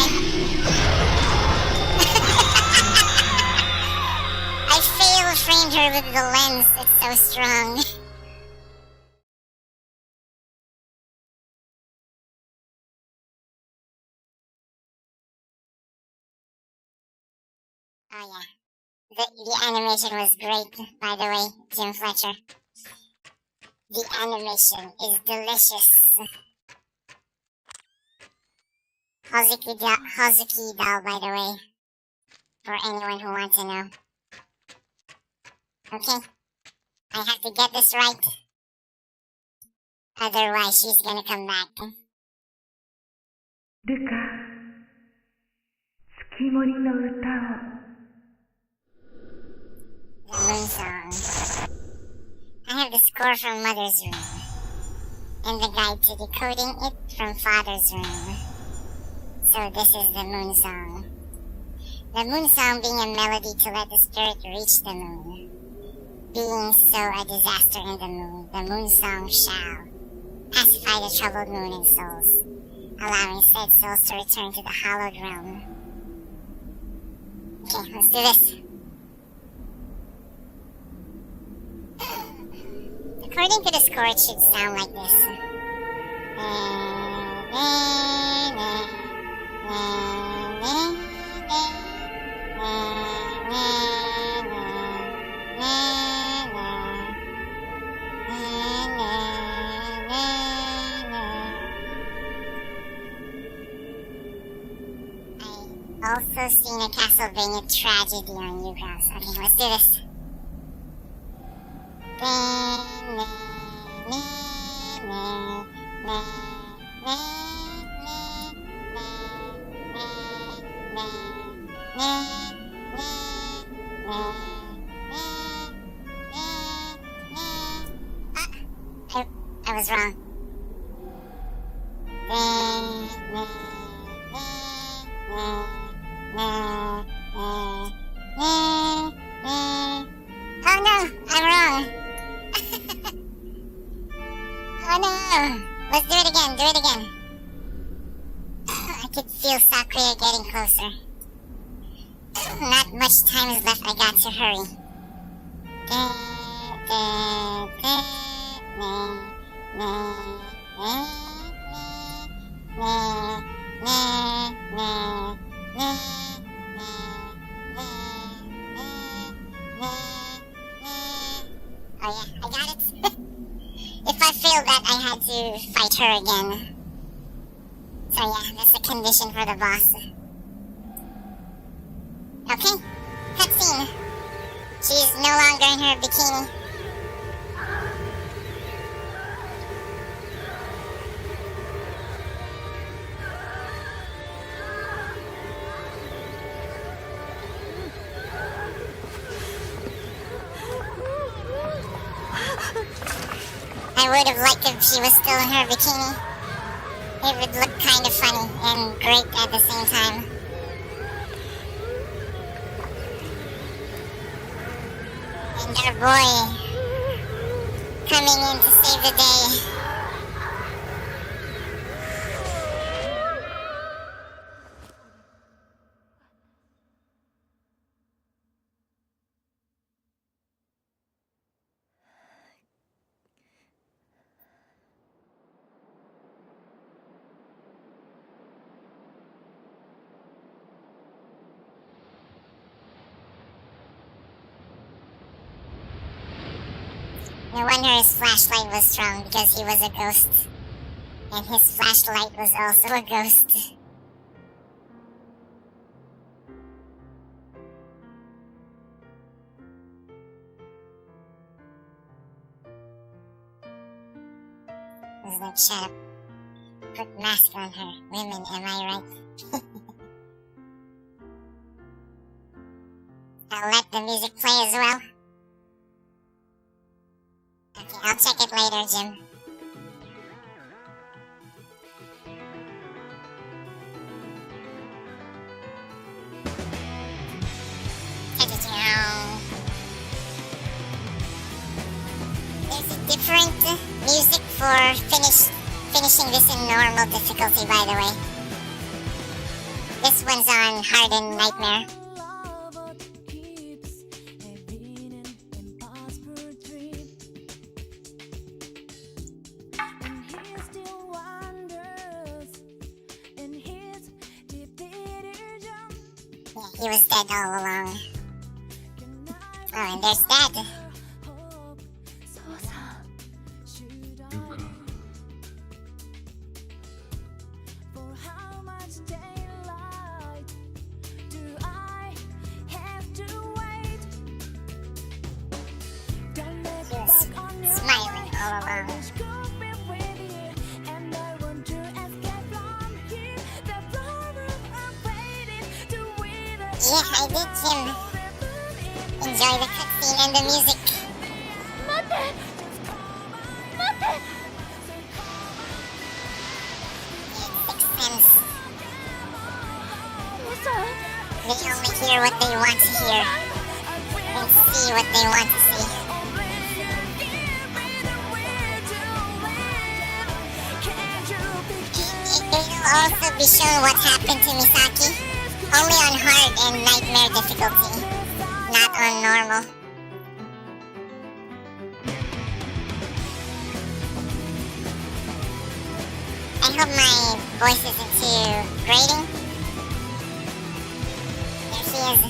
I fatal-framed her with the lens. It's so strong. Oh yeah. The animation was great, by the way, Jim Fletcher. The animation is delicious. Hazuki doll, by the way, for anyone who wants to know. Okay, I have to get this right, otherwise she's gonna come back. ルカ、月森の歌を。 The moon song. I have the score from Mother's room, and the guide to decoding it from Father's room. So this is the moon song. The moon song being a melody to let the spirit reach the moon. Being so a disaster in the moon song shall pacify the troubled moon and souls, allowing said souls to return to the hallowed realm. Okay, let's do this. According to the score, it should sound like this. also seen a Castlevania tragedy on Newgrounds. Okay, let's do this. I was wrong. Oh no, I'm wrong. Oh no. Let's do it again, I could feel Sakuya getting closer. Not much time is left, I got to hurry. Oh yeah, I got it. If I failed that, I had to fight her again. So yeah, that's a condition for the boss. Okay, cutscene. She's no longer in her bikini. I would have liked if she was still in her bikini. It would look kind of funny and great at the same time. And our boy coming in to save the day. No wonder his flashlight was strong, because he was a ghost. And his flashlight was also a ghost. I was like, shut up. Put mask on her. Women, am I right? I'll let the music play as well. Okay, I'll check it later, Jim. There's a different music for finishing this in normal difficulty, by the way. This one's on hard and nightmare. He was dead all along. Oh, and there's Dad. Ruka. He was smiling all along. Yeah, I did, Jim. Enjoy the cutscene and the music. Sixth sense. They only hear what they want to hear and see what they want to see. It'll also be shown what happened to Misaki. Only on hard and nightmare difficulty, not on normal. I hope my voice isn't too grating. There she is.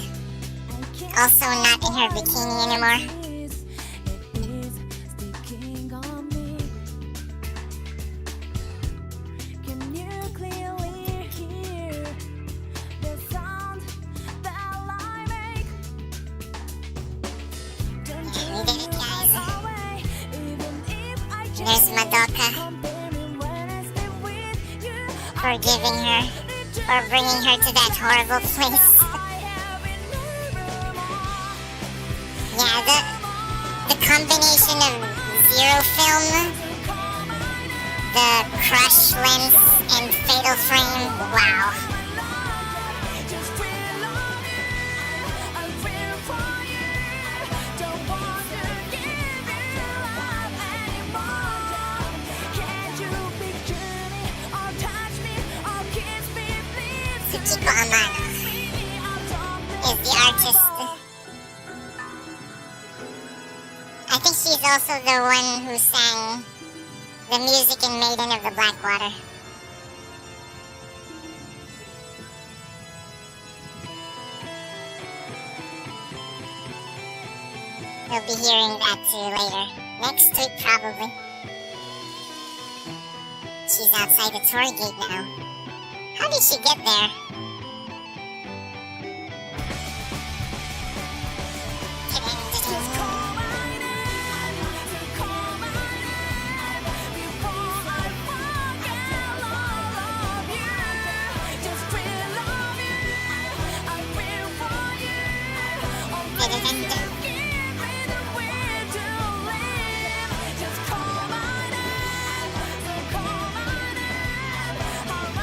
Also not in her bikini anymore. There's Madoka forgiving her for bringing her to that horrible place. Yeah, the combination of Zero Film, the Crush Lens, and Fatal Frame, wow. Tsukiko Amano is the artist. I think she's also the one who sang the music in Maiden of the Blackwater. We'll be hearing that too later. Next week, probably. She's outside the tour gate now. How did she get there?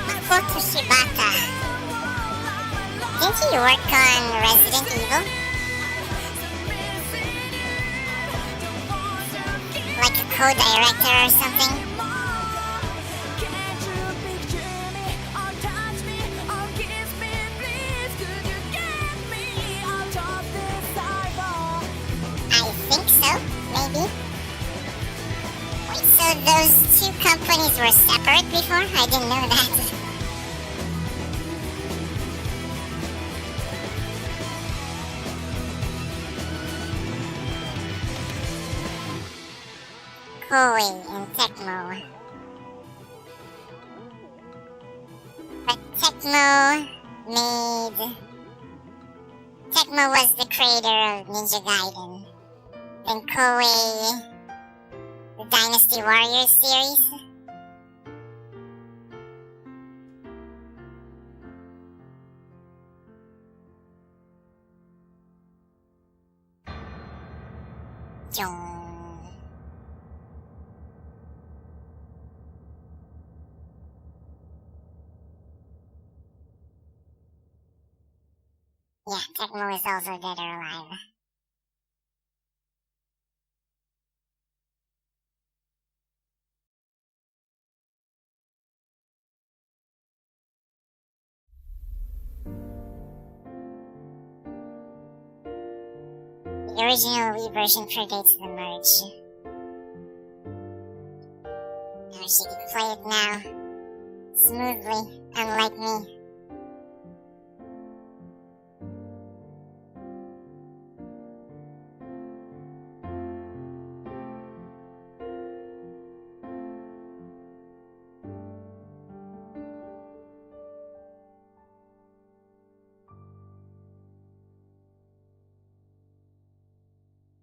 Makoto Shibata. Didn't he work on Resident Evil? Like a co-director or something? I think so, maybe. Wait, so those two companies were separate before? I didn't know that. Koeitecmo. But Tecmo was the creator of Ninja Gaiden. Then Koei, the Dynasty Warriors series. Jong. Yeah, Tecmo is also dead or alive. The original Wii version predates the merge. Now she can play it now, smoothly, unlike me.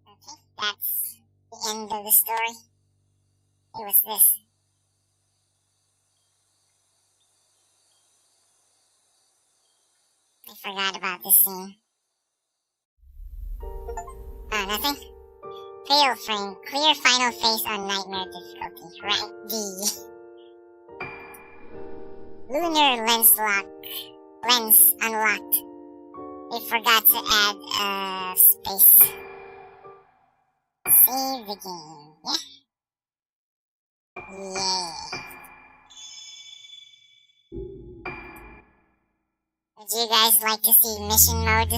Okay, that's the end of the story. It was this. I forgot about this scene. Oh, nothing? Fatal frame. Clear final face on nightmare difficulty. Rank D. Lunar lens unlocked. They forgot to add space. Save the game. Yeah? Yay. Would you guys like to see mission mode?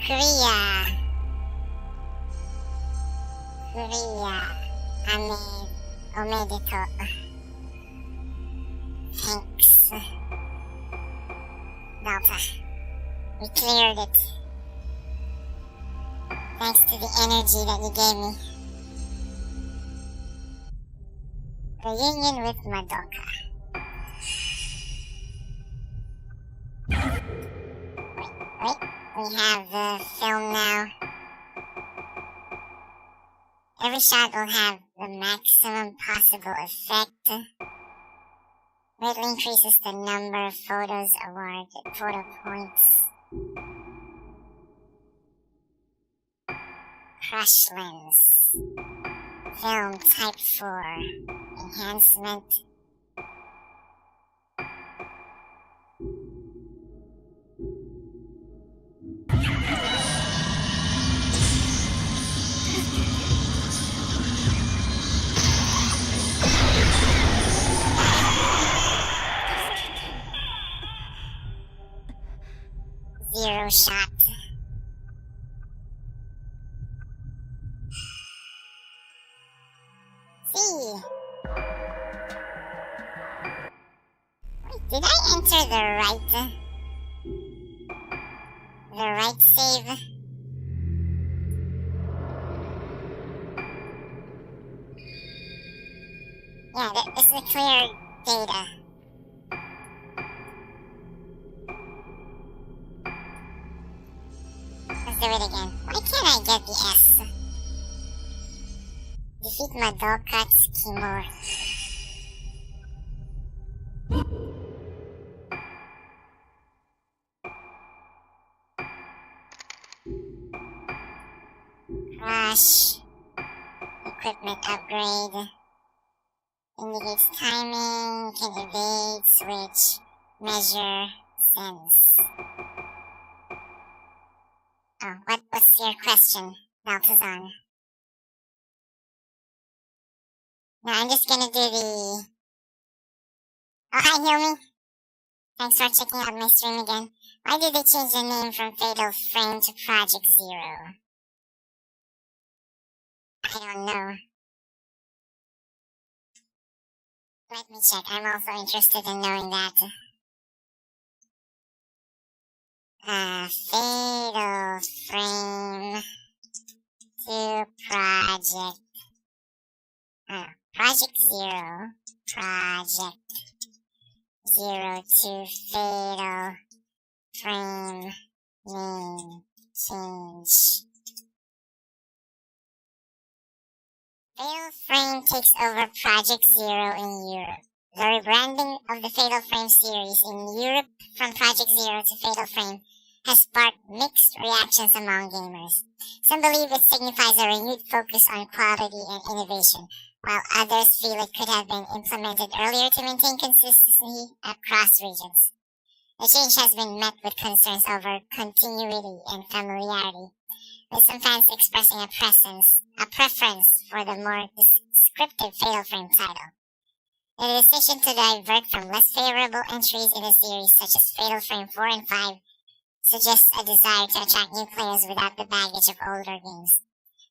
Korea. Omedeto. Thanks. Delta. We cleared it. Thanks to the energy that you gave me. The union with Madoka. Wait, we have the film now. Every shot will have the maximum possible effect. Greatly increases the number of photos awarded, photo points. Crush lens. Film type 4. Enhancement. Zero shot. See. Wait, did I enter the right save? Yeah, this is a clear data. Let's do it again. Why can't I get the S? Defeat Madoka's Kimura. Crash. Equipment upgrade. Indicates timing. Can evade, switch, measure, sense. Oh, what's your question, Baltazar? No, I'm just gonna do the... Oh, hi, Hilmy. Thanks for checking out my stream again. Why did they change the name from Fatal Frame to Project Zero? I don't know. Let me check. I'm also interested in knowing that. Fatal Frame to Project... Project Zero. Project Zero to Fatal Frame name change. Fatal Frame takes over Project Zero in Europe. The rebranding of the Fatal Frame series in Europe from Project Zero to Fatal Frame has sparked mixed reactions among gamers. Some believe it signifies a renewed focus on quality and innovation, while others feel it could have been implemented earlier to maintain consistency across regions. The change has been met with concerns over continuity and familiarity, with some fans expressing a preference for the more descriptive Fatal Frame title. The decision to divert from less favorable entries in the series, such as Fatal Frame 4 and 5, suggests a desire to attract new players without the baggage of older games.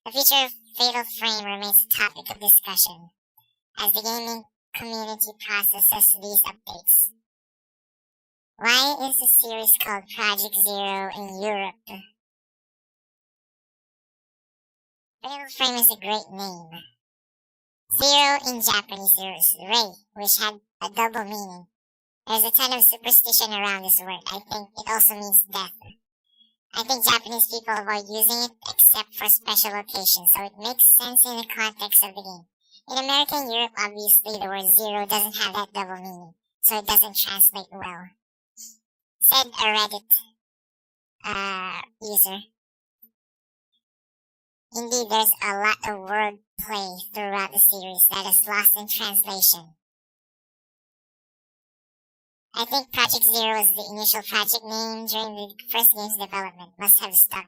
The future of Fatal Frame remains a topic of discussion as the gaming community processes these updates. Why is the series called Project Zero in Europe? Fatal Frame is a great name. Zero in Japanese is Rei, which had a double meaning. There's a ton of superstition around this word. I think it also means death. I think Japanese people avoid using it except for special occasions, so it makes sense in the context of the game. In America and Europe, obviously, the word zero doesn't have that double meaning, so it doesn't translate well. Said a Reddit user. Indeed, there's a lot of wordplay throughout the series that is lost in translation. I think Project Zero was the initial project name during the first game's development. Must have stuck.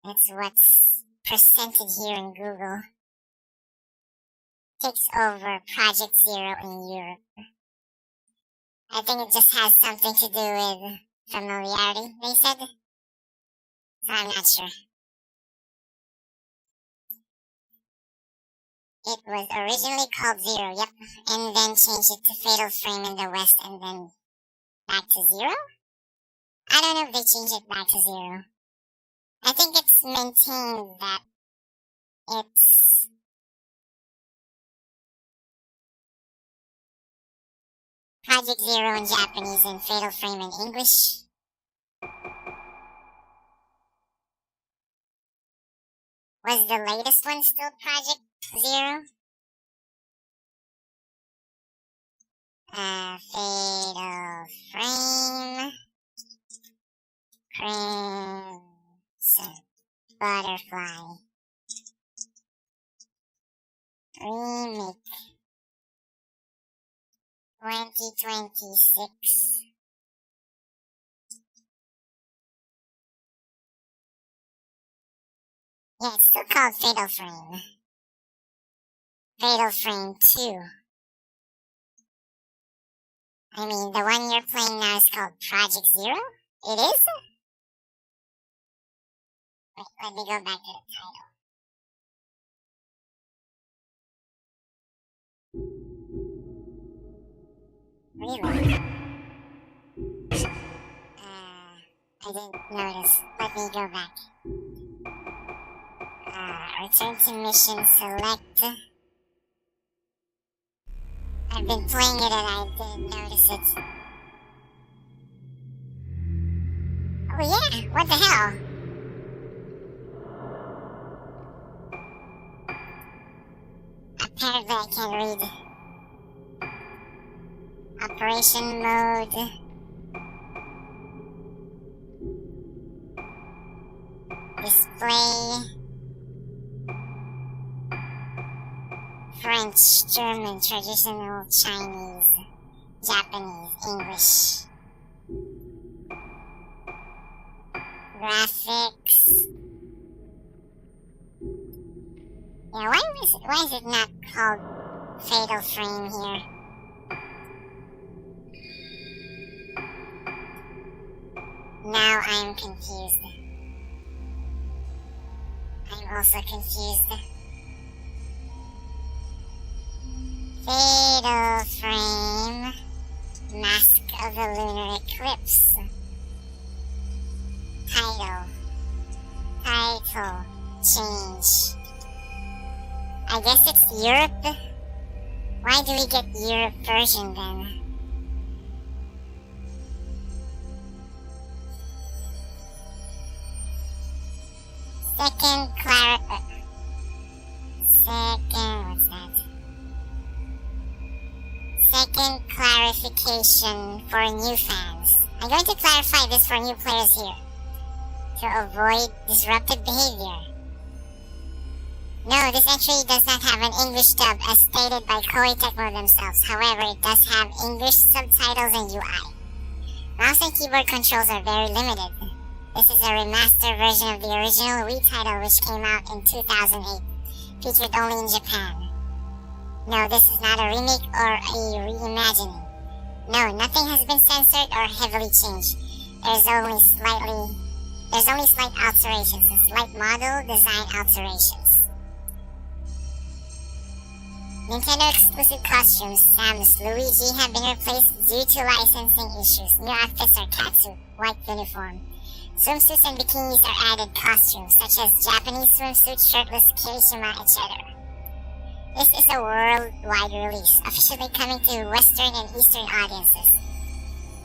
That's what's presented here in Google. Takes over Project Zero in Europe. I think it just has something to do with familiarity, they said. So I'm not sure. It was originally called Zero, yep, and then changed it to Fatal Frame in the West and then back to Zero? I don't know if they changed it back to Zero. I think it's maintained that it's Project Zero in Japanese and Fatal Frame in English. Was the latest one still Project Zero? Fatal Frame. Crimson Butterfly. Remake. 2026. Yeah, it's still called Fatal Frame. Fatal Frame 2. I mean, the one you're playing now is called Project Zero? It is? Wait, let me go back to the title. Really? I didn't notice. Let me go back. Return to mission, select. I've been playing it and I didn't notice it. Oh yeah, what the hell? Apparently I can read. Operation mode. Display. French, German, traditional, Chinese, Japanese, English. Graphics. Yeah, why is it not called Fatal Frame here? Now I'm confused. I'm also confused. Fatal Frame, Mask of the Lunar Eclipse. Title change. I guess it's Europe. Why do we get Europe version then? Second clarification for new fans. I'm going to clarify this for new players here, to avoid disruptive behavior. No, this entry does not have an English dub as stated by Koeitecmo themselves. However, it does have English subtitles and UI. Mouse and keyboard controls are very limited. This is a remastered version of the original Wii title which came out in 2008, featured only in Japan. No, this is not a remake or a reimagining. No, nothing has been censored or heavily changed. There's only slight alterations and slight model design alterations. Nintendo exclusive costumes, Samus, Luigi have been replaced due to licensing issues. New outfits are catsuit, white uniform. Swimsuits and bikinis are added costumes, such as Japanese swimsuit, shirtless, Kirishima, etc. This is a worldwide release, officially coming to Western and Eastern audiences.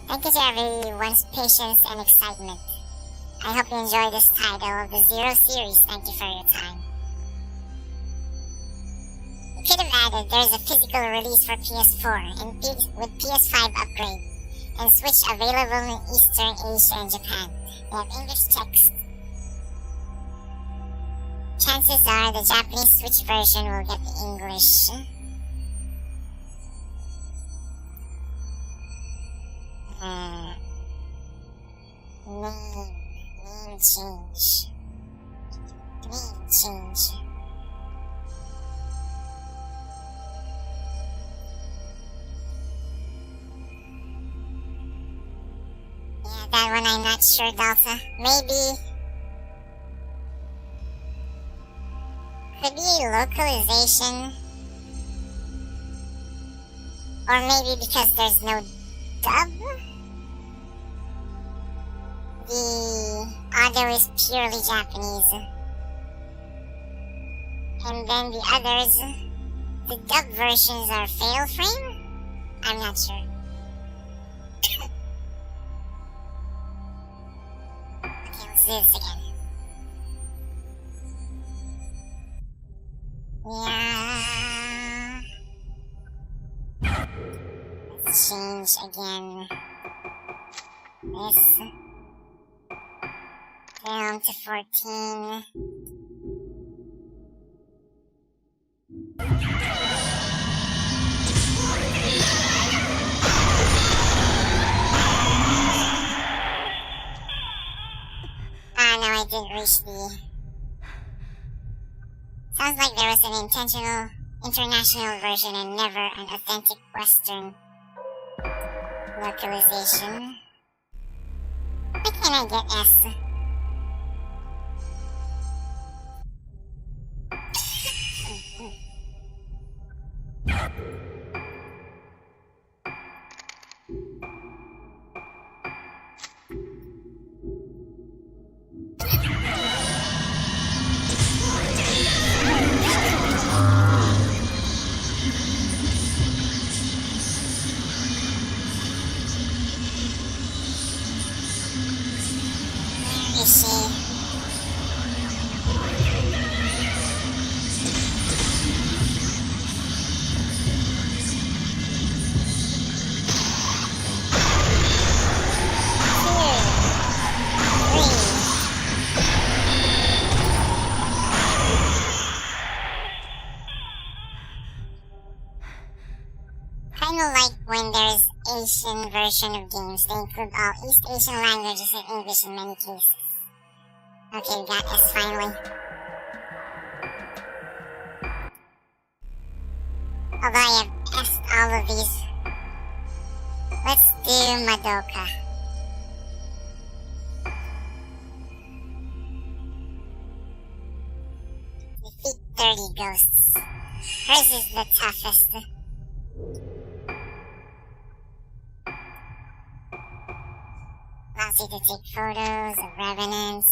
Thank you to everyone's patience and excitement. I hope you enjoy this title of the Zero series. Thank you for your time. You could have added there's a physical release for PS4 and with PS5 upgrade, and Switch available in Eastern Asia and Japan. They have English text. Chances are the Japanese Switch version will get the English. Name change. Yeah, that one, I'm not sure, Delta. Maybe... could be localization. Or maybe because there's no dub? The audio is purely Japanese. And then the others, the dub versions are fatal frame? I'm not sure. Okay, let's do this again. Yeah. Let's change again. This down to 14. Ah, no, I didn't reach the... Sounds like there was an intentional international version and never an authentic Western localization. Why can't I get S? Kinda like when there's Asian version of games, they include all East Asian languages and English in many cases. Okay, we got S finally. Although I have S'd all of these. Let's do Madoka. Defeat 30 ghosts. Hers is the toughest. Allows you to take photos of revenants.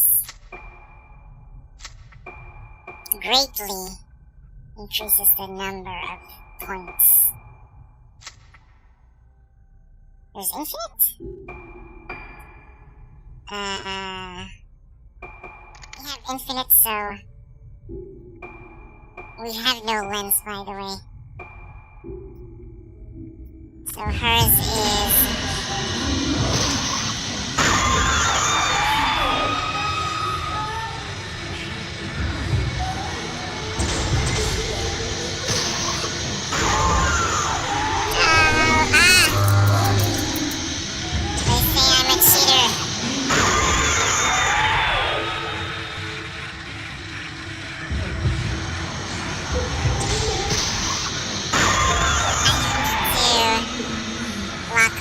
Greatly increases the number of points. There's infinite? We have infinite, so... we have no lens, by the way. So hers is... lock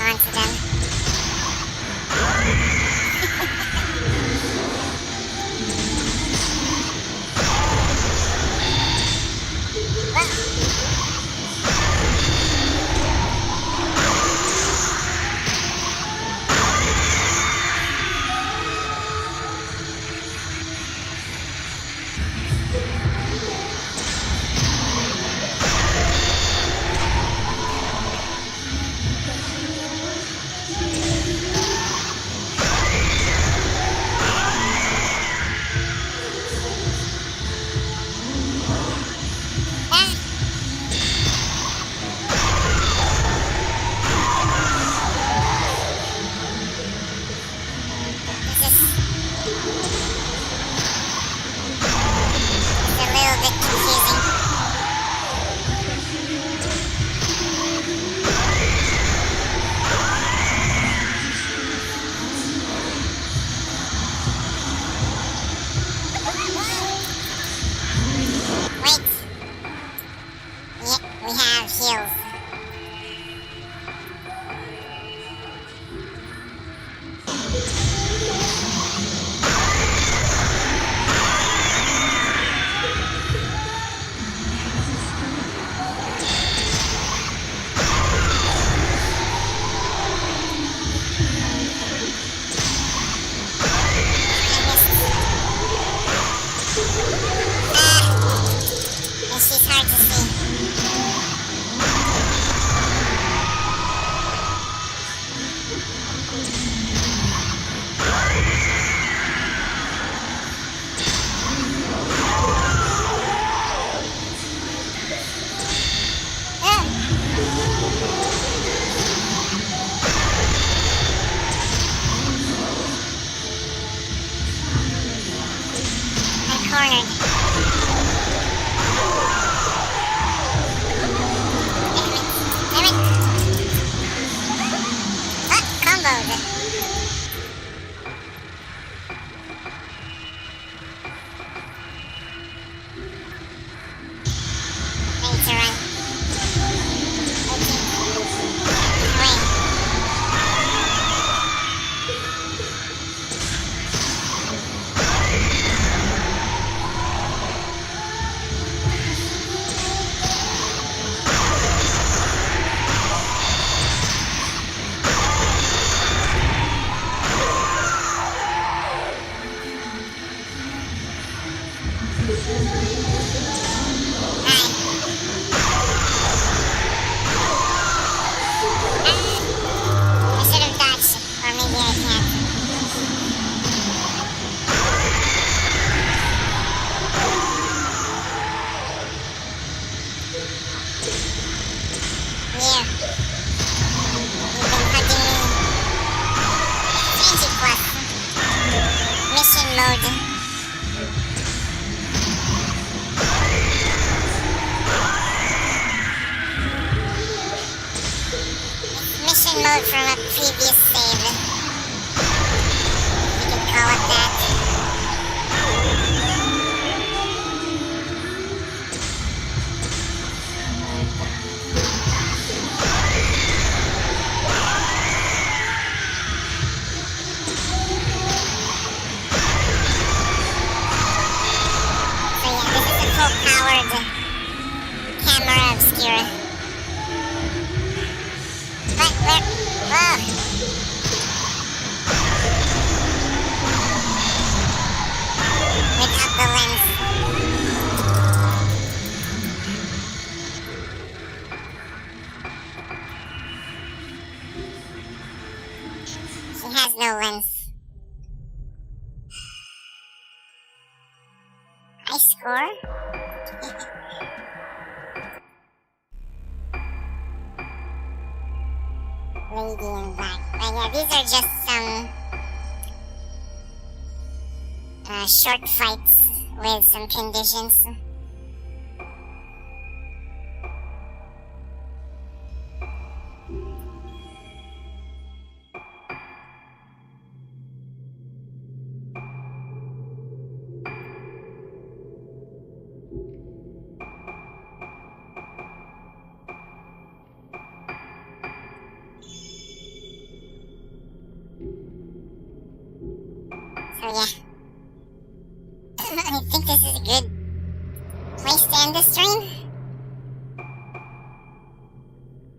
cornered. Damn it. Ah, comboed. Ready to run. Away. I should have dodged, or maybe I can't. Yeah. You've been hunting me. Friendship plus. Mission mode. Mission mode from a previous save. You can call it that. So yeah, this is a full-powered camera obscura. But where? Whoa! Without the lens. She has no lens. I score? Lady in black. But yeah, these are just some short fights with some conditions. So yeah. I think this is a good place to end the stream.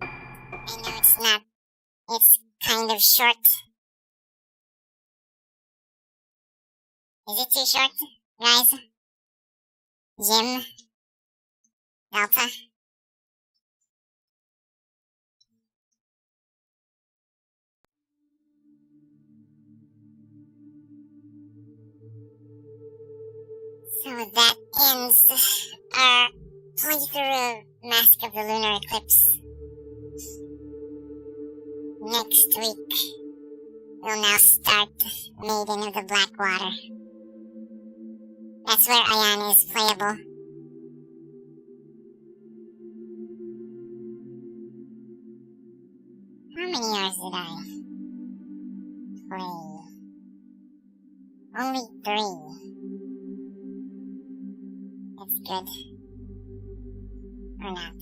I know it's not. It's kind of short. Is it too short, guys? Jim? Delta? So that ends our playthrough of Mask of the Lunar Eclipse. Next week, we'll now start Maiden of the Black Water. That's where Ayane is playable. How many hours did I play? Only 3. That's good. Or not.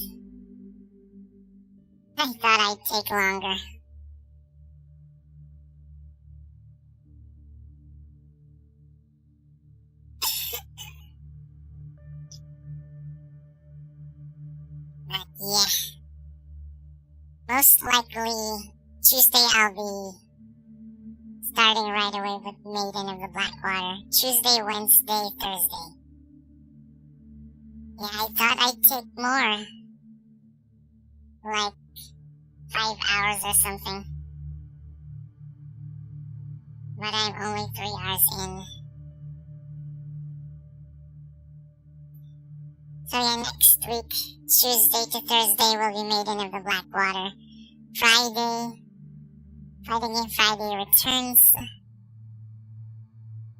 I thought I'd take longer. But yeah. Most likely, Tuesday I'll be starting right away with Maiden of the Blackwater. Tuesday, Wednesday, Thursday. Yeah, I thought I'd take more. Like 5 hours or something. But I'm only 3 hours in. So yeah, next week, Tuesday to Thursday will be Maiden of the Blackwater. Friday Returns.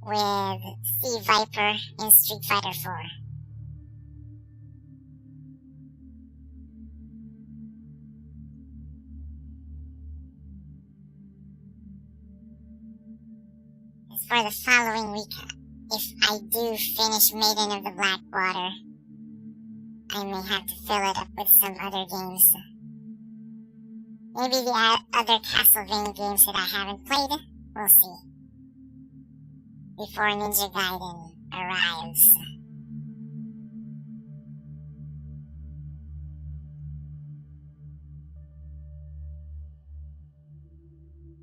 with Sea Viper in Street Fighter 4. As for the following week, if I do finish Maiden of the Black Water, I may have to fill it up with some other games. Maybe the other Castlevania games that I haven't played. We'll see. Before Ninja Gaiden arrives.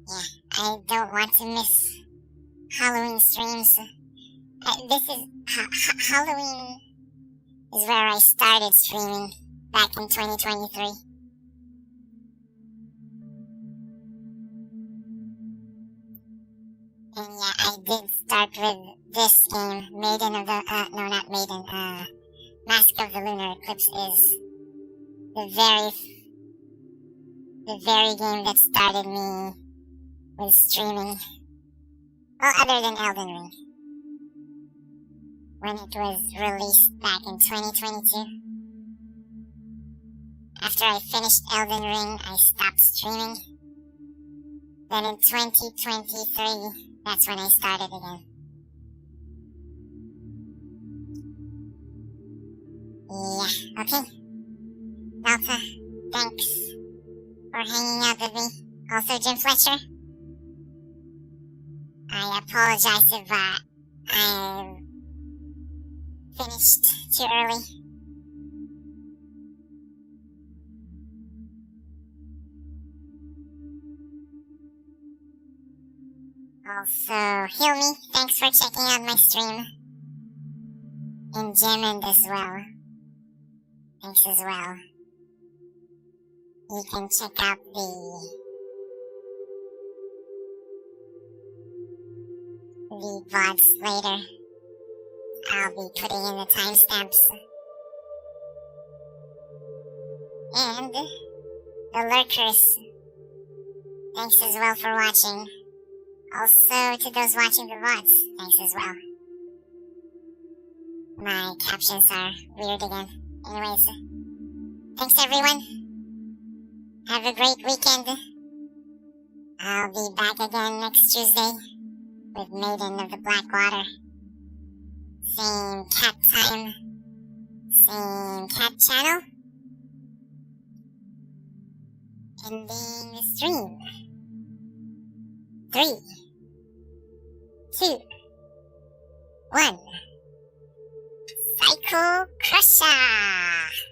Yeah, I don't want to miss Halloween streams. Halloween is where I started streaming back in 2023. And yeah, I did start with this game, Maiden of the, no not Maiden, Mask of the Lunar Eclipse is the very game that started me with streaming. Well, other than Elden Ring. When it was released back in 2022. After I finished Elden Ring, I stopped streaming. Then in 2023, that's when I started again. Yeah, okay. Delta, thanks for hanging out with me. Also, Jim Fletcher, I apologize if I finished too early. Also, Heal Me, thanks for checking out my stream. And Jim as well. Thanks as well. You can check out the VODs later. I'll be putting in the timestamps. And the lurkers, thanks as well for watching. Also to those watching the VODs, thanks as well. My captions are weird again. Anyways, thanks everyone. Have a great weekend. I'll be back again next Tuesday with Maiden of the Black Water. Same cat time, same cat channel. Ending the stream. 3, 2, 1. Psycho Crusher!